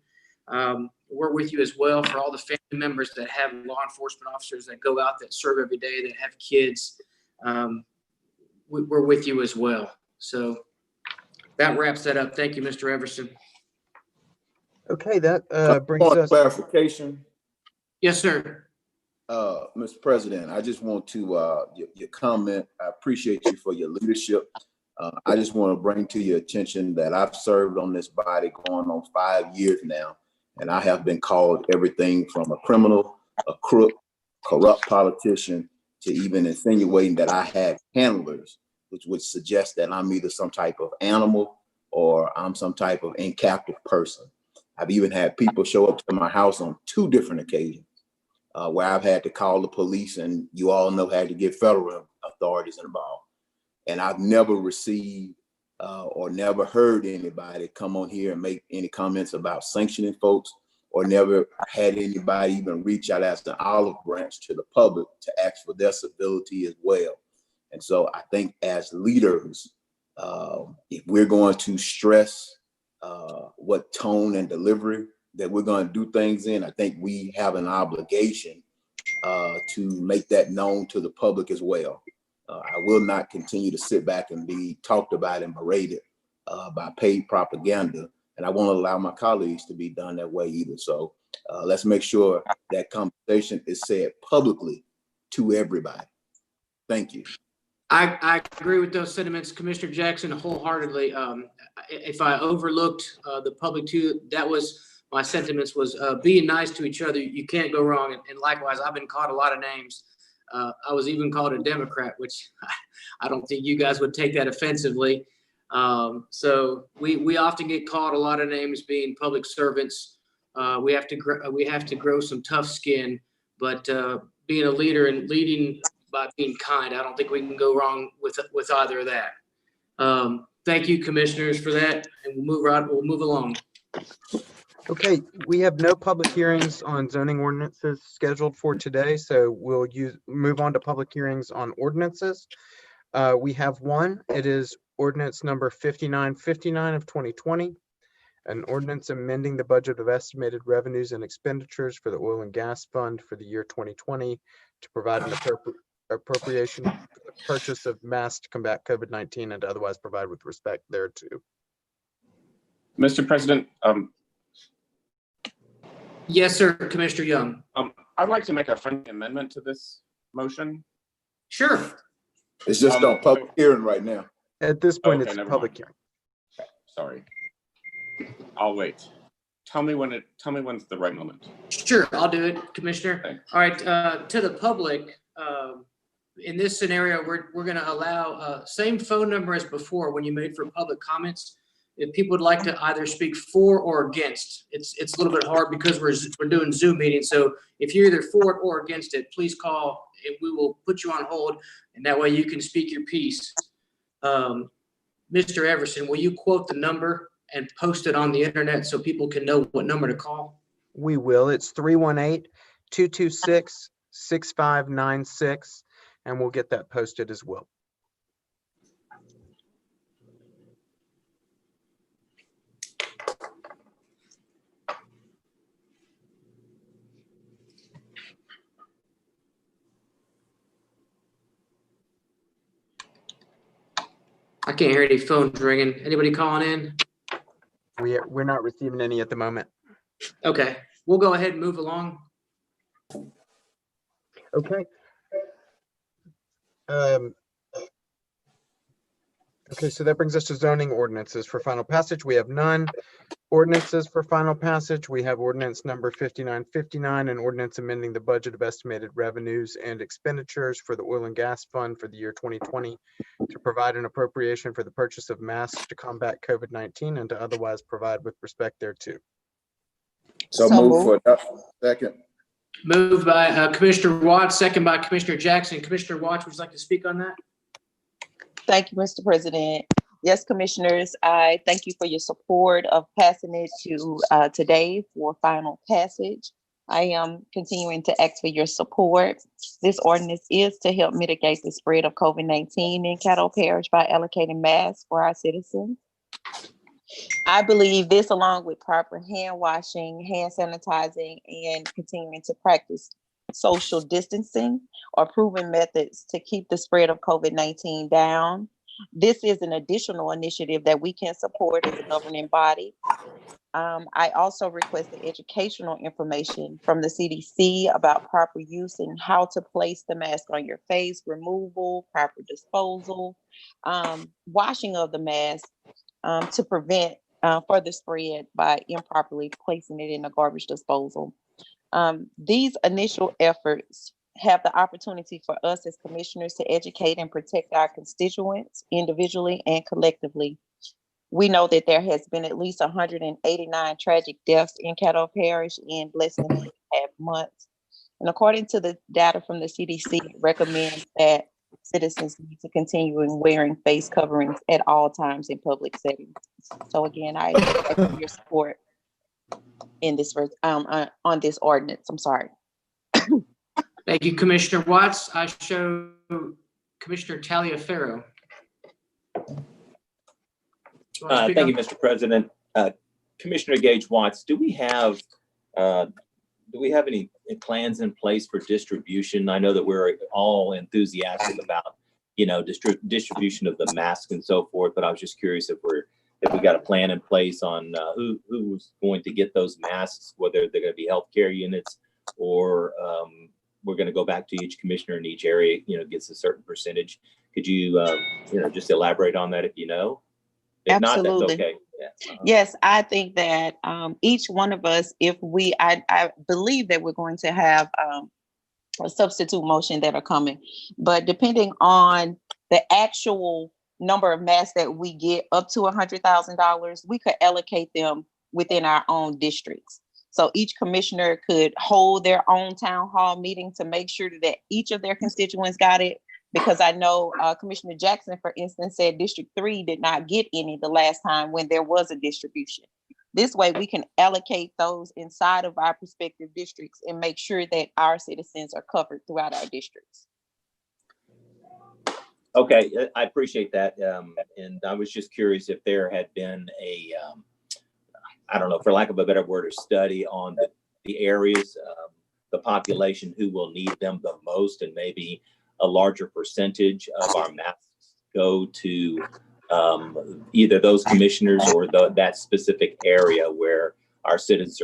we're with you as well. For all the family members that have law enforcement officers that go out, that serve every day, that have kids, we're with you as well. So that wraps that up. Thank you, Mr. Everson. Okay, that brings us. Clarification. Yes, sir. Mr. President, I just want to, your comment, I appreciate you for your leadership. I just want to bring to your attention that I've served on this body going on 5 years now, and I have been called everything from a criminal, a crook, corrupt politician, to even insinuating that I had handlers, which would suggest that I'm either some type of animal or I'm some type of incaptive person. I've even had people show up to my house on 2 different occasions where I've had to call the police, and you all know had to get federal authorities involved. And I've never received or never heard anybody come on here and make any comments about sanctioning folks, or never had anybody even reach out as an olive branch to the public to ask for their civility as well. And so I think as leaders, if we're going to stress what tone and delivery that we're going to do things in, I think we have an obligation to make that known to the public as well. I will not continue to sit back and be talked about and berated by paid propaganda, and I won't allow my colleagues to be done that way either. So let's make sure that conversation is said publicly to everybody. Thank you. I agree with those sentiments, Commissioner Jackson, wholeheartedly. If I overlooked the public too, that was my sentiments, was being nice to each other. You can't go wrong. And likewise, I've been called a lot of names. I was even called a Democrat, which I don't think you guys would take that offensively. So we often get called a lot of names being public servants. We have to grow some tough skin, but being a leader and leading by being kind, I don't think we can go wrong with either of that. Thank you, commissioners, for that, and we'll move along. Okay, we have no public hearings on zoning ordinances scheduled for today, so we'll move on to public hearings on ordinances. We have one. It is ordinance number 5959 of 2020, an ordinance amending the budget of estimated revenues and expenditures for the oil and gas fund for the year 2020 to provide an appropriation for the purchase of masks to combat COVID-19 and to otherwise provide with respect thereto. Mr. President, yes, sir, Commissioner Young. I'd like to make a friendly amendment to this motion. Sure. It's just on public hearing right now. At this point, Okay, it's never public mind. hearing. Okay, sorry. I'll wait. Tell me when's the right moment. Sure, I'll do it, Commissioner. Thanks. All right, to the public, in this scenario, we're going to allow same phone number as before when you made for public comments. If people would like to either speak for or against, it's a little bit hard because we're doing Zoom meetings. So if you're either for it or against it, please call and we will put you on hold, and that way you can speak your piece. Mr. Everson, will you quote the number and post it on the internet so people can know what number to call? We will. It's 318-226-6596, and we'll get that posted as well. I can't hear any phones ringing. Anybody calling in? We're not receiving any at the moment. Okay, we'll go ahead and move along. Okay. Okay, so that brings us to zoning ordinances for final passage. We have none. Ordinances for final passage. We have ordinance number 5959, an ordinance amending the budget of estimated revenues and expenditures for the oil and gas fund for the year 2020 to provide an appropriation for the purchase of masks to combat COVID-19 and to otherwise provide with respect thereto. So move for second. Moved by Commissioner Watts, second by Commissioner Jackson. Commissioner Watts, would you like to speak on that? Thank you, Mr. President. Yes, commissioners, I thank you for your support of passing it to today for final passage. I am continuing to ask for your support. This ordinance is to help mitigate the spread of COVID-19 in Caddo Parish by allocating masks for our citizens. I believe this, along with proper hand washing, hand sanitizing, and continuing to practice social distancing, are proven methods to keep the spread of COVID-19 down. This is an additional initiative that we can support as a governing body. I also requested educational information from the CDC about proper use and how to place the mask on your face, removal, proper disposal, washing of the mask to prevent further spread by improperly placing it in a garbage disposal. These initial efforts have the opportunity for us as commissioners to educate and protect our constituents individually and collectively. We know that there has been at least 189 tragic deaths in Caddo Parish in less than 3.5 months. And according to the data from the CDC, it recommends that citizens need to continue in wearing face coverings at all times in public settings. So again, I ask for your support in this on this ordinance. I'm sorry. Thank you, Commissioner Watts. I show Commissioner Taliaferro. Thank you, Mr. President. Commissioner Gage Watts, do we have any plans in place for distribution? I know that we're all enthusiastic about, distribution of the masks and so forth, but I was just curious if we got a plan in place on who's going to get those masks, whether they're going to be healthcare units or we're going to go back to each commissioner in each area, gets a certain percentage. Could you, just elaborate on that if you know? If Absolutely. not, that's okay. Yeah. Yes, I think that each one of us, I believe that we're going to have a substitute motion that are coming, but depending on the actual number of masks that we get up to $100,000, we could allocate them within our own districts. So each commissioner could hold their own town hall meeting to make sure that each of their constituents got it. Because I know Commissioner Jackson, for instance, said District 3 did not get any the last time when there was a distribution. This way we can allocate those inside of our respective districts and make sure that our citizens are covered throughout our districts. Okay, I appreciate that. And I was just curious if there had been I don't know, for lack of a better word, a study on the areas, the population who will need them the most, and maybe a larger percentage of our masks go to either those commissioners or that specific area where our citizens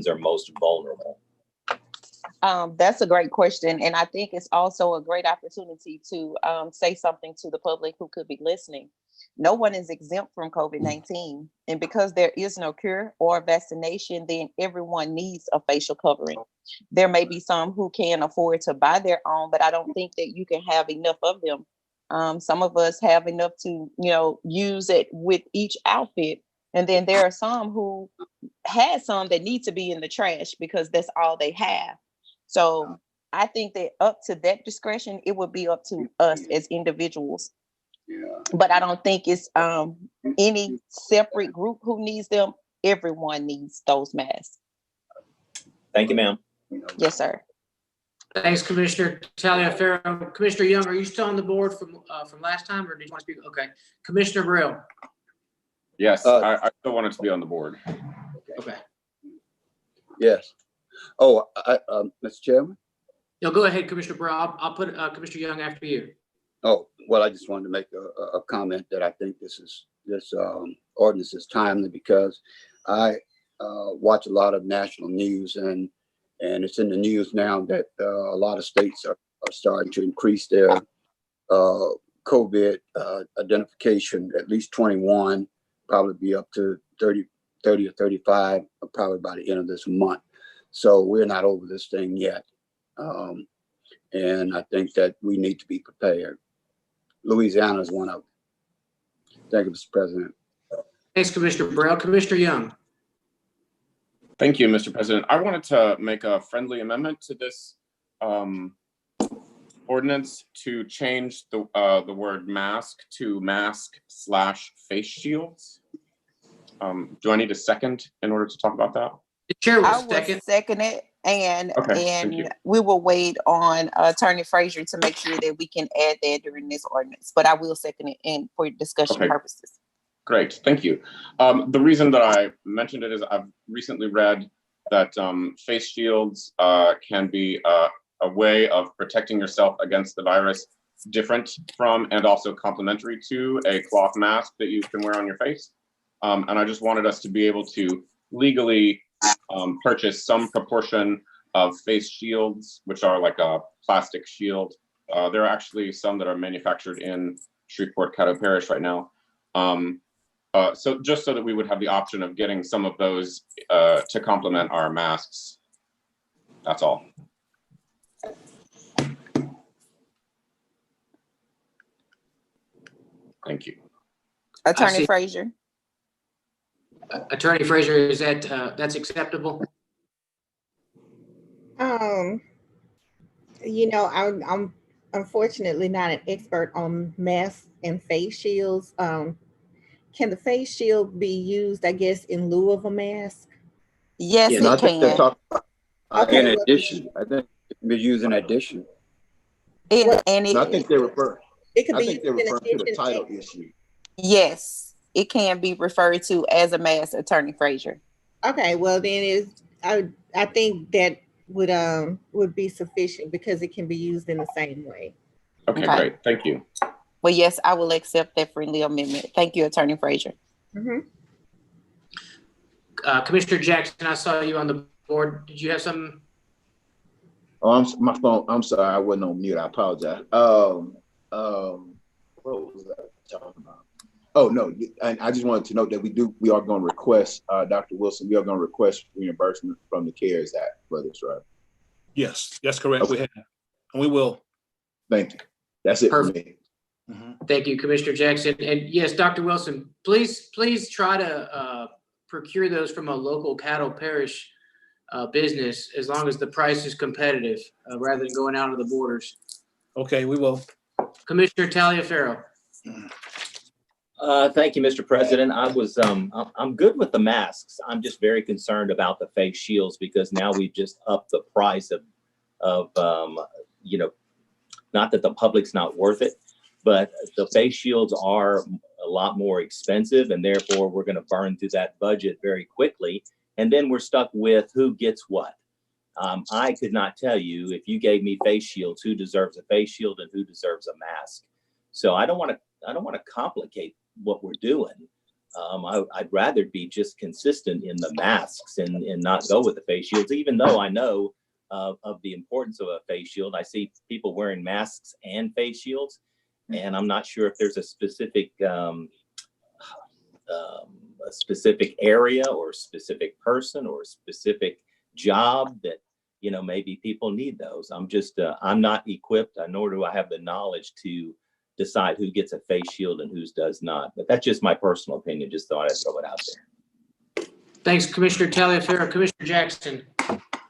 are most vulnerable. That's a great question. And I think it's also a great opportunity to say something to the public who could be listening. No one is exempt from COVID-19. And because there is no cure or vaccination, then everyone needs a facial covering. There may be some who can afford to buy their own, but I don't think that you can have enough of them. Some of us have enough to, use it with each outfit. And then there are some who had some that need to be in the trash because that's all they have. So I think that up to that discretion, it would be up to us as individuals. But I don't think it's any separate group who needs them. Everyone needs those masks. Thank you, ma'am. Yes, sir. Thanks, Commissioner Taliaferro. Commissioner Young, are you still on the board from last time, or did you want to speak? Okay. Commissioner Brill. Yes, I still wanted to be on the board. Okay. Yes. Oh, Mr. Chairman? No, go ahead, Commissioner Brill. I'll put Commissioner Young after you. Oh, well, I just wanted to make a comment that I think this ordinance is timely because I watch a lot of national news and it's in the news now that a lot of states are starting to increase their COVID identification, at least 21, probably be up to 30 or 35, probably by the end of this month. So we're not over this thing yet. And I think that we need to be prepared. Louisiana is one of them. Thank you, Mr. President. Thanks, Commissioner Brill. Commissioner Young. Thank you, Mr. President. I wanted to make a friendly amendment to this ordinance to change the word mask to mask/face shields. Do I need a second in order to talk about that? The chair will second it, and Okay, we will wait on Attorney Frazier to make sure that we can add that during this ordinance. But I will second it in for discussion purposes. Great, thank you. The reason that I mentioned it is I've recently read that face shields can be a way of protecting yourself against the virus different from and also complementary to a cloth mask that you can wear on your face. And I just wanted us to be able to legally purchase some proportion of face shields, which are like a plastic shield. There are actually some that are manufactured in Shreveport, Caddo Parish right now. So just so that we would have the option of getting some of those to complement our masks. That's all. Thank you. Attorney Frazier. Attorney Frazier, is that that's acceptable? You know, I'm unfortunately not an expert on masks and face shields. Can the face shield be used, I guess, in lieu of a mask? Yes, No, I it think they're can. talking Okay, in well, addition. I think it can be used in addition. And No, I think they refer. it could I be think used they're in referring to the addition. title issue. yes, it can be referred to as a mask, Attorney Frazier. Okay, well then I think that would be sufficient because it can be used in the same way. Okay, Okay. great. Thank you. Well, yes, I will accept that friendly amendment. Thank you, Attorney Frazier. Commissioner Jackson, I saw you on the board. Did you have some? Oh, my phone. I'm sorry, I wasn't on mute. I apologize. What was I talking about? Oh no, and I just wanted to note that we are going to request, Dr. Wilson, we are going to request reimbursement from the CARES Act for this, right? Yes, that's correct. Okay. We have, and we will. Thank you. That's it Perfect. for me. Thank you, Commissioner Jackson. And yes, Dr. Wilson, please try to procure those from a local Caddo Parish business, as long as the price is competitive, rather than going out of the borders. Okay, we will. Commissioner Taliaferro. Thank you, Mr. President. I'm good with the masks. I'm just very concerned about the face shields because now we've just upped the price of you know, not that the public's not worth it, but the face shields are a lot more expensive, and therefore we're going to burn through that budget very quickly. And then we're stuck with who gets what. I could not tell you, if you gave me face shields, who deserves a face shield and who deserves a mask. So I don't want to complicate what we're doing. I'd rather be just consistent in the masks and not go with the face shields, even though I know of the importance of a face shield. I see people wearing masks and face shields, and I'm not sure if there's a specific area or a specific person or a specific job that, you know, maybe people need those. I'm not equipped, nor do I have the knowledge to decide who gets a face shield and whose does not. But that's just my personal opinion. Just thought I'd throw it out there. Thanks, Commissioner Taliaferro. Commissioner Jackson.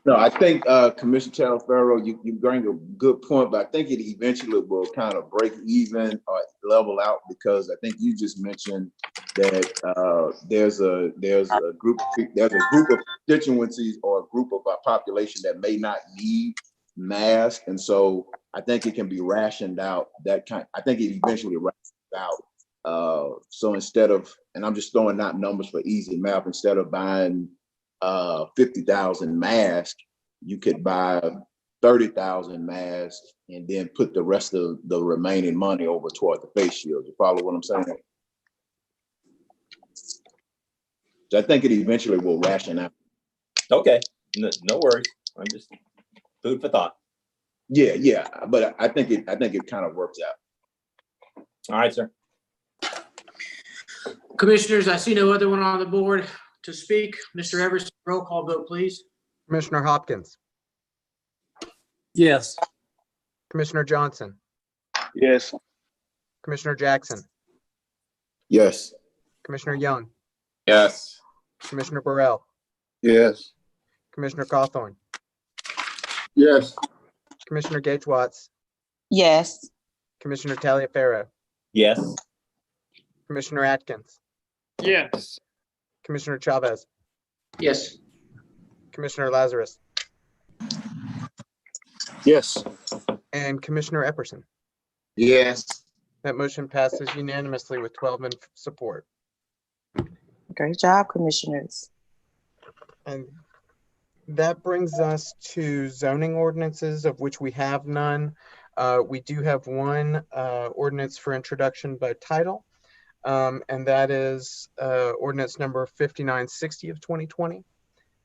No, I think Commissioner Taliaferro, you bring a good point, but I think it eventually will kind of break even or level out, because I think you just mentioned that there's a group of constituencies or a group of our population that may not need masks, and so I think it can be rationed out. I think it eventually rations out. So instead of, and I'm just throwing out numbers for easy math, instead of buying 50,000 masks, you could buy 30,000 masks and then put the rest of the remaining money over toward the face shield. You follow what I'm saying? So I think it eventually will ration out. Okay, no worries. I'm just food for thought. Yeah, but I think it kind of works out. All right, sir. Commissioners, I see no other one on the board to speak. Mr. Everson, roll call vote, please. Commissioner Hopkins, Yes. Commissioner Johnson, Yes. Commissioner Jackson, Yes. Commissioner Young, Yes. Commissioner Burrell, Yes. Commissioner Cawthorn, Yes. Commissioner Gage Watts, Yes. Commissioner Taliaferro, Yes. Commissioner Atkins, Yes. Commissioner Chavez, Yes. Commissioner Lazarus, Yes. and Commissioner Epperson. Yes. That motion passes unanimously with 12 in support. Great job, commissioners. And that brings us to zoning ordinances, of which we have none. We do have one ordinance for introduction by title, and that is ordinance number 5960 of 2020.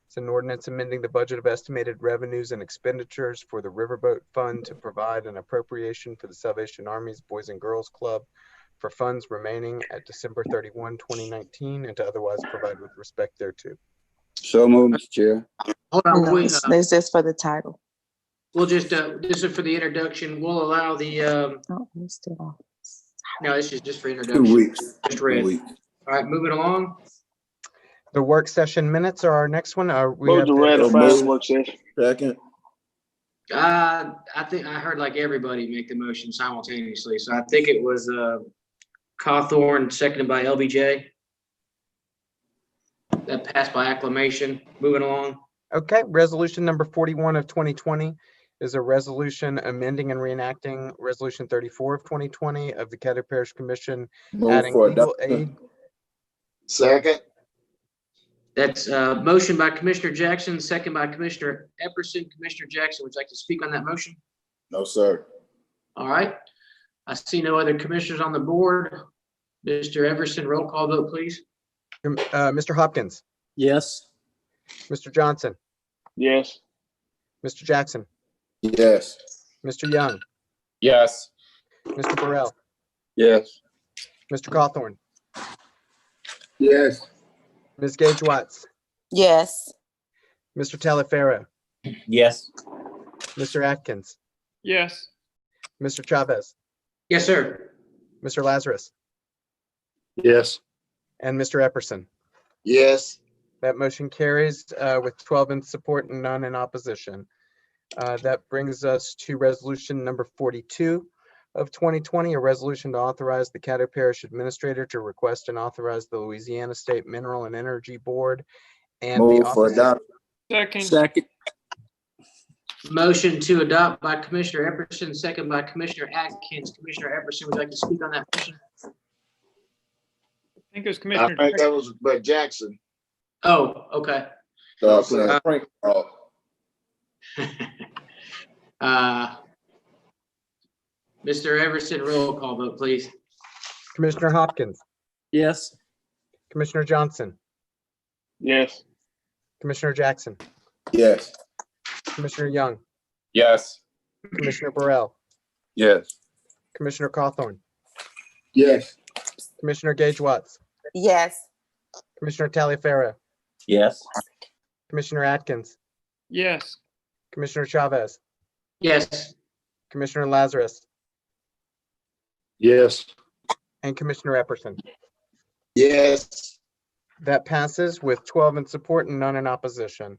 It's an ordinance amending the budget of estimated revenues and expenditures for the Riverboat Fund to provide an appropriation for the Salvation Army's Boys and Girls Club for funds remaining at December 31, 2019, and to otherwise provide with respect thereoto. So moved, Mr. Chair. Hold on, No, wait, this is for the title. we'll just, this is for the introduction. We'll allow the, Oh, we're still on. no, this is just for 2 introduction. weeks. Just 2 read. weeks. All right, moving along. The work session minutes are our next one. We Move have to the- ratify the work session. Second. I think I heard like everybody make the motion simultaneously. So I think it was Cawthorn, seconded by LBJ. That passed by acclamation. Moving along. Okay, resolution number 41 of 2020 is a resolution amending and reenacting resolution 34 of 2020 of the Caddo Parish Commission, Move adding for legal adoption. aid. Second. That's motion by Commissioner Jackson, second by Commissioner Epperson. Commissioner Jackson, would you like to speak on that motion? No, sir. All right. I see no other commissioners on the board. Mr. Everson, roll call vote, please. Mr. Hopkins, Yes. Mr. Johnson, Yes. Mr. Jackson, Yes. Mr. Young, Yes. Mr. Burrell, Yes. Mr. Cawthorn, Yes. Ms. Gage Watts, Yes. Mr. Talaferro, Yes. Mr. Atkins, Yes. Mr. Chavez, Yes, sir. Mr. Lazarus, Yes. and Mr. Epperson. Yes. That motion carries with 12 in support and none in opposition. That brings us to resolution number 42 of 2020, a resolution to authorize the Caddo Parish Administrator to request and authorize the Louisiana State Mineral and Energy Board and the Move for Office. adoption. Second. Second. Motion to adopt by Commissioner Epperson, second by Commissioner Atkins. Commissioner Epperson, would you like to speak on that motion? I think it was I Commissioner. think that was, but Jackson. Oh, okay. Playing prank call. Mr. Everson, roll call vote, please. Commissioner Hopkins, Yes. Commissioner Johnson, Yes. Commissioner Jackson, Yes. Commissioner Young, Yes. Commissioner Burrell, Yes. Commissioner Cawthorn, Yes. Commissioner Gage Watts, Yes. Commissioner Taliaferro, Yes. Commissioner Atkins, Yes. Commissioner Chavez, Yes. Commissioner Lazarus, Yes. and Commissioner Epperson. Yes. That passes with 12 in support and none in opposition.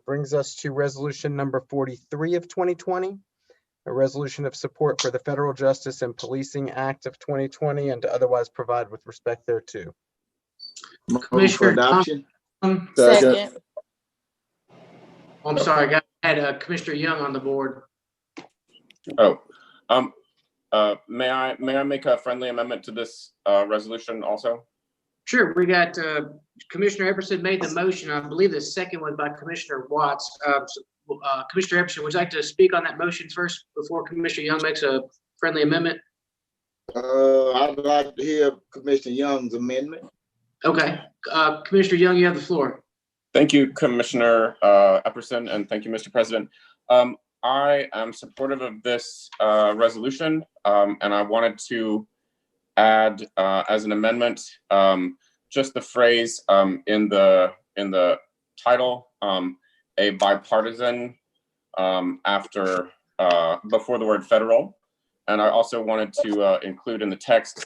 Brings us to resolution number 43 of 2020, a resolution of support for the Federal Justice and Policing Act of 2020 and to otherwise provide with respect thereto. Move for Commissioner adoption. Second. I'm sorry, I had Commissioner Young on the board. Oh, may I make a friendly amendment to this resolution also? Sure, we got Commissioner Epperson made the motion. I believe the second was by Commissioner Watts. Commissioner Epperson, would you like to speak on that motion first before Commissioner Young makes a friendly amendment? I'd like to hear Commissioner Young's amendment. Okay, Commissioner Young, you have the floor. Thank you, Commissioner Epperson, and thank you, Mr. President. I am supportive of this resolution, and I wanted to add as an amendment just the phrase in the title, a bipartisan after before the word federal, and I also wanted to include in the text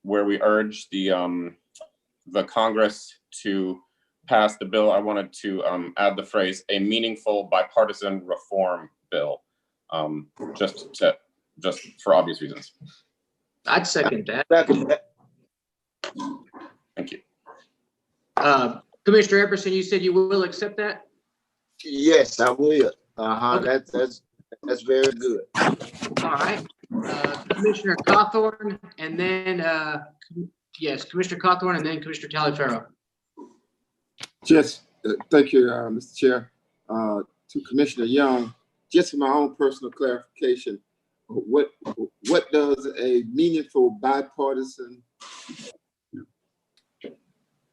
where we urge the Congress to pass the bill. I wanted to add the phrase a meaningful bipartisan reform bill, just for obvious reasons. I'd second that. Thank you. Commissioner Epperson, you said you will accept that? Yes, I will. Okay. That's very good. All right. Commissioner Cawthorn, and then yes, Commissioner Cawthorn, and then Commissioner Taliaferro. Just thank you, Mr. Chair. To Commissioner Young, just for my own personal clarification, what does a meaningful bipartisan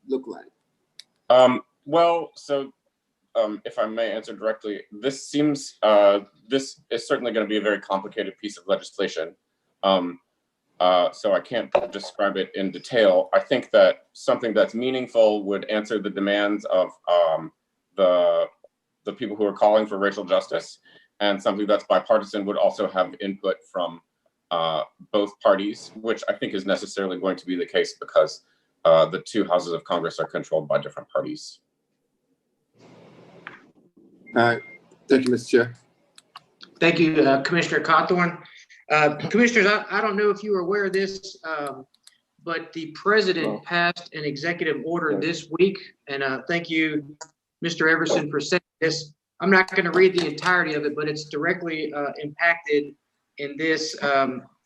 look like? Well, so if I may answer directly, this seems, this is certainly going to be a very complicated piece of legislation. So I can't describe it in detail. I think that something that's meaningful would answer the demands of the people who are calling for racial justice, and something that's bipartisan would also have input from both parties, which I think is necessarily going to be the case because the two houses of Congress are controlled by different parties. All right. Thank you, Mr. Chair. Thank you, Commissioner Cawthorn. Commissioners, I don't know if you were aware of this, but the president passed an executive order this week, and thank you, Mr. Everson, for saying this. I'm not going to read the entirety of it, but it's directly impacted in this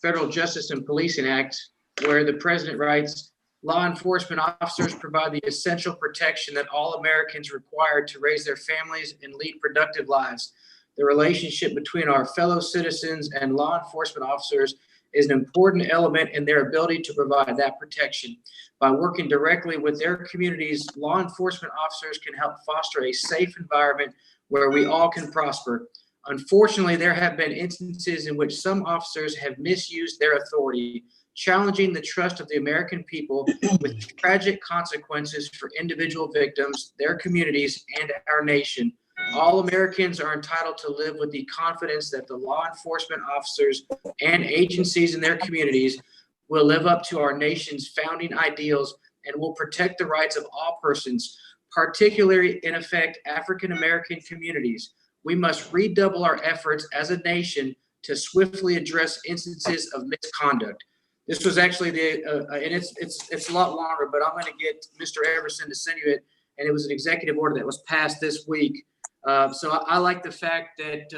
Federal Justice and Policing Act, where the president writes, law enforcement officers provide the essential protection that all Americans require to raise their families and lead productive lives. The relationship between our fellow citizens and law enforcement officers is an important element in their ability to provide that protection. By working directly with their communities, law enforcement officers can help foster a safe environment where we all can prosper. Unfortunately, there have been instances in which some officers have misused their authority, challenging the trust of the American people with tragic consequences for individual victims, their communities, and our nation. All Americans are entitled to live with the confidence that the law enforcement officers and agencies in their communities will live up to our nation's founding ideals and will protect the rights of all persons, particularly in effect African American communities. We must redouble our efforts as a nation to swiftly address instances of misconduct. This was actually and it's a lot longer, but I'm going to get Mr. Everson to send you it. And it was an executive order that was passed this week. So I like the fact that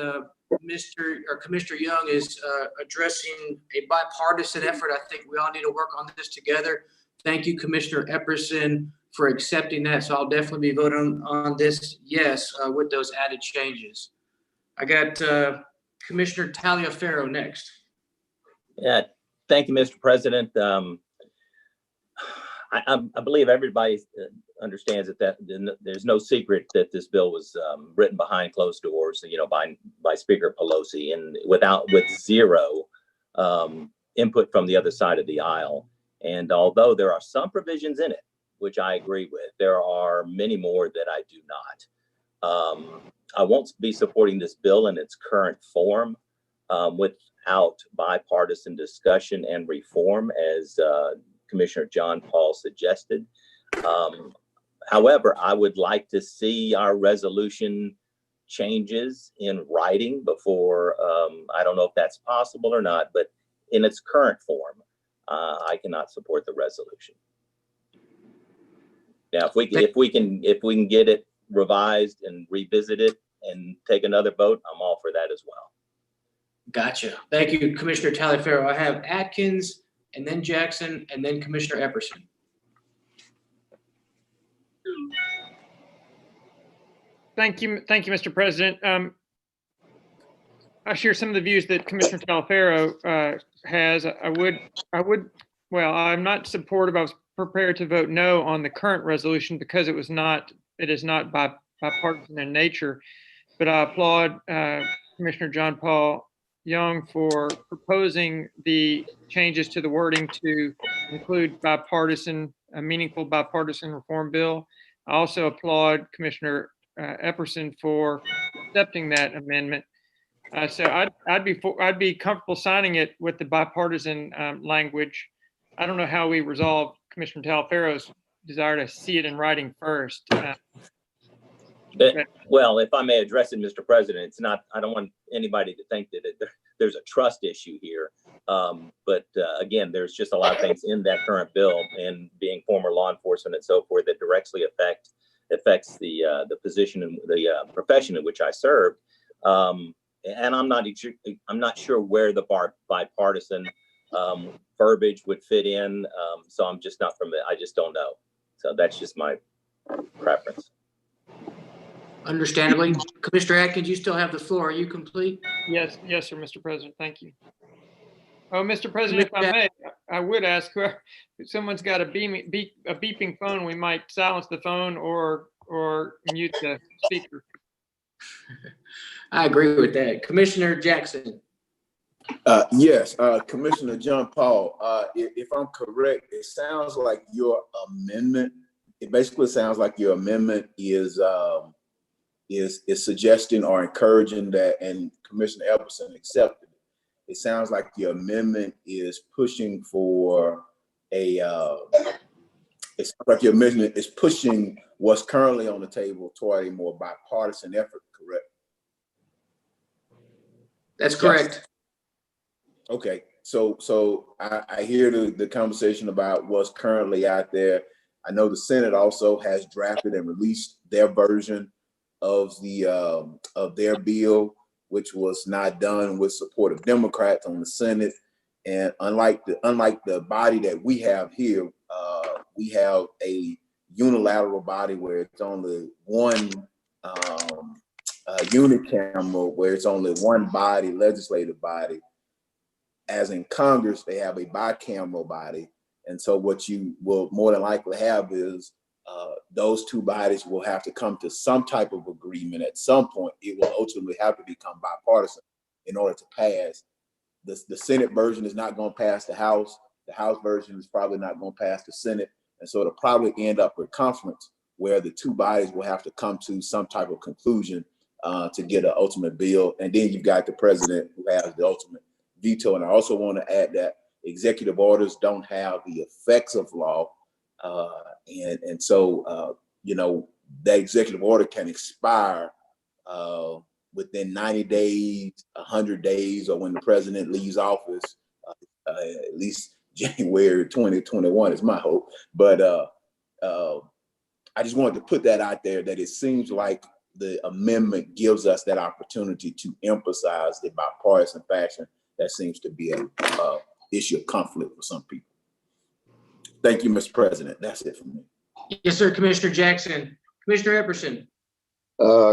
Commissioner Young is addressing a bipartisan effort. I think we all need to work on this together. Thank you, Commissioner Epperson, for accepting that. So I'll definitely be voting on this yes with those added changes. I got Commissioner Taliaferro next. Yeah, thank you, Mr. President. I believe everybody understands that there's no secret that this bill was written behind closed doors, by Speaker Pelosi, and with zero input from the other side of the aisle. And although there are some provisions in it, which I agree with, there are many more that I do not. I won't be supporting this bill in its current form without bipartisan discussion and reform, as Commissioner John Paul suggested. However, I would like to see our resolution changes in writing before, I don't know if that's possible or not, but in its current form, I cannot support the resolution. Now, if we can get it revised and revisit it and take another vote, I'm all for that as well. Gotcha. Thank you, Commissioner Taliaferro. I have Atkins, and then Jackson, and then Commissioner Epperson. Thank you, Mr. President. I share some of the views that Commissioner Taliaferro has. Well, I'm not supportive. I was prepared to vote no on the current resolution because it is not bipartisan in nature. But I applaud Commissioner John Paul Young for proposing the changes to the wording to include a meaningful bipartisan reform bill. I also applaud Commissioner Epperson for accepting that amendment. So I'd be comfortable signing it with the bipartisan language. I don't know how we resolve Commissioner Taliaferro's desire to see it in writing first. Well, if I may address it, Mr. President, it's not, I don't want anybody to think that there's a trust issue here. But again, there's just a lot of things in that current bill, and being former law enforcement and so forth, that directly affects the position and the profession in which I served. And I'm not sure where the bipartisan verbiage would fit in. So I'm just not I just don't know. So that's just my preference. Understandably. Commissioner Atkins, you still have the floor. Are you complete? Yes, yes, sir, Mr. President. Thank you. Oh, Mr. President, if I may, I would ask if someone's got a beeping phone, we might silence the phone or mute the speaker. I agree with that. Commissioner Jackson. Yes, Commissioner John Paul, if I'm correct, it sounds like your amendment, it basically sounds like your amendment is suggesting or encouraging that, and Commissioner Epperson accepted it. It sounds like your amendment is pushing for it sounds like your amendment is pushing what's currently on the table toward a more bipartisan effort, correct? That's correct. Okay, so I hear the conversation about what's currently out there. I know the Senate also has drafted and released their version of their bill, which was not done with support of Democrats on the Senate. And unlike the body that we have here, we have a unilateral body where it's only one unicameral, where it's only one body, legislative body. As in Congress, they have a bicameral body. And so what you will more than likely have is those two bodies will have to come to some type of agreement at some point. It will ultimately have to become bipartisan in order to pass. The Senate version is not going to pass the House. The House version is probably not going to pass the Senate. And so it'll probably end up with conference where the two bodies will have to come to some type of conclusion to get an ultimate bill. And then you've got the president who has the ultimate veto. And I also want to add that executive orders don't have the effects of law. And so, you know, that executive order can expire within 90 days, 100 days, or when the president leaves office, at least January 2021 is my hope. But I just wanted to put that out there, that it seems like the amendment gives us that opportunity to emphasize the bipartisan fashion that seems to be an issue of conflict for some people. Thank you, Mr. President. That's it for me. Yes, sir, Commissioner Jackson. Commissioner Epperson.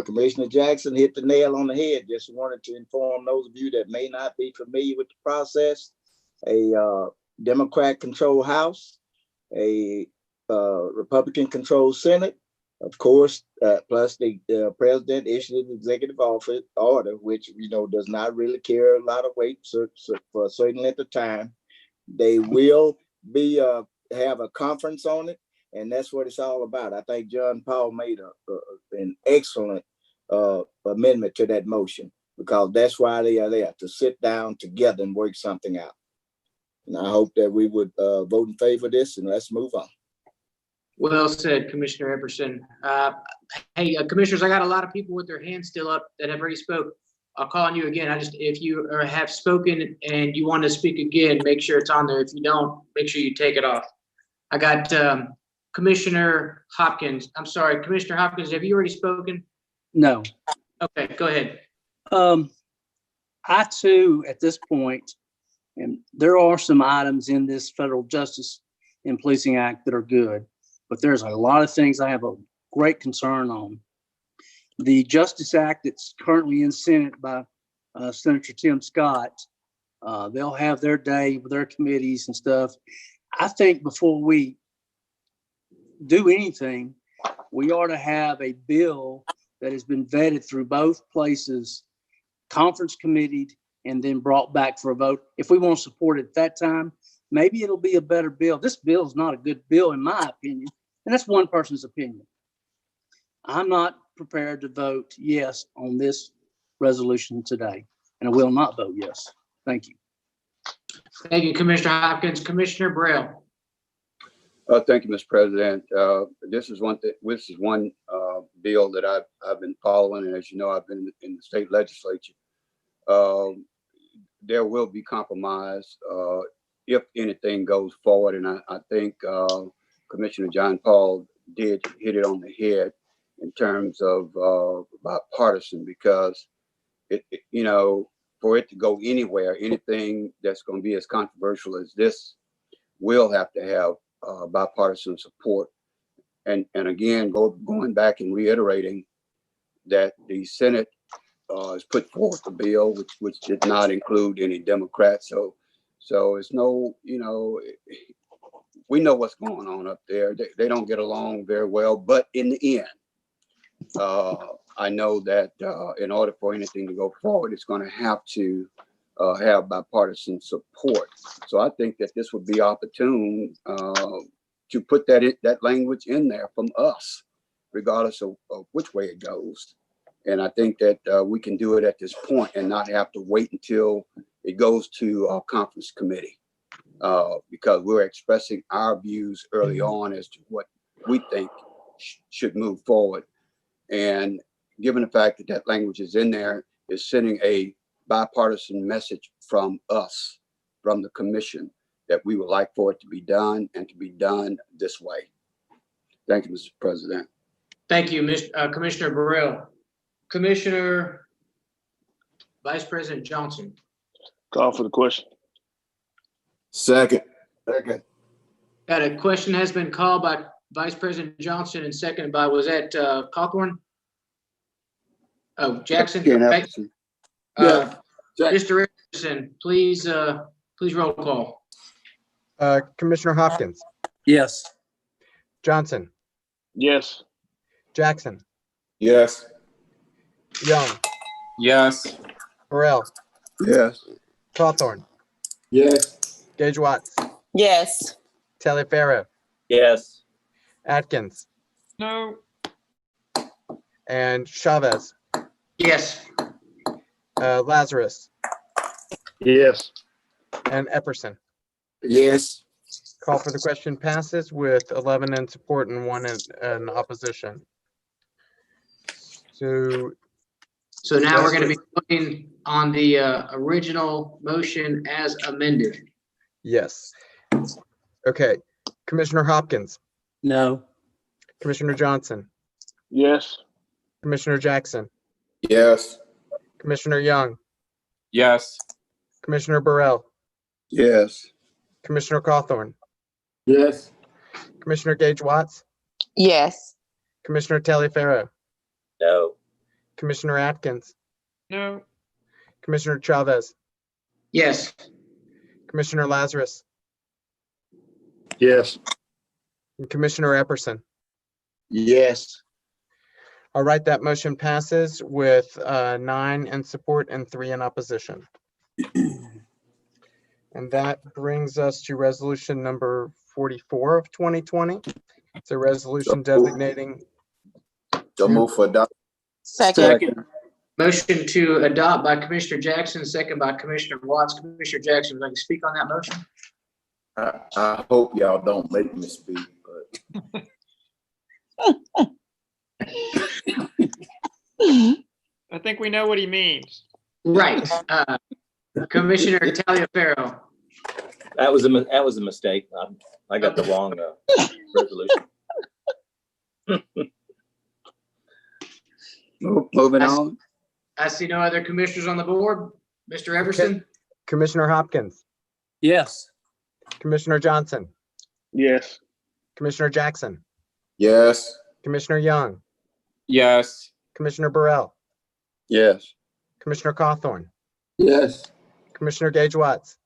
Commissioner Jackson hit the nail on the head. Just wanted to inform those of you that may not be familiar with the process. A Democrat-controlled House, a Republican-controlled Senate, of course, plus the president issued an executive order, which, you know, does not really carry a lot of weight for a certain length of time. They will be have a conference on it, and that's what it's all about. I think John Paul made an excellent amendment to that motion, because that's why they are there, to sit down together and work something out. And I hope that we would vote in favor of this, and let's move on. Well said, Commissioner Epperson. Hey, commissioners, I got a lot of people with their hands still up that have already spoke. I'll call on you again. If you have spoken and you want to speak again, make sure it's on there. If you don't, make sure you take it off. I got Commissioner Hopkins. I'm sorry, Commissioner Hopkins, have you already spoken? No. Okay, go ahead. I too, at this point, and there are some items in this Federal Justice in Policing Act that are good, but there's a lot of things I have a great concern on. The Justice Act that's currently in Senate by Senator Tim Scott, they'll have their day with their committees and stuff. I think before we do anything, we ought to have a bill that has been vetted through both places, conference committed, and then brought back for a vote. If we want to support it at that time, maybe it'll be a better bill. This bill is not a good bill, in my opinion, and that's one person's opinion. I'm not prepared to vote yes on this resolution today, and I will not vote yes. Thank you. Thank you, Commissioner Hopkins. Commissioner Braille. Thank you, Mr. President. This is one bill that I've been following, and as you know, I've been in the state legislature. There will be compromise if anything goes forward, and I think Commissioner John Paul did hit it on the head in terms of bipartisan, because you know, for it to go anywhere, anything that's going to be as controversial as this will have to have bipartisan support. And again, going back and reiterating that the Senate has put forth a bill which did not include any Democrats. So it's no, we know what's going on up there. They don't get along very well, but in the end, I know that in order for anything to go forward, it's going to have to have bipartisan support. So I think that this would be opportune to put that language in there from us, regardless of which way it goes. And I think that we can do it at this point and not have to wait until it goes to our conference committee, because we're expressing our views early on as to what we think should move forward. And given the fact that that language is in there, is sending a bipartisan message from us, from the commission, that we would like for it to be done and to be done this way. Thank you, Mr. President. Thank you, Commissioner Burrell. Commissioner Vice President Johnson. Call for the question. Second. Got a question has been called by Vice President Johnson and seconded by, was that Cawthorn? Oh, Jackson. Jackson. Mr. Richardson, please roll call. Commissioner Hopkins, Yes. Johnson, Yes. Jackson, Yes. Young, Yes. Burrell, Yes. Cawthorn, Yes. Gage Watts, Yes. Taliaferro, Yes. Atkins, No. and Chavez. Yes. Lazarus, Yes. and Epperson. Yes. Call for the question passes with 11 in support and 1 in opposition. So now we're going to be voting on the original motion as amended. yes. Okay. Commissioner Hopkins, No. Commissioner Johnson, Yes. Commissioner Jackson, Yes. Commissioner Young, Yes. Commissioner Burrell, Yes. Commissioner Cawthorn, Yes. Commissioner Gage Watts, Yes. Commissioner Taliaferro, No. Commissioner Atkins, No. Commissioner Chavez, Yes. Commissioner Lazarus, Yes. and Commissioner Epperson. Yes. All right, that motion passes with 9 in support and 3 in opposition. And that brings us to resolution number 44 of 2020. It's a resolution designating. So move for adoption. Second. Motion to adopt by Commissioner Jackson, second by Commissioner Watts. Commissioner Jackson, would you like to speak on that motion? I hope y'all don't make me speak, but I think we know what he means. Right. Commissioner Taliaferro. That was a mistake. I got the wrong resolution. Moving on. I see no other commissioners on the board. Mr. Everson? Commissioner Hopkins, Yes. Commissioner Johnson, Yes. Commissioner Jackson, Yes. Commissioner Young, Yes. Commissioner Burrell, Yes. Commissioner Cawthorn, Yes. Commissioner Gage Watts,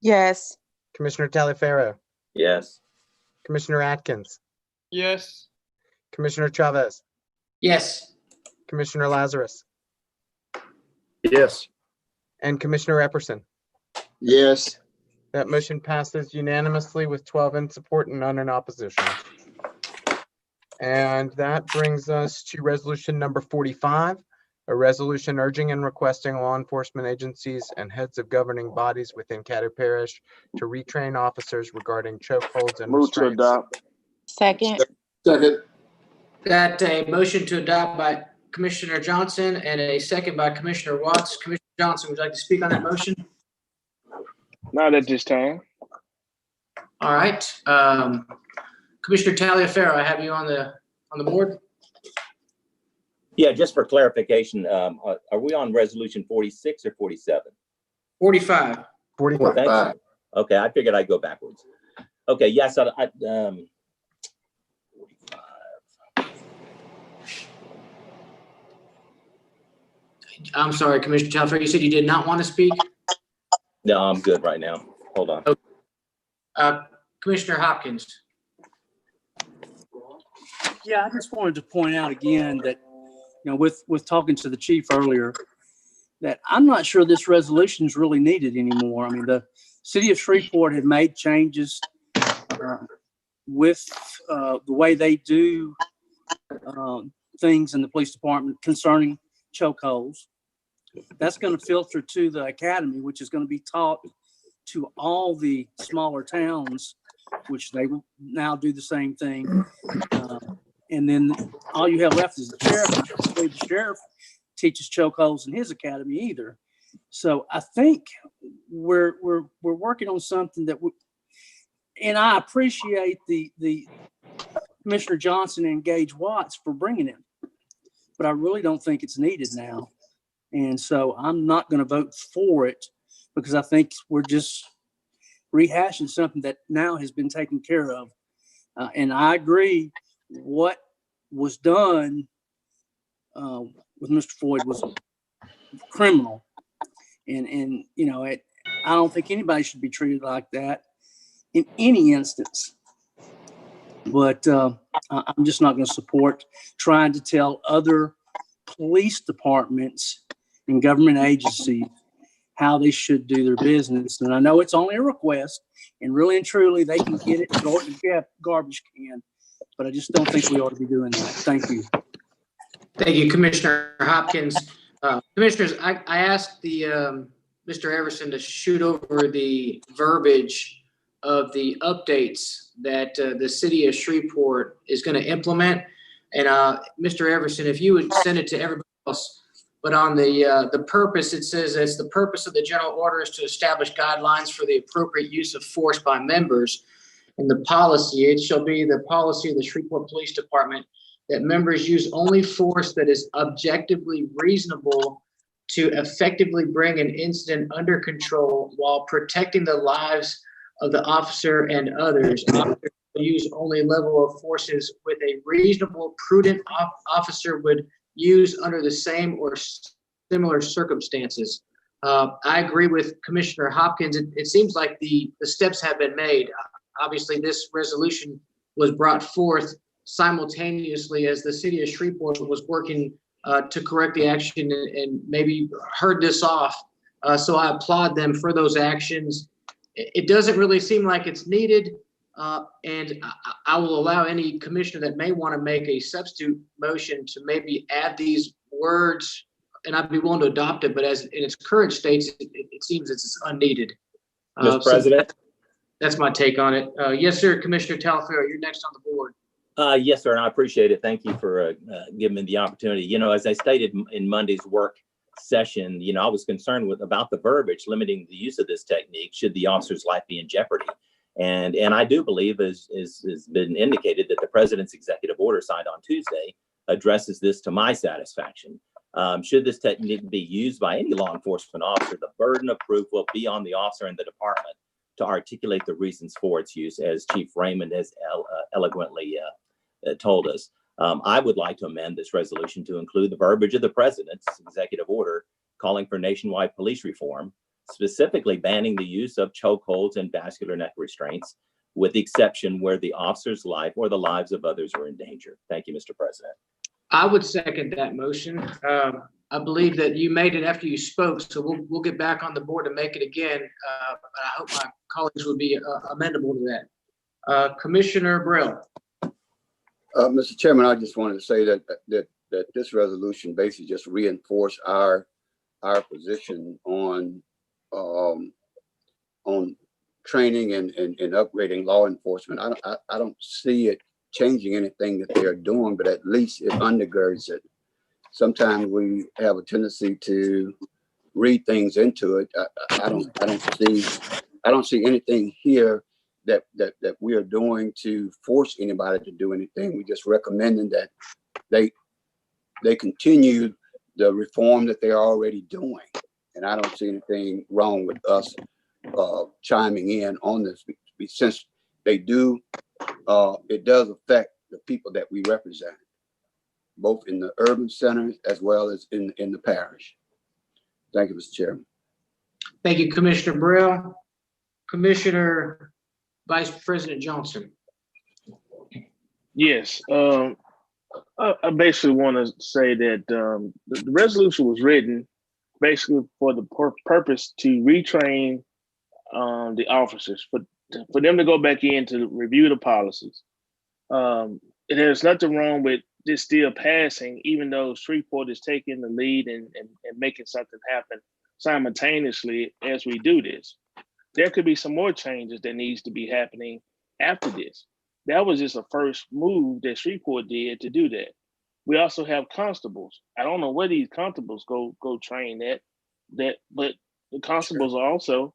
Yes. Commissioner Taliaferro, Yes. Commissioner Atkins, Yes. Commissioner Chavez, Yes. Commissioner Lazarus, Yes. and Commissioner Epperson. Yes. That motion passes unanimously with 12 in support and none in opposition. And that brings us to resolution number 45, a resolution urging and requesting law enforcement agencies and heads of governing bodies within Caddo Parish to retrain officers regarding chokeholds and Move to restraints. adopt. Second. Second. Got a motion to adopt by Commissioner Johnson and a second by Commissioner Watts. Commissioner Johnson, would you like to speak on that motion? Not at this time. All right. Commissioner Taliaferro, I have you on the board. Yeah, just for clarification, are we on resolution 46 or 47? 45. 45. Okay, I figured I'd go backwards. Okay, yes, I'm sorry, Commissioner Telfair, you said you did not want to speak? No, I'm good right now. Hold on. Okay. Commissioner Hopkins. Yeah, I just wanted to point out again that, with talking to the chief earlier, that I'm not sure this resolution is really needed anymore. I mean, the city of Shreveport had made changes with the way they do things in the police department concerning chokeholds. That's going to filter to the academy, which is going to be taught to all the smaller towns, which they will now do the same thing. And then all you have left is the sheriff. I don't believe the sheriff teaches chokeholds in his academy either. So I think we're working on something that and I appreciate the Commissioner Johnson and Gage Watts for bringing it, but I really don't think it's needed now. And so I'm not going to vote for it because I think we're just rehashing something that now has been taken care of. And I agree what was done with Mr. Floyd was criminal. And I don't think anybody should be treated like that in any instance. But I'm just not going to support trying to tell other police departments and government agencies how they should do their business. And I know it's only a request, and really and truly, they can get it and throw it in the garbage can. But I just don't think we ought to be doing that. Thank you. Thank you, Commissioner Hopkins. Commissioners, I asked the Mr. Everson to shoot over the verbiage of the updates that the city of Shreveport is going to implement. And Mr. Everson, if you would send it to everybody else, but on the purpose, it says it's the purpose of the general order is to establish guidelines for the appropriate use of force by members. And the policy, it shall be the policy of the Shreveport Police Department that members use only force that is objectively reasonable to effectively bring an incident under control while protecting the lives of the officer and others. Officers will use only level of forces with a reasonable, prudent officer would use under the same or similar circumstances. I agree with Commissioner Hopkins. It seems like the steps have been made. Obviously, this resolution was brought forth simultaneously as the city of Shreveport was working to correct the action and maybe heard this off. So I applaud them for those actions. It doesn't really seem like it's needed. And I will allow any commissioner that may want to make a substitute motion to maybe add these words, and I'd be willing to adopt it, but as in its current states, it seems it's unneeded. Mr. President? So that's my take on it. Yes, sir, Commissioner Telfair, you're next on the board. Yes, sir, and I appreciate it. Thank you for giving me the opportunity. As I stated in Monday's work session, I was concerned about the verbiage limiting the use of this technique should the officer's life be in jeopardy. And I do believe, as has been indicated, that the president's executive order signed on Tuesday addresses this to my satisfaction. Should this technique be used by any law enforcement officer, the burden of proof will be on the officer and the department to articulate the reasons for its use, as Chief Raymond has eloquently told us. I would like to amend this resolution to include the verbiage of the president's executive order calling for nationwide police reform, specifically banning the use of chokeholds and vascular neck restraints, with the exception where the officer's life or the lives of others are in danger. Thank you, Mr. President. I would second that motion. I believe that you made it after you spoke, so we'll get back on the board to make it again. But I hope my colleagues would be amendable to that. Commissioner Brill. Mr. Chairman, I just wanted to say that this resolution basically just reinforced our position on training and upgrading law enforcement. I don't see it changing anything that they are doing, but at least it undergirds it. Sometimes we have a tendency to read things into it. I don't see anything here that we are doing to force anybody to do anything. We're just recommending that they continue the reform that they're already doing. And I don't see anything wrong with us chiming in on this, since they do, it does affect the people that we represent, both in the urban centers as well as in the parish. Thank you, Mr. Chairman. Thank you, Commissioner Burrell. Commissioner Vice President Johnson. Yes, I basically want to say that the resolution was written basically for the purpose to retrain the officers, for them to go back in to review the policies. There's nothing wrong with this still passing, even though Shreveport is taking the lead and making something happen simultaneously as we do this. There could be some more changes that needs to be happening after this. That was just a first move that Shreveport did to do that. We also have constables. I don't know where these constables go train but the constables are also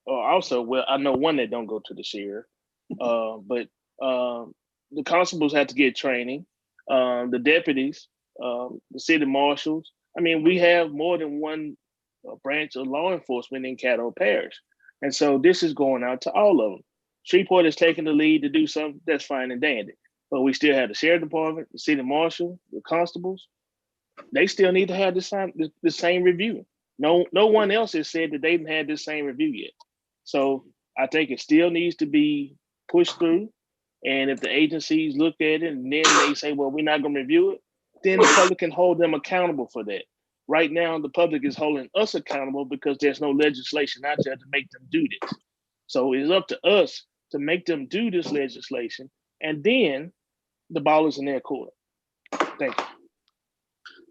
well, I know one that don't go to the sheriff, but the constables have to get training. The deputies, the city marshals. I mean, we have more than one branch of law enforcement in Caddo Parish, and so this is going out to all of them. Shreveport is taking the lead to do something that's fine and dandy, but we still have the sheriff department, the city marshal, the constables. They still need to have the same review. No one else has said that they've had this same review yet. So I think it still needs to be pushed through. And if the agencies look at it and then they say, well, we're not going to review it, then the public can hold them accountable for that. Right now, the public is holding us accountable because there's no legislation out there to make them do this. So it's up to us to make them do this legislation. And then the ball is in their court. Thank you.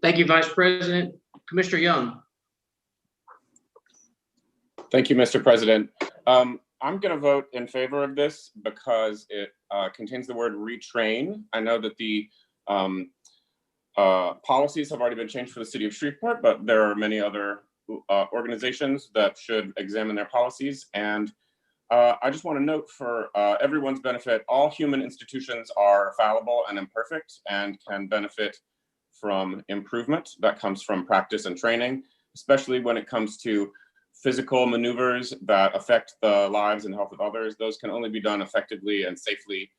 Thank you, Vice President. Commissioner Young. Thank you, Mr. President. I'm going to vote in favor of this because it contains the word retrain. I know that the policies have already been changed for the city of Shreveport, but there are many other organizations that should examine their policies. And I just want to note for everyone's benefit, all human institutions are fallible and imperfect and can benefit from improvement that comes from practice and training, especially when it comes to physical maneuvers that affect the lives and health of others. Those can only be done effectively and safely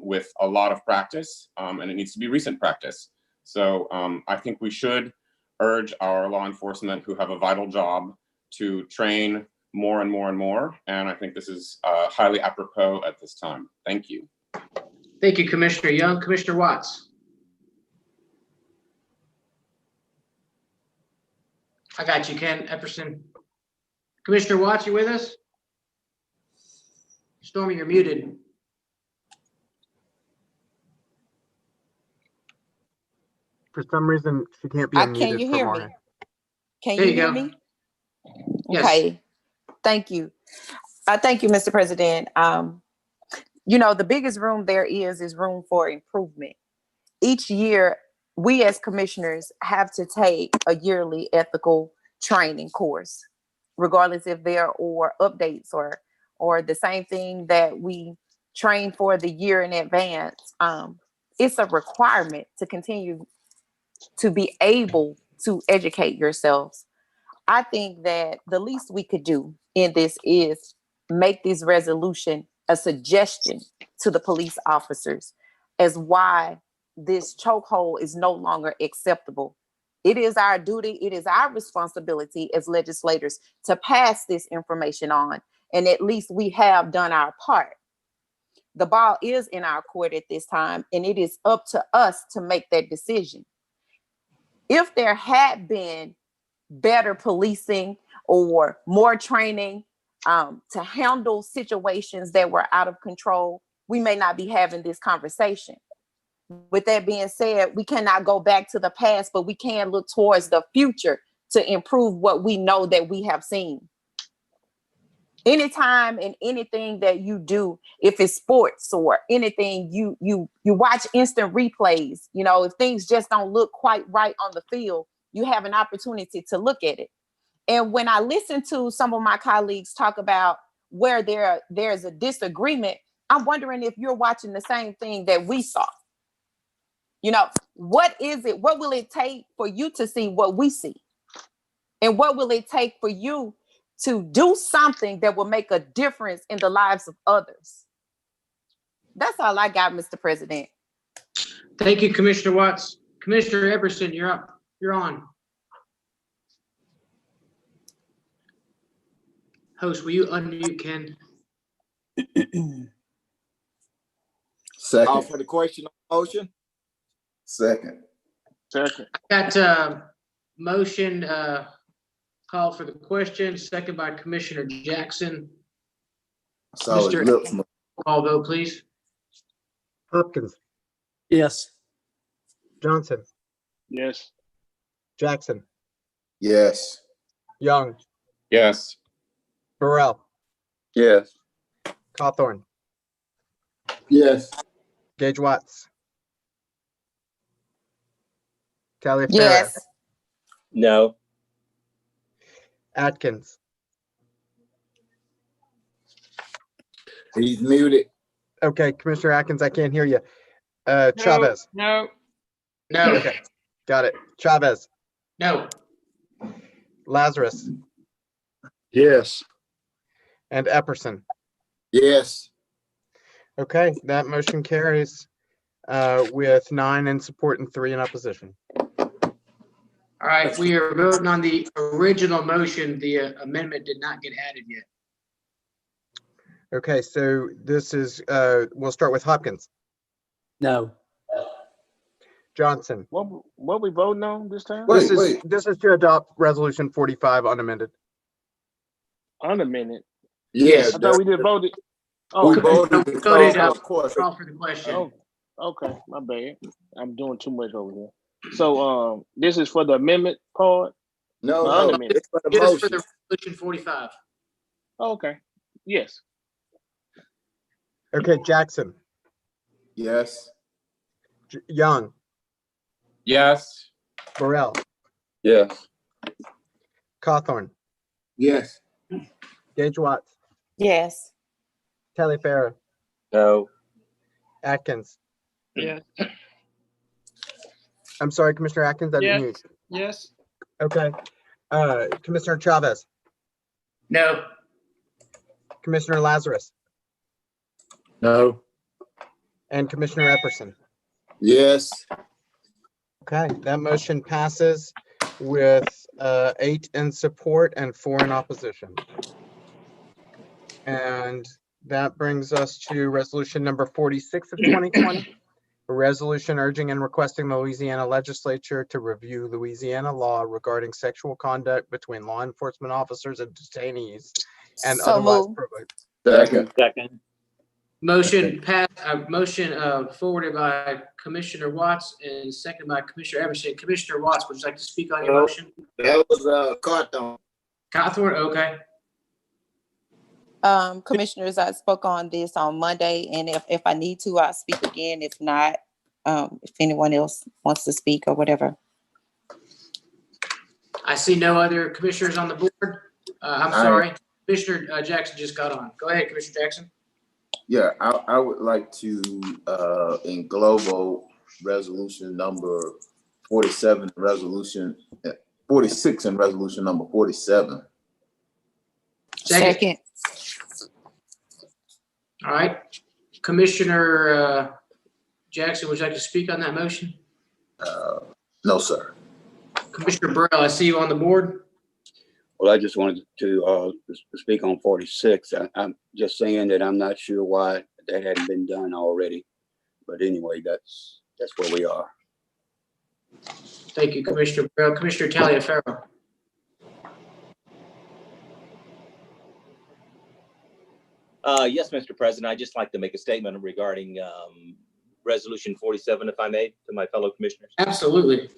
with a lot of practice, and it needs to be recent practice. So I think we should urge our law enforcement who have a vital job to train more and more and more. And I think this is highly apropos at this time. Thank you. Thank you, Commissioner Young. Commissioner Watts. I got you, Ken Epperson. Commissioner Watts, you with us? Stormy, you're muted. For some reason, she can't be Can unmuted you for hear Maureen. me? Can There you you hear go. me? Yes. Okay. Thank you. Thank you, Mr. President. You know, the biggest room there is room for improvement. Each year, we as commissioners have to take a yearly ethical training course, regardless if there are updates or the same thing that we train for the year in advance. It's a requirement to continue to be able to educate yourselves. I think that the least we could do in this is make this resolution a suggestion to the police officers as why this chokehold is no longer acceptable. It is our duty, it is our responsibility as legislators to pass this information on, and at least we have done our part. The ball is in our court at this time, and it is up to us to make that decision. If there had been better policing or more training to handle situations that were out of control, we may not be having this conversation. With that being said, we cannot go back to the past, but we can look towards the future to improve what we know that we have seen. Anytime and anything that you do, if it's sports or anything, you watch instant replays. You know, if things just don't look quite right on the field, you have an opportunity to look at it. And when I listen to some of my colleagues talk about where there's a disagreement, I'm wondering if you're watching the same thing that we saw. You know, what will it take for you to see what we see? And what will it take for you to do something that will make a difference in the lives of others? That's all I got, Mr. President. Thank you, Commissioner Watts. Commissioner Epperson, you're up. You're on. Host, will you unmute Ken? Call Second, for the question on motion? second. Second. Got motion, call for the question, second by Commissioner Jackson. Saw his Mr. lips move. Call vote, please. Hopkins, Yes. Johnson, Yes. Jackson, Yes. Young, Yes. Burrell, Yes. Cawthorn, Yes. Gage Watts, Taliaferro, Yes. No. Atkins, He's muted. okay, Commissioner Atkins, I can't hear you. Chavez, No, No. okay, got it. Chavez, No. Lazarus, Yes. and Epperson. Yes. Okay, that motion carries with 9 in support and 3 in opposition. All right, we are voting on the original motion. The amendment did not get added yet. Okay, so this is, we'll start with Hopkins, No. Johnson. What we voting on this time? This is to adopt resolution 45 unamended. Unamended. Yes. I thought we did voted. Oh, We okay. voted to Voted, call for question. call for the question. Oh, okay, my bad. I'm doing too much over here. So, this is for the amendment part? No, The no, unamended. it's for the Just for motion. the resolution 45. Oh, okay. Yes. Okay, Jackson, Yes. Young, Yes. Burrell, Yes. Cawthorn, Yes. Gage Watts, Yes. Taliaferro, No. Atkins. yes, I'm sorry, Commissioner Atkins, I didn't hear you. yes, Okay, Commissioner Chavez, No. Commissioner Lazarus, No. and Commissioner Epperson. Yes. Okay, that motion passes with 8 in support and 4 in opposition. And that brings us to resolution number 46 of 2020, a resolution urging and requesting the Louisiana legislature to review Louisiana law regarding sexual conduct between law enforcement officers and detainees and So otherwise moved. privileged. Second. Second. Motion passed, motion forwarded by Commissioner Watts and second by Commissioner Everson. Commissioner Watts, would you like to speak on your motion? That was Cawthorn. Cawthorn, okay. Commissioners, I spoke on this on Monday, and if I need to, I'll speak again. If not, if anyone else wants to speak or whatever. I see no other commissioners on the board. I'm sorry. Commissioner Jackson just got on. Go ahead, Commissioner Jackson. Yeah, I would like to, in global resolution number 47, resolution 46 and resolution number 47. Second. All right. Commissioner Jackson, would you like to speak on that motion? No, sir. Commissioner Burrell, I see you on the board. Well, I just wanted to speak on 46. I'm just saying that I'm not sure why that hadn't been done already. But anyway, that's where we are. Thank you, Commissioner Burrell. Commissioner Taliaferro. Yes, Mr. President, I'd just like to make a statement regarding resolution 47, if I may, to my fellow commissioners. Absolutely.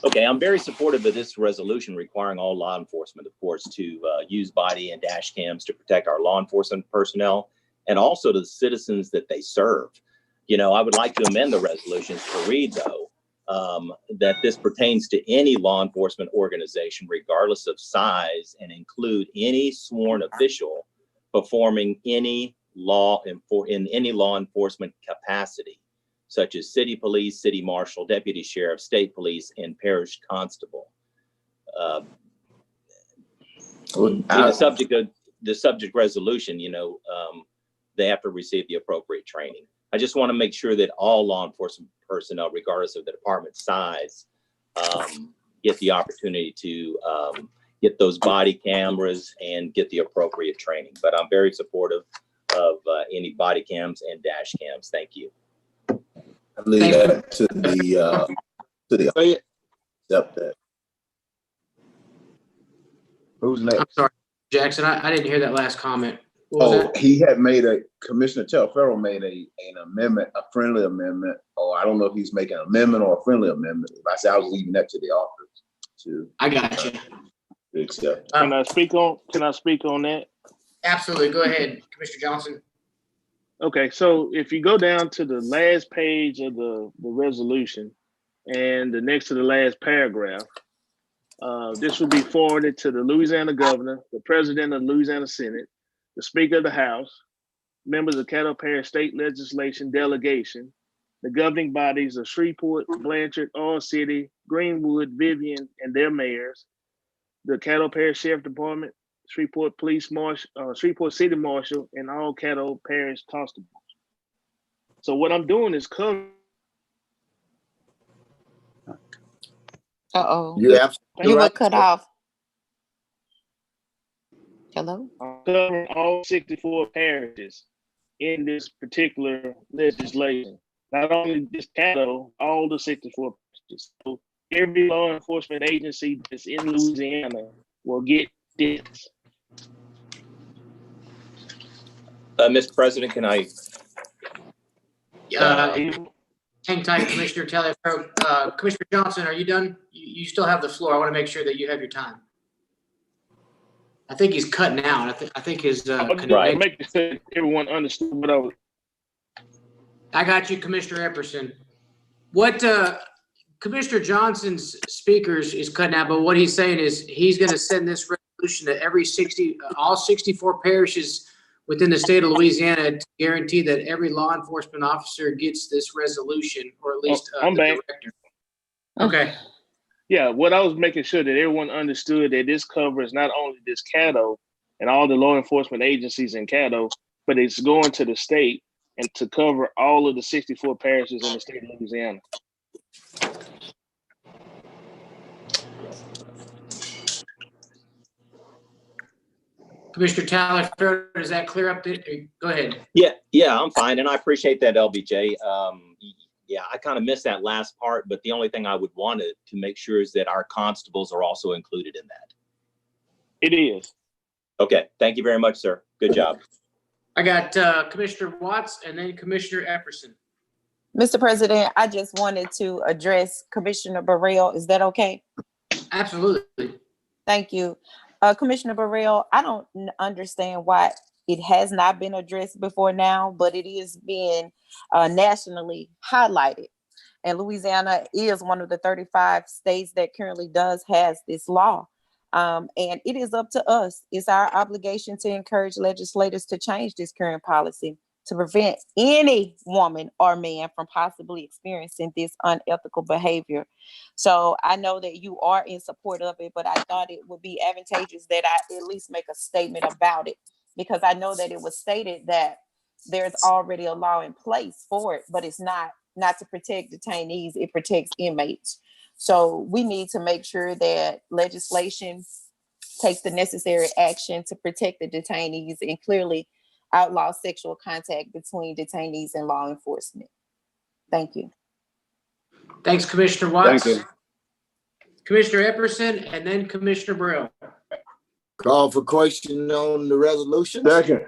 Okay, I'm very supportive of this resolution requiring all law enforcement, of course, to use body and dash cams to protect our law enforcement personnel and also to the citizens that they serve. You know, I would like to amend the resolutions to read, though, that this pertains to any law enforcement organization, regardless of size, and include any sworn official performing any in any law enforcement capacity, such as city police, city marshal, deputy sheriff, state police, and parish constable. The subject resolution, you know, they have to receive the appropriate training. I just want to make sure that all law enforcement personnel, regardless of the department size, get the opportunity to get those body cameras and get the appropriate training. But I'm very supportive of any body cams and dash cams. Thank you. I leave that to the accept that. Who's next? I'm sorry, Jackson, I didn't hear that last comment. What was Oh, that? he had made Commissioner Telfair made an amendment, a friendly amendment, or I don't know if he's making an amendment or a friendly amendment. I said I was leaving that to the office to. I got you. To accept. Can I speak on that? Absolutely. Go ahead, Commissioner Johnson. Okay, so if you go down to the last page of the resolution and the next to the last paragraph, this will be forwarded to the Louisiana governor, the president of the Louisiana Senate, the Speaker of the House, members of Caddo Parish State Legislation Delegation, the governing bodies of Shreveport, Blanchard, All City, Greenwood, Vivian, and their mayors, the Caddo Parish Sheriff Department, Shreveport Police Marshal, Shreveport City Marshal, and all Caddo Parish constables. So what I'm doing is covering. You were cut off. Hello? I'm covering all 64 parishes in this particular legislation. Not only this Caddo, all the 64 parishes. So every law enforcement agency that's in Louisiana will get this. Mr. President, can I? Hang tight, Commissioner Telfair. Commissioner Johnson, are you done? You still have the floor. I want to make sure that you have your time. I think he's cutting out. I think his Right. Making sure everyone understood what I was. I got you, Commissioner Epperson. What Commissioner Johnson's speakers is cutting out, but what he's saying is he's going to send this resolution to all 64 parishes within the state of Louisiana to guarantee that every law enforcement officer gets this resolution, or at least I'm the back. director. Okay. Yeah, what I was making sure that everyone understood that this covers not only this Caddo and all the law enforcement agencies in Caddo, but it's going to the state and to cover all of the 64 parishes in the state of Louisiana. Commissioner Tyler, does that clear up? Go ahead. Yeah, I'm fine, and I appreciate that, LBJ. Yeah, I kind of missed that last part, but the only thing I would want to make sure is that our constables are also included in that. It is. Okay, thank you very much, sir. Good job. I got Commissioner Watts and then Commissioner Epperson. Mr. President, I just wanted to address Commissioner Burrell. Is that okay? Absolutely. Thank you. Commissioner Burrell, I don't understand why it has not been addressed before now, but it is being nationally highlighted. And Louisiana is one of the 35 states that currently has this law. And it is up to us. It's our obligation to encourage legislators to change this current policy to prevent any woman or man from possibly experiencing this unethical behavior. So I know that you are in support of it, but I thought it would be advantageous that I at least make a statement about it, because I know that it was stated that there's already a law in place for it, but it's not to protect detainees, it protects inmates. So we need to make sure that legislation takes the necessary action to protect the detainees and clearly outlaw sexual contact between detainees and law enforcement. Thank you. Thanks, Commissioner Watts. Thank you. Commissioner Epperson and then Commissioner Burrell. Call for question on the resolution. Second.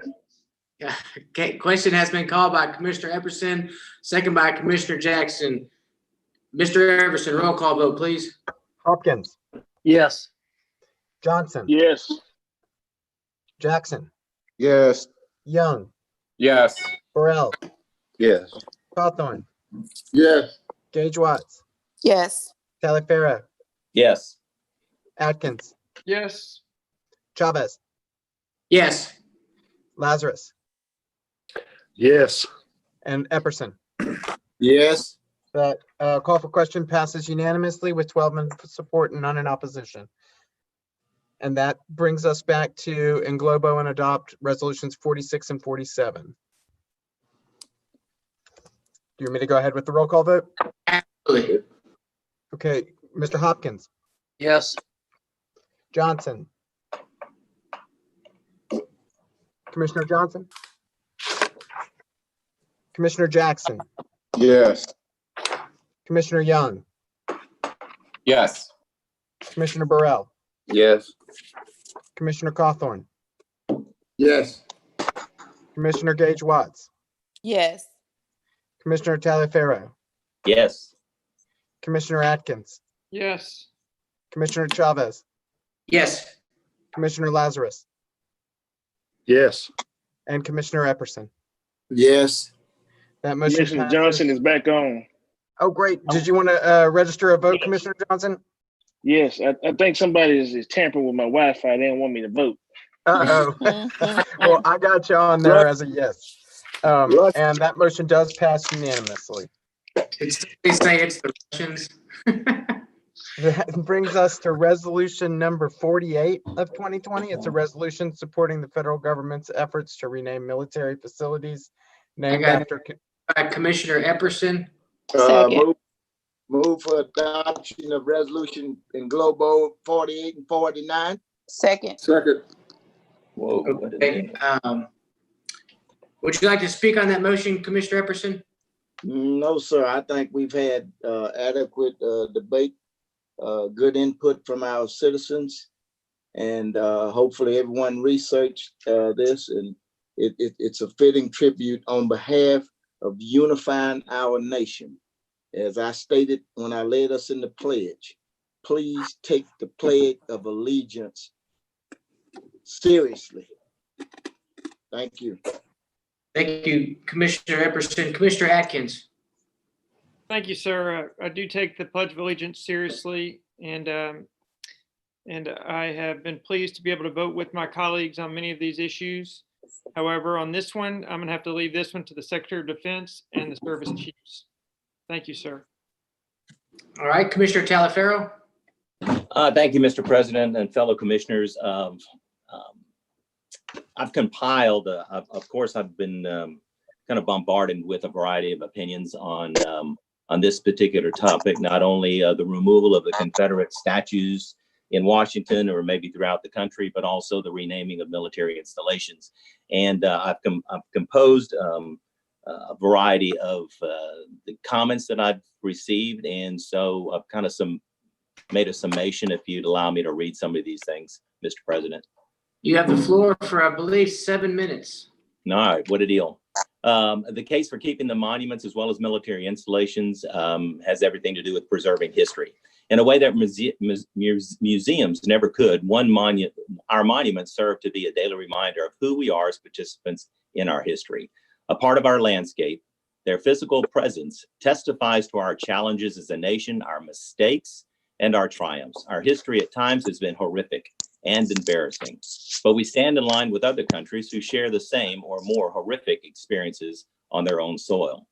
Yeah. Okay. Question has been called by Commissioner Epperson, second by Commissioner Jackson. Mr. Epperson, roll call vote, please. Hopkins. Yes. Johnson. Yes. Jackson. Yes. Young. Yes. Burrell. Yes. Cawthorn. Yes. Gage Watts. Yes. Telfair. Yes. Atkins. Yes. Chavez. Yes. Lazarus. Yes. And Epperson. Yes. That call for question passes unanimously with 12 men support and none in opposition. And that brings us back to englobo and adopt resolutions 46 and 47. Do you want me to go ahead with the roll call vote? Absolutely. Okay, Mr. Hopkins. Yes. Johnson. Commissioner Johnson. Commissioner Jackson. Yes. Commissioner Young. Yes. Commissioner Burrell. Yes. Commissioner Cawthorn. Yes. Commissioner Gage Watts. Yes. Commissioner Taliaferro. Yes. Commissioner Atkins. Yes. Commissioner Chavez. Yes. Commissioner Lazarus. Yes. And Commissioner Epperson. Yes. That motion Commissioner passes. Johnson is back on. Oh, great. Did you want to register a vote, Commissioner Johnson? Yes, I think somebody is tampering with my Wi-Fi. They didn't want me to vote. Uh-oh. Well, I got you on there as a yes. And that motion does pass unanimously. Did somebody say it's the Russians? That brings us to resolution number 48 of 2020. It's a resolution supporting the federal government's efforts to rename military facilities named after Commissioner Epperson. Move for adoption of resolution in Global 48 and 49. Second. Second. Whoa. Okay. Would you like to speak on that motion, Commissioner Epperson? No, sir. I think we've had adequate debate, good input from our citizens, and hopefully everyone researched this, and it's a fitting tribute on behalf of unifying our nation. As I stated when I led us in the pledge, please take the pledge of allegiance seriously. Thank you. Thank you, Commissioner Epperson. Commissioner Atkins. Thank you, sir. I do take the Pledge of Allegiance seriously, and I have been pleased to be able to vote with my colleagues on many of these issues. However, on this one, I'm going to have to leave this one to the Secretary of Defense and the service chiefs. Thank you, sir. All right, Commissioner Taliaferro. Thank you, Mr. President and fellow commissioners. I've compiled, of course, I've been kind of bombarded with a variety of opinions on this particular topic, not only the removal of the Confederate statues in Washington or maybe throughout the country, but also the renaming of military installations. And I've composed a variety of the comments that I've received. And so I've kind of made a summation, if you'd allow me to read some of these things, Mr. President. You have the floor for, I believe, 7 minutes. All right, what a deal. The case for keeping the monuments as well as military installations has everything to do with preserving history in a way that museums never could. Our monuments serve to be a daily reminder of who we are as participants in our history, a part of our landscape. Their physical presence testifies to our challenges as a nation, our mistakes, and our triumphs. Our history at times has been horrific and embarrassing, but we stand in line with other countries who share the same or more horrific experiences on their own soil.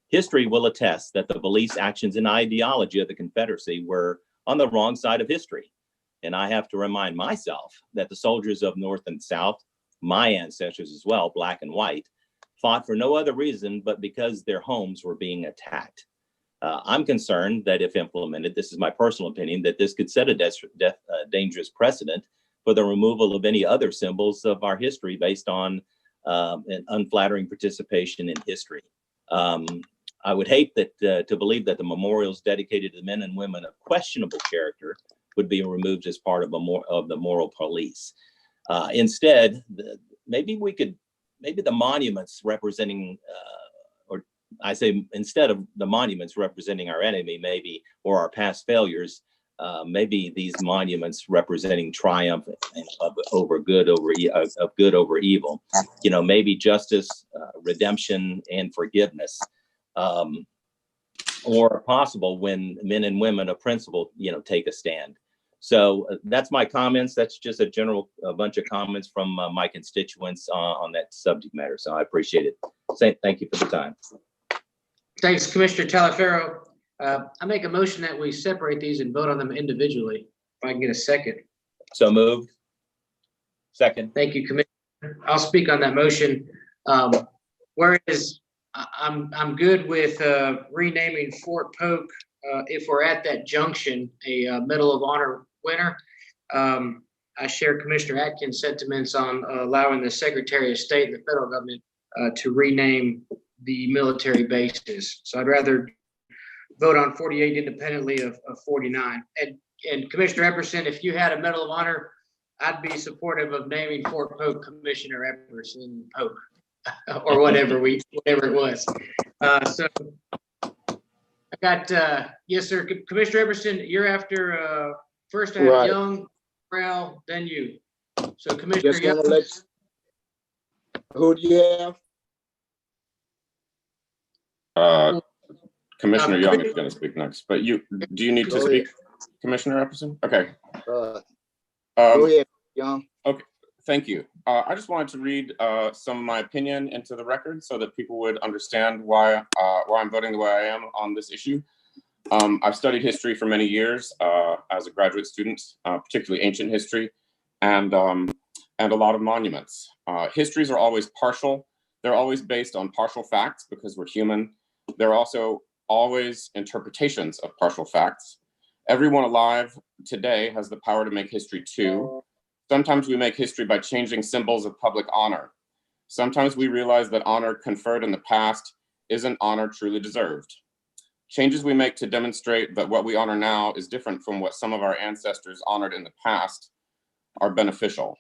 History will attest that the beliefs, actions, and ideology of the Confederacy were on the wrong side of history. And I have to remind myself that the soldiers of North and South, my ancestors as well, black and white, fought for no other reason but because their homes were being attacked. I'm concerned that if implemented, this is my personal opinion, that this could set a dangerous precedent for the removal of any other symbols of our history based on an unflattering participation in history. I would hate that to believe that the memorials dedicated to men and women of questionable character would be removed as part of the moral police. Instead, maybe the monuments representing, or I say instead of the monuments representing our enemy, maybe, or our past failures, maybe these monuments representing triumph of good over evil. You know, maybe justice, redemption, and forgiveness, or possible when men and women of principle, take a stand. So that's my comments. That's just a bunch of comments from my constituents on that subject matter. So I appreciate it. Thank you for the time. Thanks, Commissioner Taliaferro. I make a motion that we separate these and vote on them individually. If I can get a second. So moved. Second. Thank you, Commissioner. I'll speak on that motion. Whereas I'm good with renaming Fort Polk if we're at that junction a Medal of Honor winner. I share Commissioner Atkins' sentiments on allowing the Secretary of State and the federal government to rename the military bases. So I'd rather vote on 48 independently of 49. And Commissioner Epperson, if you had a Medal of Honor, I'd be supportive of naming Fort Polk Commissioner Epperson Polk or whatever it was. So I got, yes, sir. Commissioner Epperson, you're after, first I have Right. Young, Brown, then you. So Commissioner Just Young. want to let, who do you have? Commissioner Young is going to speak next, but do you need to Go speak, ahead. Commissioner Epperson? Okay. Go ahead, Young. Okay, thank you. I just wanted to read some of my opinion into the record so that people would understand why I'm voting the way I am on this issue. I've studied history for many years as a graduate student, particularly ancient history, and a lot of monuments. Histories are always partial. They're always based on partial facts because we're human. They're also always interpretations of partial facts. Everyone alive today has the power to make history too. Sometimes we make history by changing symbols of public honor. Sometimes we realize that honor conferred in the past isn't honor truly deserved. Changes we make to demonstrate that what we honor now is different from what some of our ancestors honored in the past are beneficial.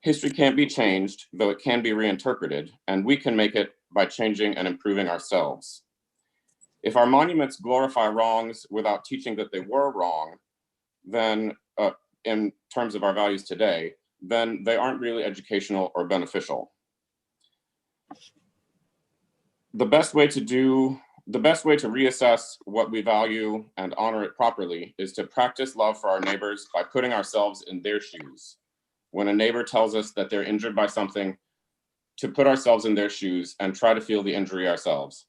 History can't be changed, though it can be reinterpreted, and we can make it by changing and improving ourselves. If our monuments glorify wrongs without teaching that they were wrong, then in terms of our values today, then they aren't really educational or beneficial. The best way to reassess what we value and honor it properly is to practice love for our neighbors by putting ourselves in their shoes. When a neighbor tells us that they're injured by something, to put ourselves in their shoes and try to feel the injury ourselves.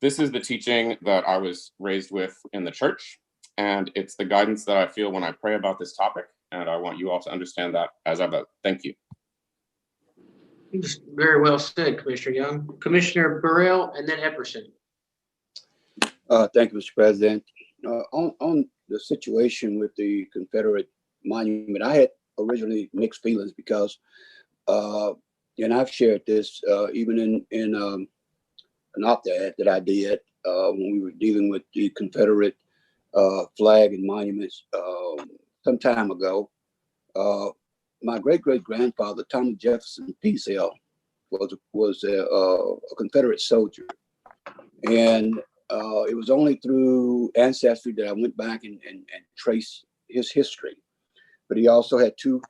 This is the teaching that I was raised with in the church, and it's the guidance that I feel when I pray about this topic, and I want you all to understand that as I vote. Thank you. Very well said, Commissioner Young. Commissioner Burrell, and then Epperson. Thank you, Mr. President. On the situation with the Confederate monument, I had originally mixed feelings because, and I've shared this even in an op-ed that I did when we were dealing with the Confederate flag and monuments some time ago. My great-great-grandfather, Thomas Jefferson Peasell, was a Confederate soldier. And it was only through Ancestry that I went back and traced his history. But he also had two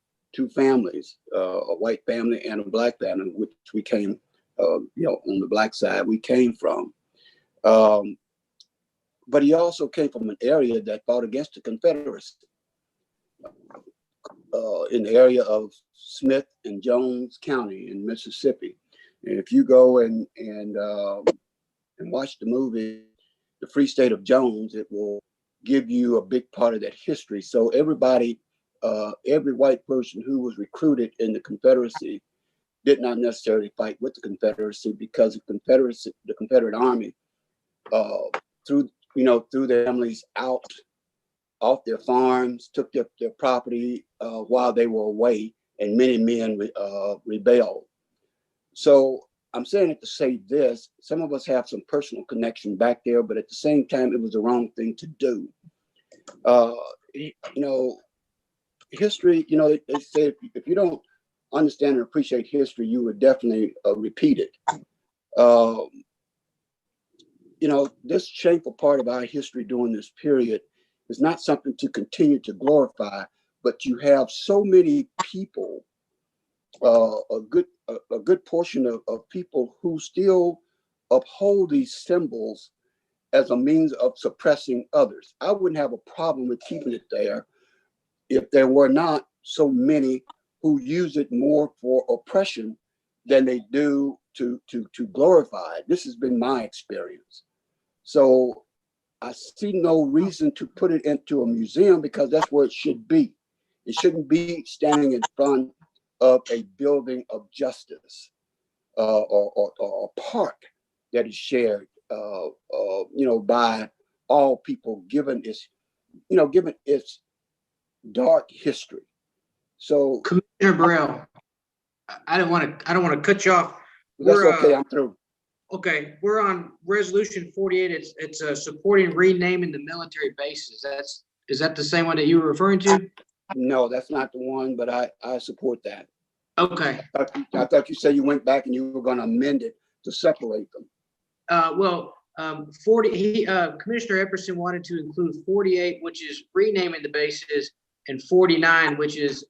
families, a white family and a black family, which we came, on the black side, we came from. But he also came from an area that fought against the Confederacy. In the area of Smith and Jones County in Mississippi. And if you go and watch the movie, The Free State of Jones, it will give you a big part of that history. So everybody, every white person who was recruited in the Confederacy did not necessarily fight with the Confederacy because the Confederate Army threw their families out off their farms, took their property while they were away, and many men rebelled. So I'm saying it to say this, some of us have some personal connection back there, but at the same time, it was the wrong thing to do. History, they say if you don't understand and appreciate history, you would definitely repeat it. This shameful part of our history during this period is not something to continue to glorify, but you have so many people, a good portion of people who still uphold these symbols as a means of suppressing others. I wouldn't have a problem with keeping it there if there were not so many who use it more for oppression than they do to glorify it. This has been my experience. So I see no reason to put it into a museum because that's where it should be. It shouldn't be standing in front of a building of justice or a park that is shared, by all people, given its dark history. So Commissioner Burrell, I don't want to cut you off. that's We're, okay, I'm through. okay, we're on resolution 48. It's supporting renaming the military bases. Is that the same one that you were referring to? No, that's not the one, but I support that. Okay. I thought you said you went back and you were gonna amend it to separate them. Well, 40, Commissioner Epperson wanted to include 48, which is renaming the bases, and 49, which is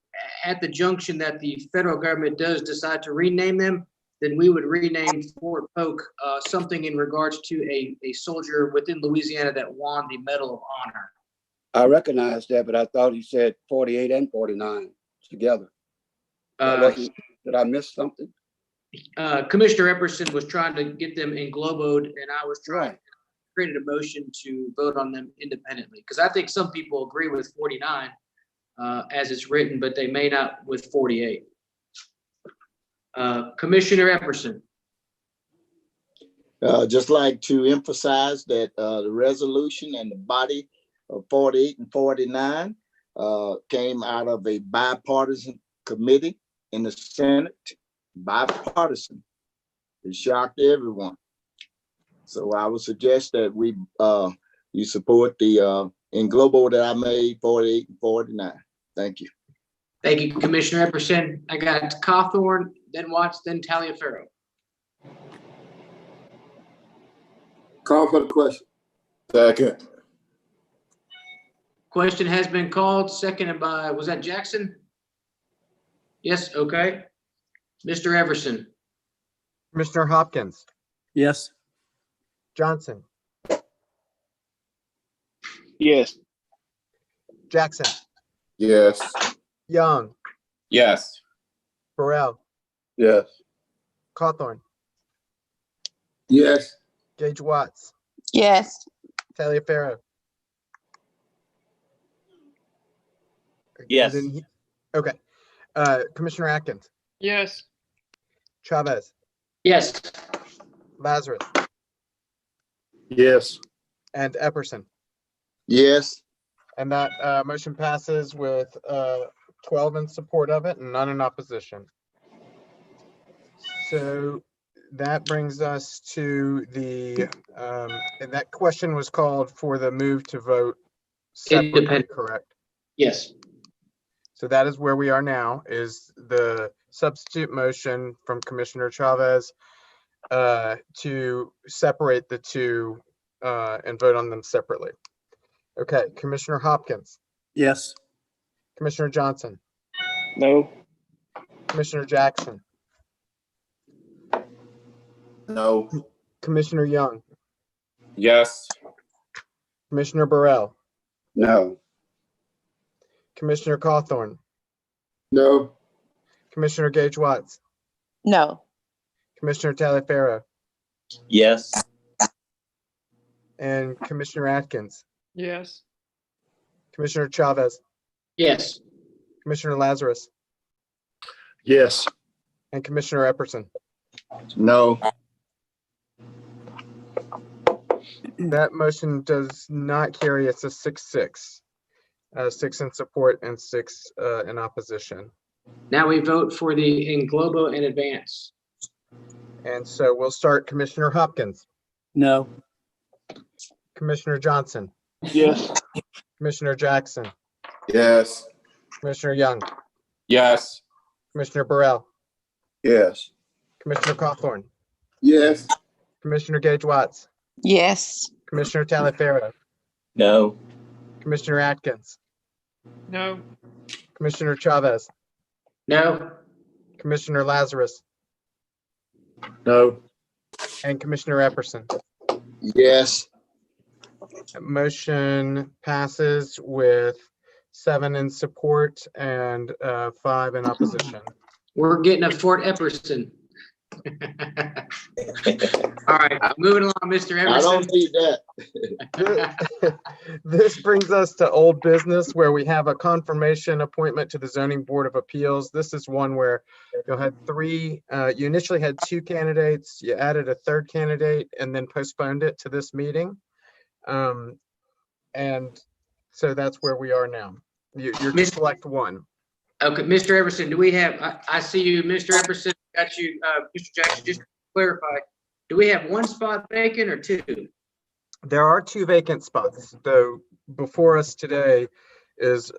at the junction that the federal government does decide to rename them, then we would rename Fort Polk something in regards to a soldier within Louisiana that won the Medal of Honor. I recognize that, but I thought he said 48 and 49 together. Did I miss something? Commissioner Epperson was trying to get them engloboed, and I was trying to create a motion to vote on them independently. Because I think some people agree with 49 as it's written, but they may not with 48. Commissioner Epperson. Just like to emphasize that the resolution and the body of 48 and 49 came out of a bipartisan committee in the Senate, bipartisan. It shocked everyone. So I would suggest that you support the englobo that I made, 48 and 49. Thank you. Thank you, Commissioner Epperson. I got Cawthorn, then Watts, then Taliaferro. Call for the question. Second. Question has been called, seconded by, was that Jackson? Yes, okay. Mr. Everson. Commissioner Hopkins, Yes. Johnson, Yes. Jackson, Yes. Young, Yes. Burrell, Yes. Cawthorn, Yes. Gage Watts, Yes. Taliaferro. Yes. Okay. Commissioner Atkins, Yes. Chavez, Yes. Lazarus, Yes. and Epperson. Yes. And that motion passes with 12 in support of it and none in opposition. So that brings us to the, and that question was called for the move to vote separately, Independent. correct? Yes. So that is where we are now, is the substitute motion from Commissioner Chavez to separate the two and vote on them separately. Okay, Commissioner Hopkins, Yes. Commissioner Johnson, No. Commissioner Jackson, No. Commissioner Young, Yes. Commissioner Burrell, No. Commissioner Cawthorn, No. Commissioner Gage Watts, No. Commissioner Taliaferro, Yes. and Commissioner Atkins, Yes. Commissioner Chavez, Yes. Commissioner Lazarus, Yes. and Commissioner Epperson. No. That motion does not carry. It's a 6-6. 6 in support and 6 in opposition. Now we vote for the englobo in advance. And so we'll start Commissioner Hopkins, No. Commissioner Johnson, Yes. Commissioner Jackson, Yes. Commissioner Young, Yes. Commissioner Burrell, Yes. Commissioner Cawthorn, Yes. Commissioner Gage Watts, Yes. Commissioner Taliaferro, No. Commissioner Atkins, No. Commissioner Chavez, No. Commissioner Lazarus, No. and Commissioner Epperson. Yes. Motion passes with 7 in support and 5 in opposition. We're getting a Fort Epperson. All right, moving along, Mr. Everson. I don't need that. This brings us to old business, where we have a confirmation appointment to the Zoning Board of Appeals. This is one where you had 3, you initially had 2 candidates, you added a 3rd candidate and then postponed it to this meeting. And so that's where we are now. You're to select one. Okay, Mr. Everson, do we have, I see you, Mr. Everson, got you, Mr. Jackson, just to clarify, do we have one spot vacant or two? There are 2 vacant spots, though before us today is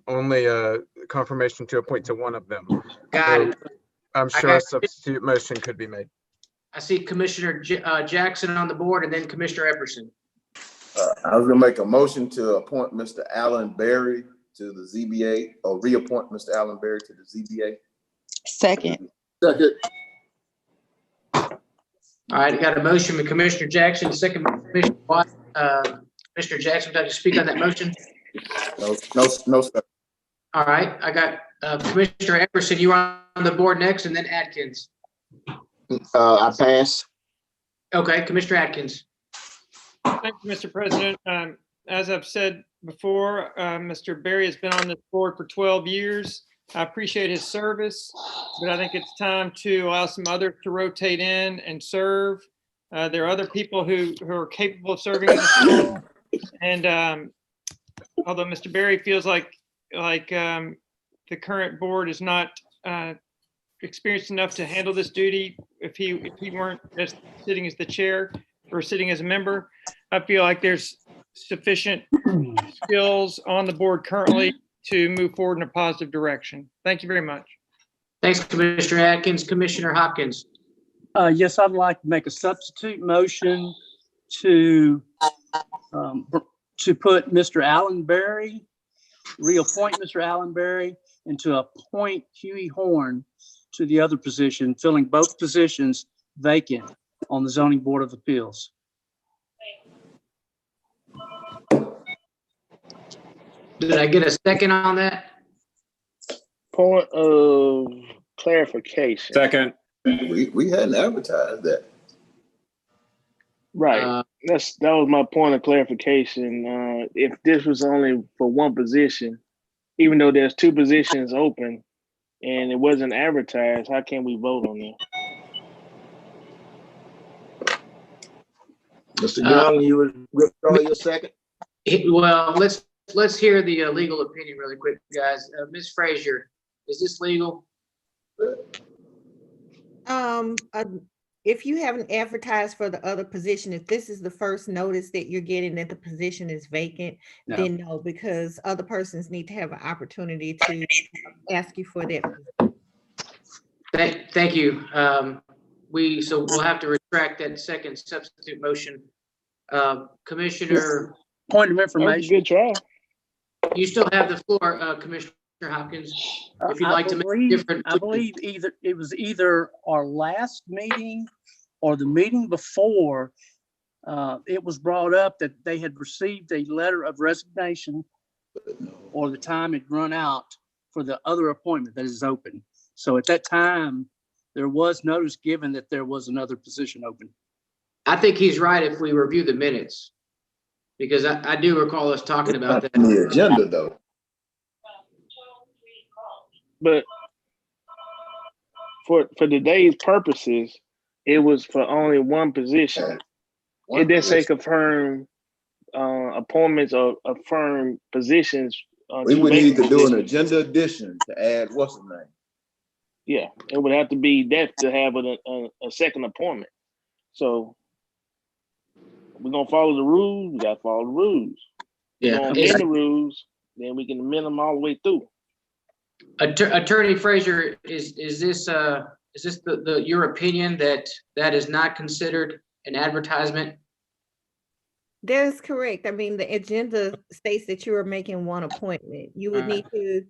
only a confirmation to appoint to one of them. Got it. I'm I sure a got- substitute motion could be made. I see Commissioner Jackson on the board and then Commissioner Everson. I was gonna make a motion to appoint Mr. Alan Berry to the ZBA, or reappoint Mr. Alan Berry to the ZBA. Second. Second. All right, I got a motion from Commissioner Jackson, second by Commissioner Watt. Mr. Jackson, would you like to speak on that motion? No, sir. All right, I got Commissioner Everson, you are on the board next, and then Atkins. I pass. Okay, Commissioner Atkins. Thank you, Mr. President. As I've said before, Mr. Berry has been on this board for 12 years. I appreciate his service, but I think it's time to allow some others to rotate in and serve. There are other people who are capable of serving in this role. And although Mr. Berry feels like the current board is not experienced enough to handle this duty, if he weren't just sitting as the chair or sitting as a member, I feel like there's sufficient skills on the board currently to move forward in a positive direction. Thank you very much. Thanks, Commissioner Atkins. Commissioner Hopkins. Yes, I'd like to make a substitute motion to put Mr. Allen Berry, reappoint Mr. Allen Berry, and to appoint Huey Horn to the other position, filling both positions vacant on the Zoning Board of Appeals. Did I get a second on that? Point of clarification. Second. We hadn't advertised that. Right. That was my point of clarification. If this was only for one position, even though there's 2 positions open and it wasn't advertised, how can we vote on that? Mr. Young, you would withdraw your second? Well, let's hear the legal opinion really quick, guys. Ms. Frazier, is this legal? If you haven't advertised for the other position, if this is the first notice that you're getting that the position is vacant, No. then no, because other persons need to have an opportunity to ask you for that. Thank you. So we'll have to retract that second substitute motion. Commissioner. Point of information. Good try. You still have the floor, Commissioner Hopkins. If you'd like to make a different. I believe it was either our last meeting or the meeting before, it was brought up that they had received a letter of resignation or the time had run out for the other appointment that is open. So at that time, there was notice given that there was another position open. I think he's right if we review the minutes, because I do recall us talking about that. On the agenda, though. But for today's purposes, it was for only one position. It didn't say confirm appointments or affirm positions. We would need to do an agenda addition to add what's the name? Yeah, it would have to be that to have a second appointment. So we're gonna follow the rules. We gotta follow the rues. Yeah. We're gonna amend the rules, then we can amend them all the way through. Attorney Frazier, is this your opinion that is not considered an advertisement? That is correct. I mean, the agenda states that you are making one appointment. You would need to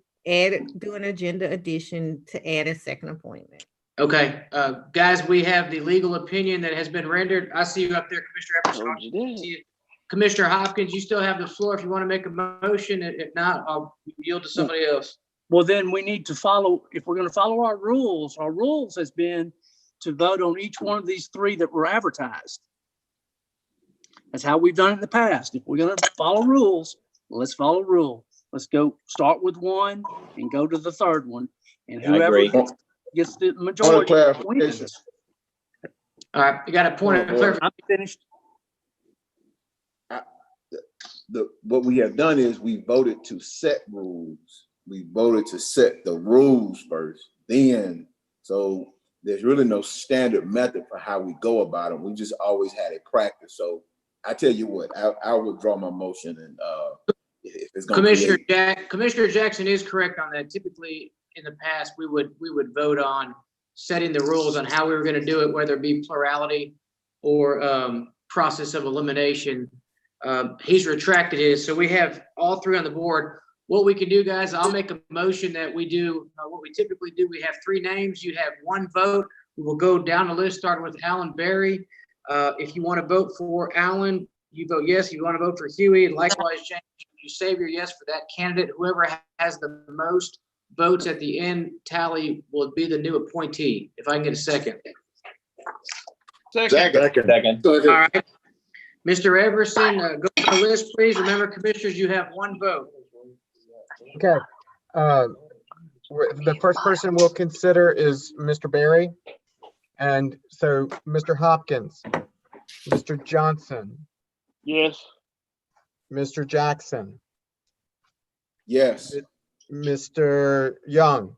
do an agenda addition to add a second appointment. Okay, guys, we have the legal opinion that has been rendered. I see you up there, Commissioner Everson. Commissioner Hopkins, you still have the floor if you want to make a motion. If not, I'll yield to somebody else. Well, then we need to follow, if we're going to follow our rules has been to vote on each one of these 3 that were advertised. That's how we've done it in the past. If we're going to follow rules, let's follow rule. Let's go start with one and go to the third one. And whoever gets the majority wins. All right, you got a point of clarification. I'm finished. What we have done is we voted to set rules we voted to set the rules first. Then, so there's really no standard method for how we go about it. We just always had it practice. So I tell you what, I'll withdraw my motion, and if it's going to Commissioner Jackson is correct on that. Typically, in the past, we would vote on setting the rules on how we were going to do it, whether it be plurality or process of elimination. He's retracted his, so we have all three on the board. What we can do, guys, I'll make a motion that we do what we typically do. We have three names. You have one vote. We will go down the list, starting with Alan Berry. If you want to vote for Alan, you vote yes. If you want to vote for Huey, likewise, James, you save your yes for that candidate. Whoever has the most votes at the end tally will be the new appointee. If I can get a second. Second. All right. Mr. Everson, go to the list, please. Remember, commissioners, you have one vote. Okay. The first person we'll consider is Mr. Berry. And so Mr. Hopkins, Mr. Johnson. Yes. Mr. Jackson. Yes. Mr. Young.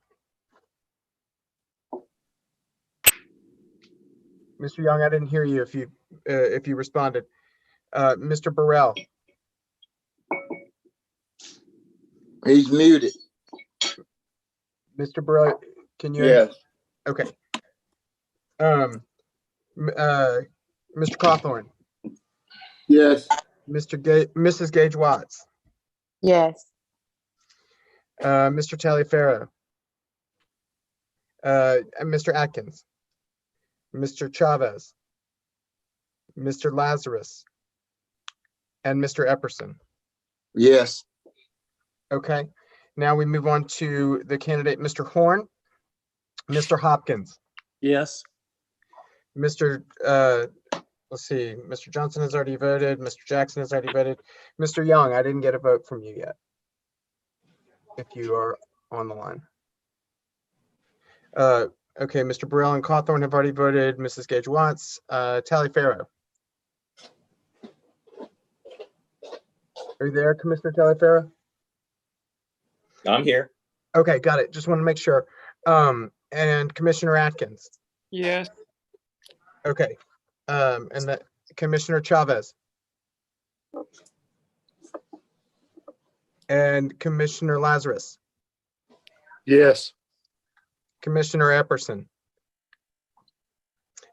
Mr. Young, I didn't hear you if you responded. Mr. Burrell. He's muted. Mr. Burrell, can you? Yes. Okay. Mr. Cawthorn. Yes. Mrs. Gage Watts. Yes. Mr. Taliaferro. Mr. Atkins. Mr. Chavez. Mr. Lazarus. And Mr. Epperson. Yes. Okay. Now we move on to the candidate, Mr. Horn. Mr. Hopkins. Yes. Mr. Let's see, Mr. Johnson has already voted. Mr. Jackson has already voted. Mr. Young, I didn't get a vote from you yet. If you are on the line. Okay, Mr. Burrell and Cawthorn have already voted. Mrs. Gage Watts, Taliaferro. Are you there, Commissioner Taliaferro? I'm here. Okay, got it. Just want to make sure. And Commissioner Atkins. Yes. Okay. And that Commissioner Chavez. And Commissioner Lazarus. Yes. Commissioner Epperson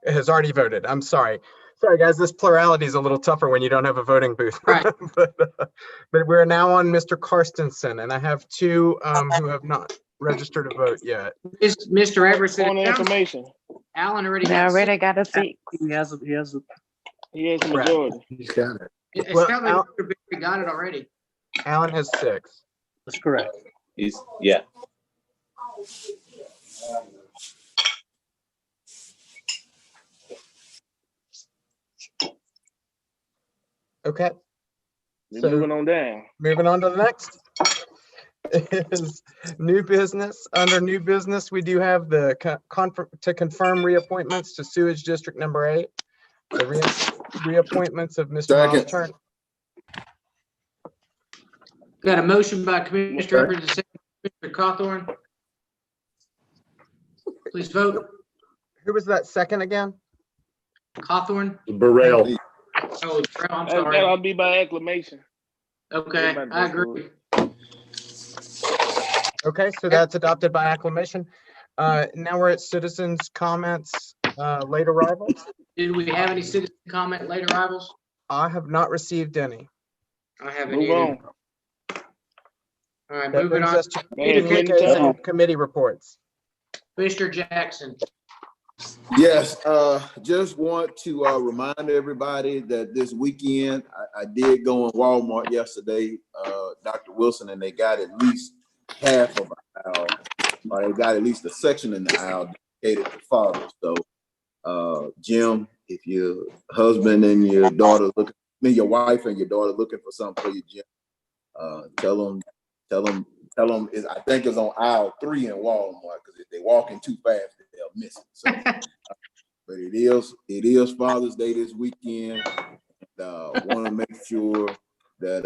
has already voted. I'm sorry. Sorry, guys, this plurality is a little tougher when you don't have a voting booth. Right. but we're now on Mr. Karstensen, and I have two who have not registered to vote yet. Mr. Everson. On the information. Alan already They has already six. got a seat. He has a He has a Correct. majority. He's got it. It Well, sounds like Mr. Berry got it already. Alan has 6. That's correct. Yeah. Okay. We're So moving on down. moving on to the next is new business. Under new business, we do have the to confirm reappointments to sewage district number 8. The reappointments of Mr. Miles Turner. Got a motion by Commissioner Everson, second by Commissioner Cawthorn. Please vote. Who was that second again? Cawthorn. Burrell. Oh, I'm sorry. That'll be by acclamation. Okay, I agree. Okay, so that's adopted by acclamation. Now we're at citizens' comments, late arrivals. Did we have any citizen comment, late arrivals? I have not received any. I haven't Move either. on. All right, That moving brings on. us to communication and committee reports. Commissioner Jackson. Yes, just want to remind everybody that this weekend, I did go in Walmart yesterday, Dr. Wilson, and they got at least half of our aisle, or they got at least a section in the aisle dedicated to fathers. So, Jim, if your husband and your daughter your wife and your daughter looking for something for you, Jim, tell them I think it's on aisle 3 in Walmart, because if they walking too fast, they'll miss it. So, but it is Father's Day this weekend. Want to make sure that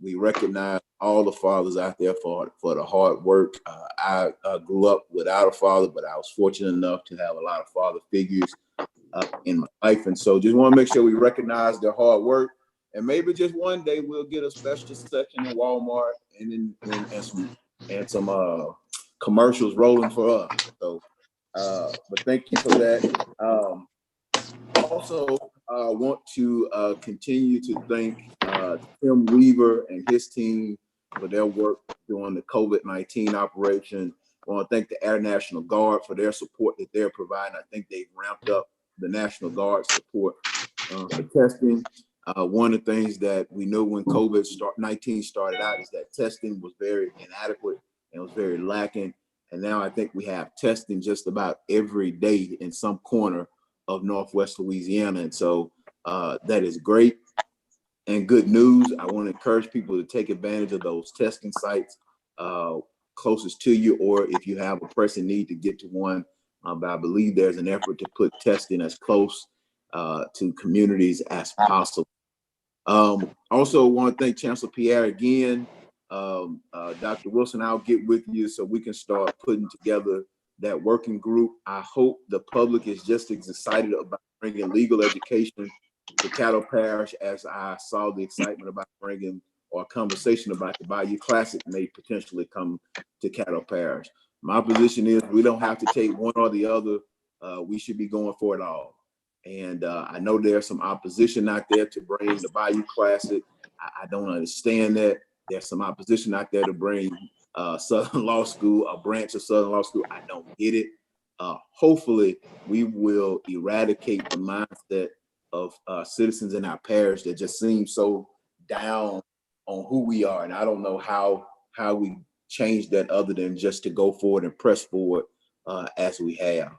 we recognize all the fathers out there for the hard work. I grew up without a father, but I was fortunate enough to have a lot of father figures in my life. And so just want to make sure we recognize their hard work. And maybe just one day we'll get a special section in Walmart and some commercials rolling for us. So, but thank you for that. Also, want to continue to thank Tim Weaver and his team for their work during the COVID-19 operation. I want to thank the Air National Guard for their support that they're providing. I think they've ramped up the National Guard support for testing. One of the things that we know when COVID-19 started out is that testing was very inadequate and was very lacking. And now I think we have testing just about every day in some corner of Northwest Louisiana. And so that is great and good news. I want to encourage people to take advantage of those testing sites closest to you, or if you have a pressing need to get to one. But I believe there's an effort to put testing as close to communities as possible. Also want to thank Chancellor Pierre again. Dr. Wilson, I'll get with you so we can start putting together that working group. I hope the public is just as excited about bringing legal education to Caddo Parish as I saw the excitement about bringing, or a conversation about the Bayou Classic may potentially come to Caddo Parish. My position is we don't have to take one or the other. We should be going for it all. And I know there's some opposition out there to bring the Bayou Classic. I don't understand that. There's some opposition out there to bring Southern Law School, a branch of Southern Law School. I don't get it. Hopefully, we will eradicate the mindset of citizens in our parish that just seem so down on who we are. And I don't know how we change that other than just to go forward and press forward as we have.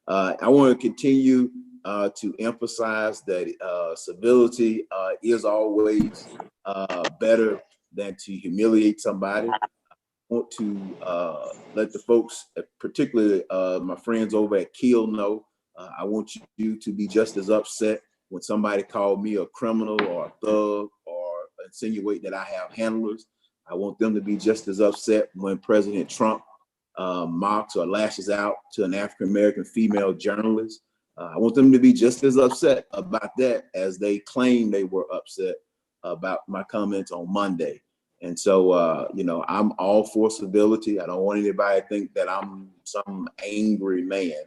I want to continue to emphasize that civility is always better than to humiliate somebody. I want to let the folks, particularly my friends over at Kiel, know I want you to be just as upset when somebody called me a criminal or a thug or insinuate that I have handlers. I want them to be just as upset when President Trump mocks or lashes out to an African-American female journalist. I want them to be just as upset about that as they claim they were upset about my comments on Monday. And so, you know, I'm all for civility. I don't want anybody to think that I'm some angry man.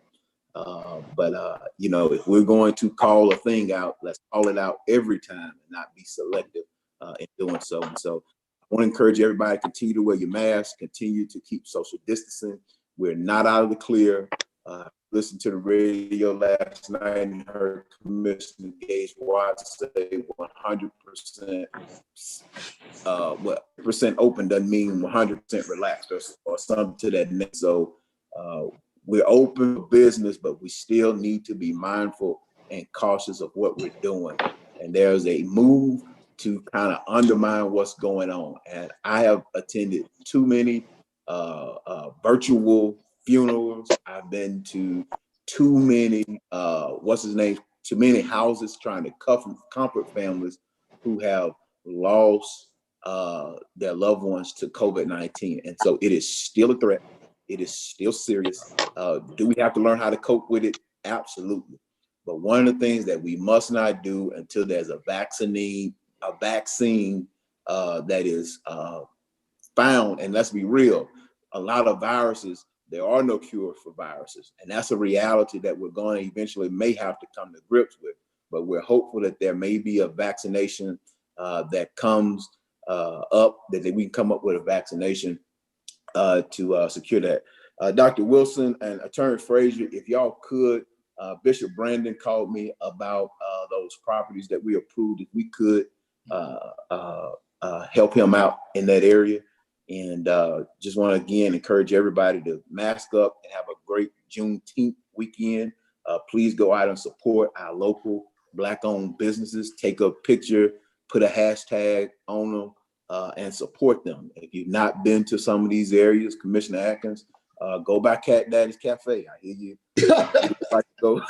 But you know, if we're going to call a thing out, let's call it out every time and not be selective in doing so. And so I want to encourage everybody to continue to wear your mask, continue to keep social distancing. We're not out of the clear. Listened to the radio last night and heard Commissioner Gage Watts say 100%. What percent open doesn't mean 100% relaxed or something to that net. So we're open for business, but we still need to be mindful and cautious of what we're doing. And there's a move to kind of undermine what's going on. And I have attended too many virtual funerals. I've been to too many, too many houses trying to comfort families who have lost their loved ones to COVID-19. And so it is still a threat. It is still serious. Do we have to learn how to cope with it? Absolutely. But one of the things that we must not do until there's a vaccine that is found, and let's be real, a lot of viruses, there are no cure for viruses. And that's a reality that we're going to eventually may have to come to grips with. But we're hopeful that there may be a vaccination that comes up, that we can come up with a vaccination to secure that. Dr. Wilson and Attorney Frazier, if y'all could, Bishop Brandon called me about those properties that we approved. If we could help him out in that area. And just want to again encourage everybody to mask up and have a great Juneteenth weekend. Please go out and support our local Black-owned businesses. Take a picture, put a hashtag on them, and support them. If you've not been to some of these areas, Commissioner Atkins, go by Cat Daddy's Cafe. I hear you like to go.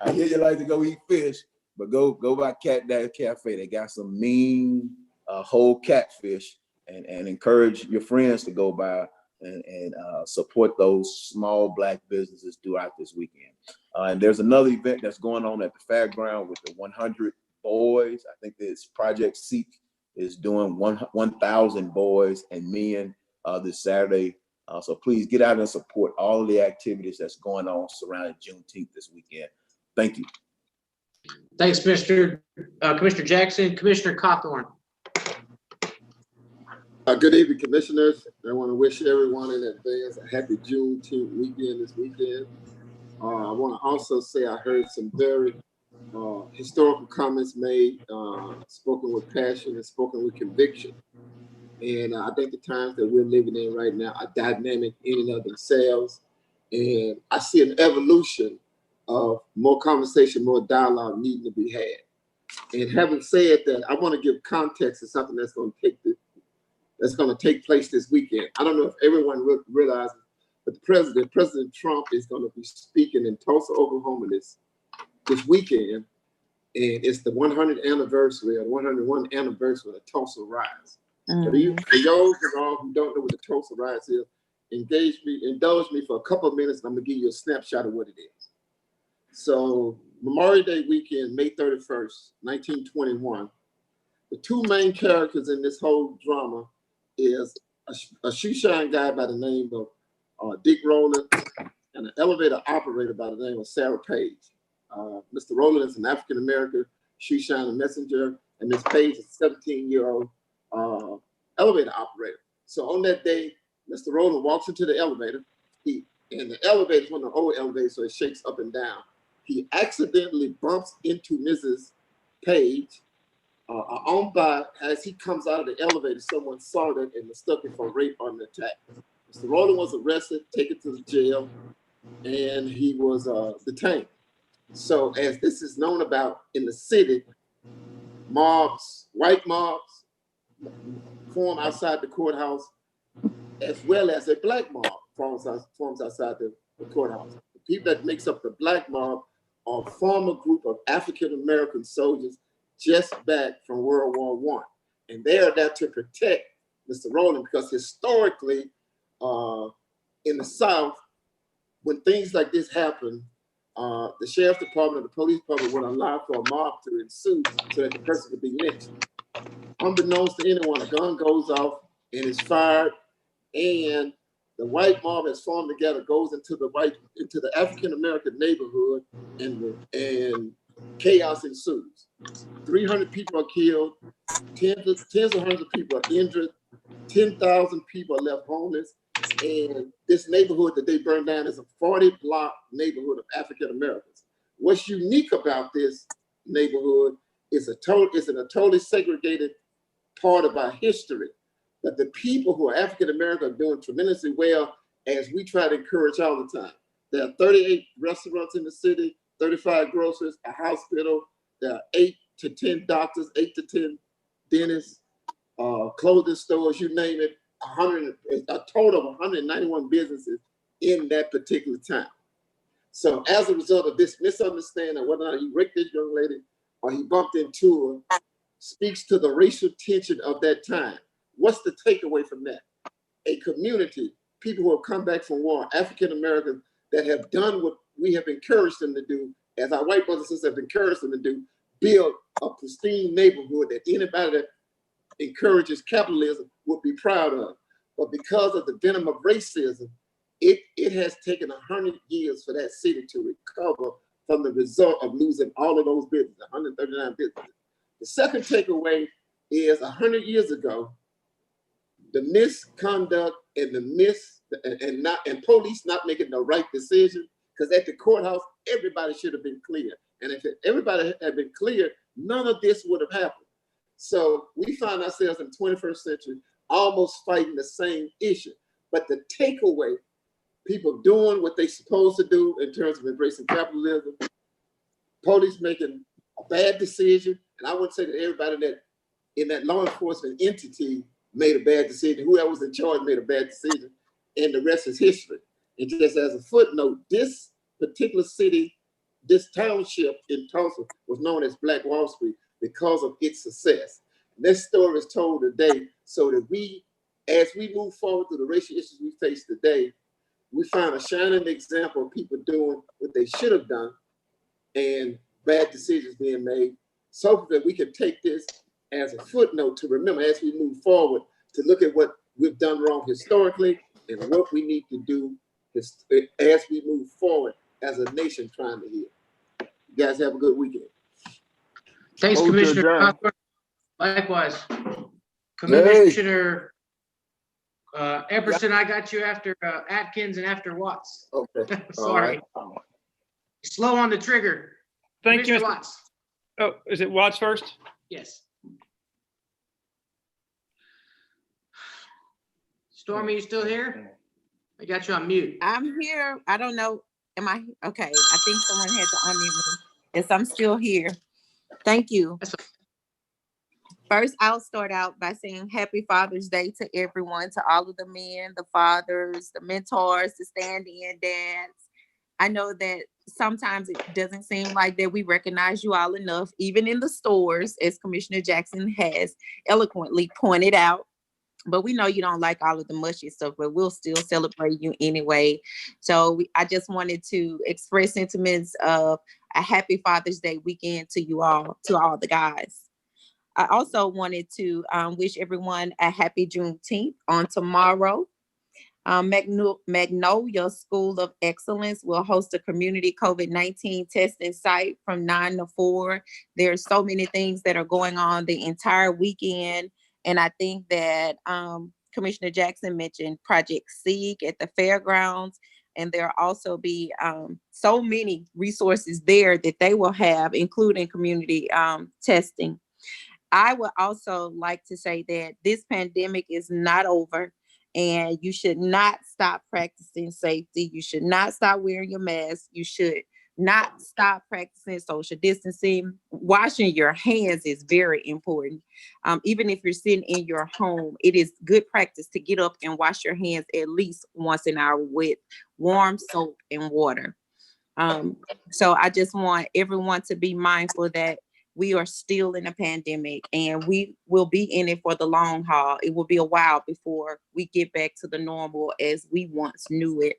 I hear you like to go eat fish, but go by Cat Daddy's Cafe. They got some mean whole catfish. and encourage your friends to go by and support those small Black businesses throughout this weekend. And there's another event that's going on at the fairground with the 100 boys. I think this Project Seek is doing 1,000 boys and men this Saturday. So please get out and support all of the activities that's going on surrounding Juneteenth this weekend. Thank you. Thanks, Mr. Commissioner Jackson. Commissioner Cawthorn. Good evening, commissioners. I want to wish everyone in advance a happy Juneteenth weekend this weekend. I want to also say I heard some very historical comments made, spoken with passion and spoken with conviction. And I think the times that we're living in right now are dynamic in and of themselves. And I see an evolution of more conversation, more dialogue needing to be had. And having said that, I want to give context to something that's going to take place this weekend. I don't know if everyone realizes, but President Trump is going to be speaking in Tulsa, Oklahoma this weekend. And it's the 100th anniversary or 101 anniversary of the Tulsa riots. For those of all who don't know what the Tulsa riots is, indulge me for a couple of minutes, and I'm gonna give you a snapshot of what it is. So Memorial Day weekend, May 31st, 1921, the two main characters in this whole drama is a shoe shine guy by the name of Dick Rowland and an elevator operator by the name of Sarah Page. Mr. Rowland is an African-American shoe shine messenger, and Ms. Page is a 17-year-old elevator operator. So on that day, Mr. Rowland walks into the elevator. And the elevator is one of the old elevators, so it shakes up and down. He accidentally bumps into Mrs. Page. As he comes out of the elevator, someone saw that and mistook him for rape or an attack. Mr. Rowland was arrested, taken to the jail, and he was detained. So as this is known about in the city, mobs, white mobs, form outside the courthouse, as well as a black mob forms outside the courthouse. The people that makes up the black mob are a former group of African-American soldiers just back from World War I. And they are there to protect Mr. Rowland because historically in the South, when things like this happen, the sheriff's department or the police department would allow for a mob to ensue so that the person could be lynched. Unbeknownst to anyone, a gun goes off and is fired, and the white mob has formed together, goes into the African-American neighborhood, and chaos ensues. 300 people are killed, tens of hundreds of people are injured, 10,000 people are left homeless, and this neighborhood that they burned down is a 40-block neighborhood of African Americans. What's unique about this neighborhood is it's in a totally segregated part of our history, that the people who are African American are doing tremendously well, as we try to encourage all the time. There are 38 restaurants in the city, 35 groceries, a hospital. There are 8 to 10 doctors, 8 to 10 dentists, clothing stores, you name it. A total of 191 businesses in that particular town. So as a result of this misunderstanding, whether or not he raped this young lady or he bumped into her, speaks to the racial tension of that time. What's the takeaway from that? A community, people who have come back from war, African Americans that have done what we have encouraged them to do, as our white brothers and sisters have encouraged them to do, build a pristine neighborhood that anybody that encourages capitalism would be proud of. But because of the venom of racism, it has taken 100 years for that city to recover from the result of losing all of those businesses, 139 businesses. The second takeaway is 100 years ago, the misconduct and and police not making the right decision, because at the courthouse, everybody should have been clear. And if everybody had been clear, none of this would have happened. So we find ourselves in the 21st century almost fighting the same issue. But the takeaway, people doing what they're supposed to do in terms of embracing capitalism, police making a bad decision, and I wouldn't say that everybody that in that law enforcement entity made a bad decision, whoever was in charge made a bad decision, and the rest is history. And just as a footnote, this particular city, this township in Tulsa was known as Black Wall Street because of its success. This story is told today so that we, as we move forward through the racial issues we face today, we find a shining example of people doing what they should have done and bad decisions being made, so that we can take this as a footnote to remember as we move forward, to look at what we've done wrong historically and what we need to do as we move forward as a nation trying to heal. You guys have a good weekend. Thanks, Hold to Commissioner. adjourn. Likewise. Commissioner Epperson, I got you after Atkins and after Watts. Okay. Sorry. All right. Slow on the trigger. Thank you, Mr. Mr. Watts. Oh, is it Watts first? Yes. Stormy, you still here? I got you on mute. I'm here. I don't know. Am I? Okay. I think someone had to unmute me. Yes, I'm still here. Thank you. First, I'll start out by saying Happy Father's Day to everyone, to all of the men, the fathers, the mentors, the stand-in dads. I know that sometimes it doesn't seem like that we recognize you all enough, even in the stores, as Commissioner Jackson has eloquently pointed out. But we know you don't like all of the mushy stuff, but we'll still celebrate you anyway. So I just wanted to express sentiments of a happy Father's Day weekend to you all, to all the guys. I also wanted to wish everyone a happy Juneteenth on tomorrow. Magnolia School of Excellence will host a community COVID-19 testing site from 9 to 4. There's so many things that are going on the entire weekend. And I think that Commissioner Jackson mentioned Project Seek at the fairgrounds. And there'll also be so many resources there that they will have, including community testing. I would also like to say that this pandemic is not over, and you should not stop practicing safety. You should not stop wearing your mask. You should not stop practicing social distancing. Washing your hands is very important. Even if you're sitting in your home, it is good practice to get up and wash your hands at least once an hour with warm soap and water. So I just want everyone to be mindful that we are still in a pandemic and we will be in it for the long haul. It will be a while before we get back to the normal as we once knew it.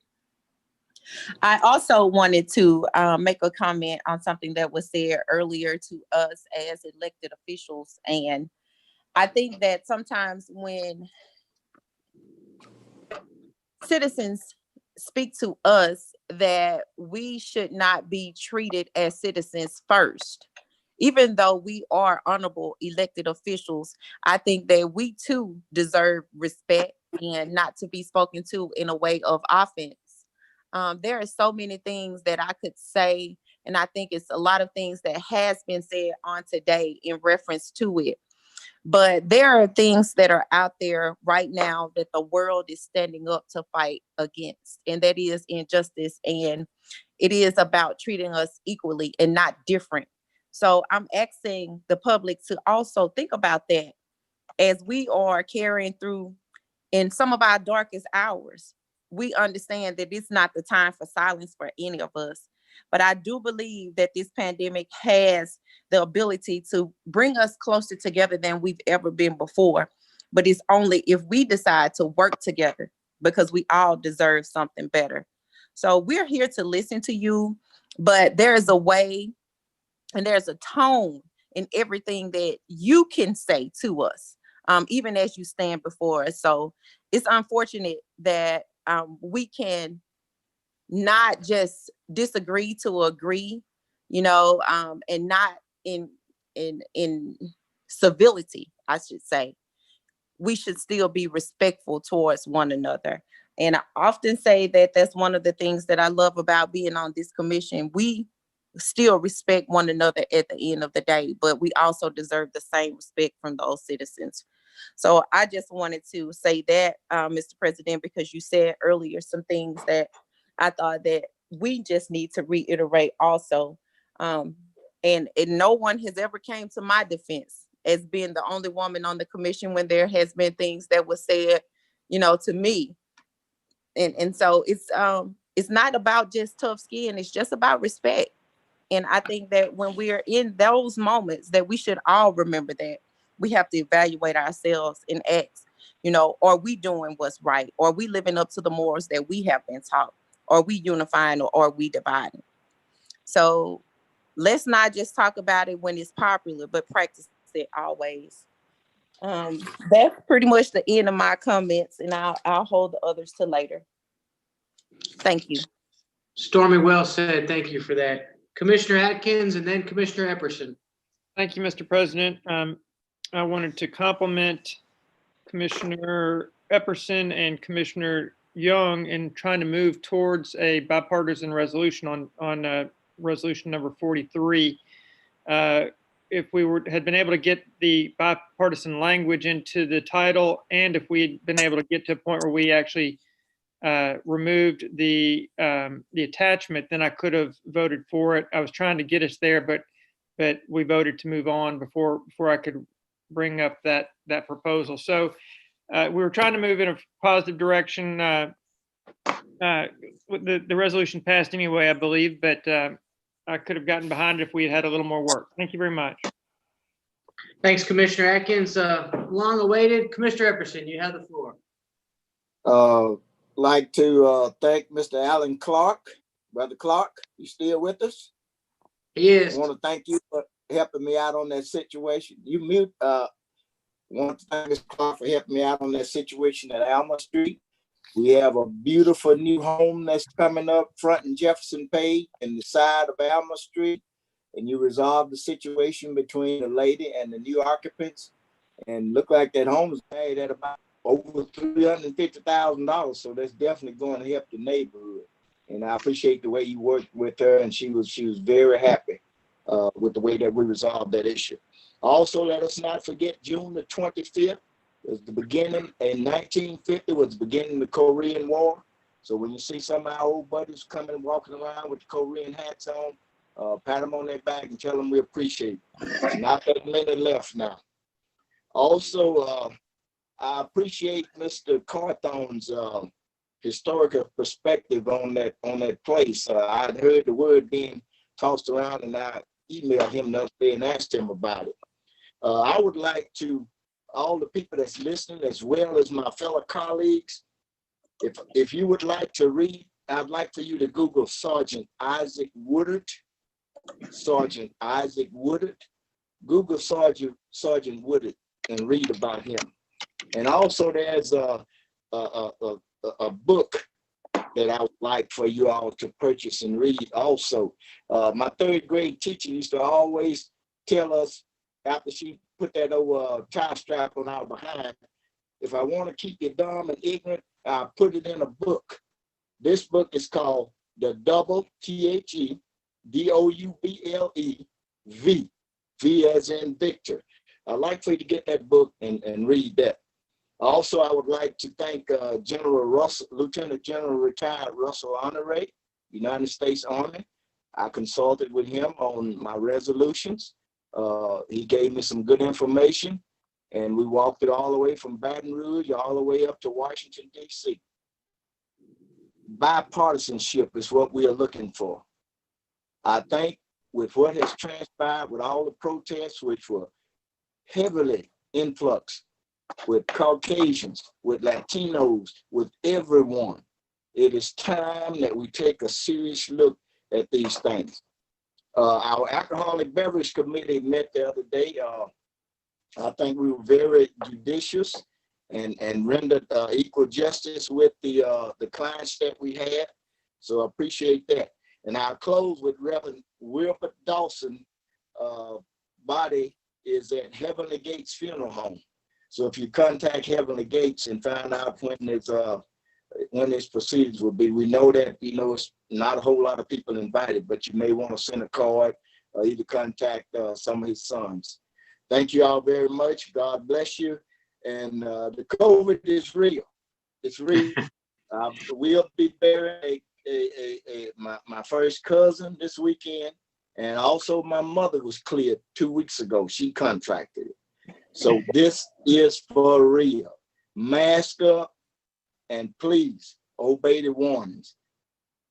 I also wanted to make a comment on something that was said earlier to us as elected officials. And I think that sometimes when citizens speak to us, that we should not be treated as citizens first. Even though we are honorable elected officials, I think that we too deserve respect and not to be spoken to in a way of offense. There are so many things that I could say, and I think it's a lot of things that has been said on today in reference to it. But there are things that are out there right now that the world is standing up to fight against, and that is injustice, and it is about treating us equally and not different. So I'm asking the public to also think about that as we are carrying through in some of our darkest hours. We understand that it's not the time for silence for any of us. But I do believe that this pandemic has the ability to bring us closer together than we've ever been before. But it's only if we decide to work together, because we all deserve something better. So we're here to listen to you, but there is a way and there's a tone in everything that you can say to us, even as you stand before us. So it's unfortunate that we can not just disagree to agree, and not in civility, I should say. We should still be respectful towards one another. And I often say that that's one of the things that I love about being on this commission. We still respect one another at the end of the day, but we also deserve the same respect from those citizens. So I just wanted to say that, Mr. President, because you said earlier some things that I thought that we just need to reiterate also. And no one has ever came to my defense as being the only woman on the commission when there has been things that were said, to me. And so it's not about just tough skin. It's just about respect. And I think that when we are in those moments that we should all remember that we have to evaluate ourselves and ask, are we doing what's right? Are we living up to the morals that we have been taught? Are we unifying or are we dividing? So let's not just talk about it when it's popular, but practice it always. That's pretty much the end of my comments, and I'll hold the others to later. Thank you. Stormy, well said. Thank you for that. Commissioner Atkins and then Commissioner Epperson. Thank you, Mr. President. I wanted to compliment Commissioner Epperson and Commissioner Young in trying to move towards a bipartisan resolution on resolution number 43. If we had been able to get the bipartisan language into the title, and if we had been able to get to a point where we actually removed the attachment, then I could have voted for it. I was trying to get us there, but we voted to move on before I could bring up that proposal. So we were trying to move in a positive direction. The resolution passed anyway, I believe, but I could have gotten behind it if we had had a little more work. Thank you very much. Thanks, Commissioner Atkins. Long awaited. Commissioner Epperson, you have the floor. Like to thank Mr. Alan Clark. Brother Clark, you still with us? He is. I want to thank you for helping me out on that situation. Want to thank Mr. Clark for helping me out on that situation at Alma Street. We have a beautiful new home that's coming up front in Jefferson Page and the side of Alma Street. And you resolved the situation between the lady and the new occupants. And look like that home is valued at about over $350,000. So that's definitely going to help the neighborhood. And I appreciate the way you worked with her, and she was very happy with the way that we resolved that issue. Also, let us not forget June the 25th was the beginning, in 1950 was the beginning of the Korean War. So when you see some of our old buddies coming and walking around with the Korean hats on, pat them on their back and tell them we appreciate it. Not that many left now. Also, I appreciate Mr. Carthon's historical perspective on that place. I'd heard the word being tossed around, and I emailed him the other day and asked him about it. I would like to, all the people that's listening, as well as my fellow colleagues, if you would like to read, I'd like for you to Google Sergeant Isaac Woodard. Sergeant Isaac Woodard. Google Sergeant Woodard and read about him. And also there's a book that I would like for you all to purchase and read also. My third grade teacher used to always tell us, after she put that old tie strap on our behind, if I want to keep you dumb and ignorant, I'll put it in a book. This book is called The Double THE DOUBLE V. V as in Victor. I'd like for you to get that book and read that. Also, I would like to thank General Russell, Lieutenant General retired Russell Honore, United States Army. I consulted with him on my resolutions. He gave me some good information, and we walked it all the way from Baton Rouge all the way up to Washington, D.C. Bipartisanship is what we are looking for. I think with what has transpired, with all the protests, which were heavily influxed with Caucasians, with Latinos, with everyone, it is time that we take a serious look at these things. Our alcoholic beverage committee met the other day. I think we were very judicious and rendered equal justice with the clients that we had. So I appreciate that. And I'll close with Reverend Wilbert Dawson. Body is at Heavenly Gates Funeral Home. So if you contact Heavenly Gates and find out when this proceedings will be, we know that it's not a whole lot of people invited, but you may want to send a card or either contact some of his sons. Thank you all very much. God bless you. And the COVID is real. It's real. We'll be burying my first cousin this weekend, and also my mother was cleared 2 weeks ago. She contracted it. So this is for real. Mask up and please obey the warnings.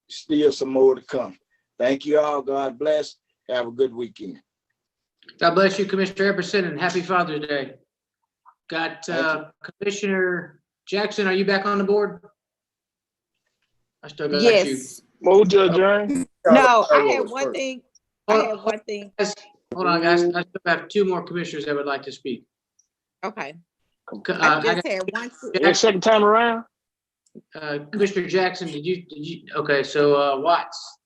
Still some more to come. Thank you all. God bless. Have a good weekend. God bless you, Commissioner Epperson, and happy Father's Day. Got Commissioner Jackson, are you back on the board? I still got you. Yes. Move to adjourn. No, I had one thing. Hold on, guys. I still have two more commissioners that would like to speak. Okay. I I just got had one. Yeah, second time around. Commissioner Jackson, did you, okay, so Watts.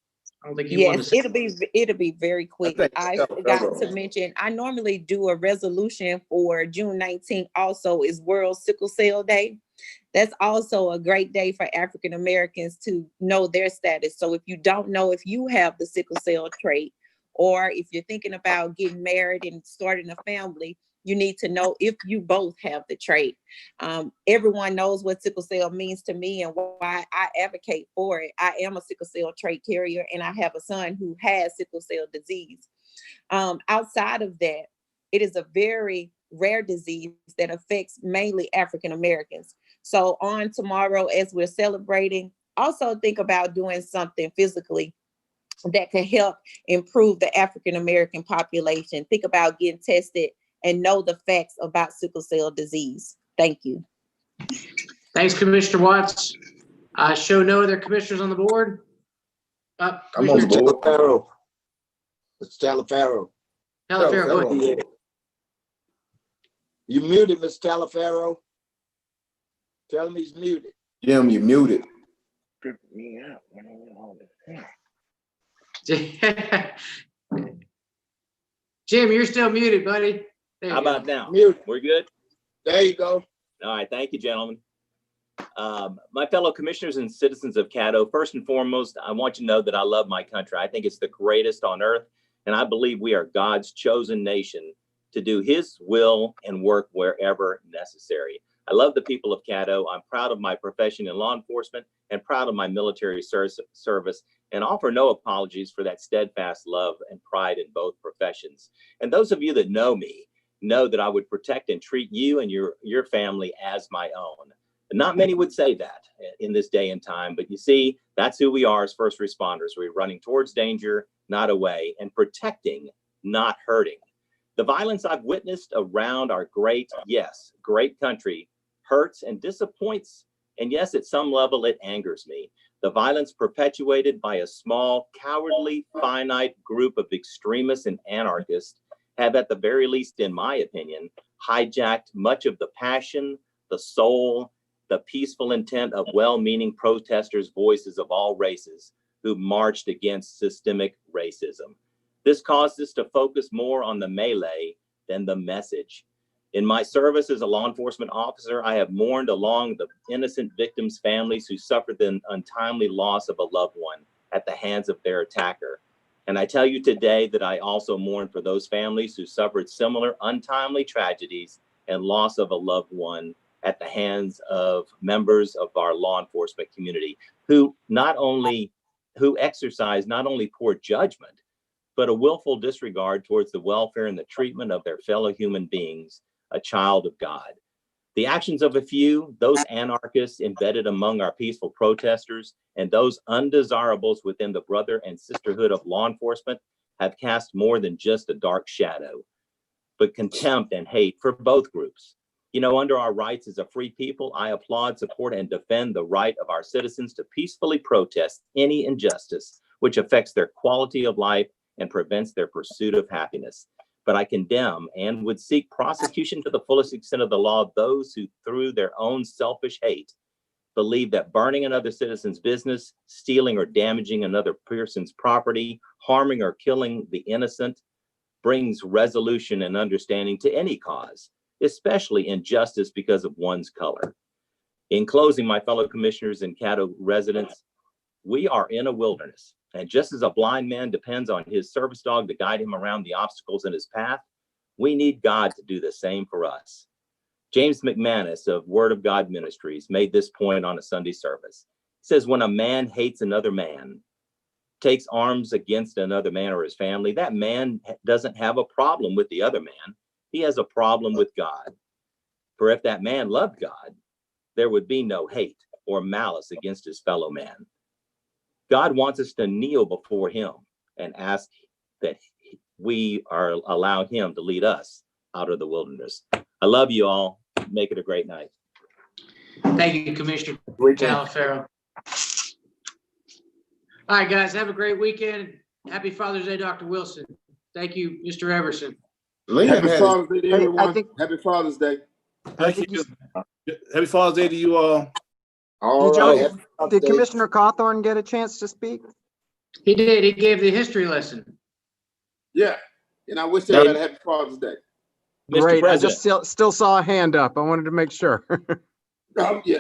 I don't think you want to Yes, say. it'll be very quick. I forgot to mention, I normally do a resolution for June 19th also is World Sickle Cell Day. That's also a great day for African Americans to know their status. So if you don't know if you have the sickle cell trait, or if you're thinking about getting married and starting a family, you need to know if you both have the trait. Everyone knows what sickle cell means to me and why I advocate for it. I am a sickle cell trait carrier and I have a son who has sickle cell disease. Outside of that, it is a very rare disease that affects mainly African Americans. So on tomorrow, as we're celebrating, also think about doing something physically that can help improve the African American population. Think about getting tested and know the facts about sickle cell disease. Thank you. Thanks, Commissioner Watts. I show no other commissioners on the board. I'm on the board. Mr. Talaferro. Talaferro, go ahead. You muted, Mr. Talaferro. Tell him he's muted. Jim, you muted. Me out. Jim, you're still muted, buddy. How about now? Mute. We're good? There you go. All right, thank you, gentlemen. My fellow commissioners and citizens of Caddo, first and foremost, I want you to know that I love my country. I think it's the greatest on earth, and I believe we are God's chosen nation to do his will and work wherever necessary. I love the people of Caddo. I'm proud of my profession in law enforcement and proud of my military service, and offer no apologies for that steadfast love and pride in both professions. And those of you that know me know that I would protect and treat you and your family as my own. Not many would say that in this day and time, but you see, that's who we are as first responders. We're running towards danger, not away, and protecting, not hurting. The violence I've witnessed around our great country hurts and disappoints. And yes, at some level, it angers me. The violence perpetuated by a small, cowardly, finite group of extremists and anarchists have, at the very least, in my opinion, hijacked much of the passion, the soul, the peaceful intent of well-meaning protesters, voices of all races who marched against systemic racism. This caused us to focus more on the melee than the message. In my service as a law enforcement officer, I have mourned along the innocent victims' families who suffered the untimely loss of a loved one at the hands of their attacker. And I tell you today that I also mourn for those families who suffered similar untimely tragedies and loss of a loved one at the hands of members of our law enforcement community who exercise not only poor judgment, but a willful disregard towards the welfare and the treatment of their fellow human beings, a child of God. The actions of a few, those anarchists embedded among our peaceful protesters, and those undesirables within the brother and sisterhood of law enforcement have cast more than just a dark shadow, but contempt and hate for both groups. You know, under our rights as a free people, I applaud, support, and defend the right of our citizens to peacefully protest any injustice which affects their quality of life and prevents their pursuit of happiness. But I condemn and would seek prosecution to the fullest extent of the law of those who, through their own selfish hate, believe that burning another citizen's business, stealing or damaging another person's property, harming or killing the innocent, brings resolution and understanding to any cause, especially injustice because of one's color. In closing, my fellow commissioners and Caddo residents, we are in a wilderness. And just as a blind man depends on his service dog to guide him around the obstacles in his path, we need God to do the same for us. James McManus of Word of God Ministries made this point on a Sunday service. He says, when a man hates another man, takes arms against another man or his family, that man doesn't have a problem with the other man. He has a problem with God. For if that man loved God, there would be no hate or malice against his fellow man. God wants us to kneel before him and ask that we allow him to lead us out of the wilderness. I love you all. make it a great night. Thank you, Commissioner Talaferro. All right, guys, have a great weekend. Happy Father's Day, Dr. Wilson. Thank you, Mr. Everson. Happy Father's Day to Hey, everyone. Happy Father's Day. Thank you. Happy Father's Day to you all. All Did right. y'all- Happy Father's Did Day. Commissioner Cawthorn get a chance to speak? He did. He gave the history lesson. Yeah. And I wish everybody happy Father's Day. Great. I just still saw a hand up. I wanted to make sure. Yeah.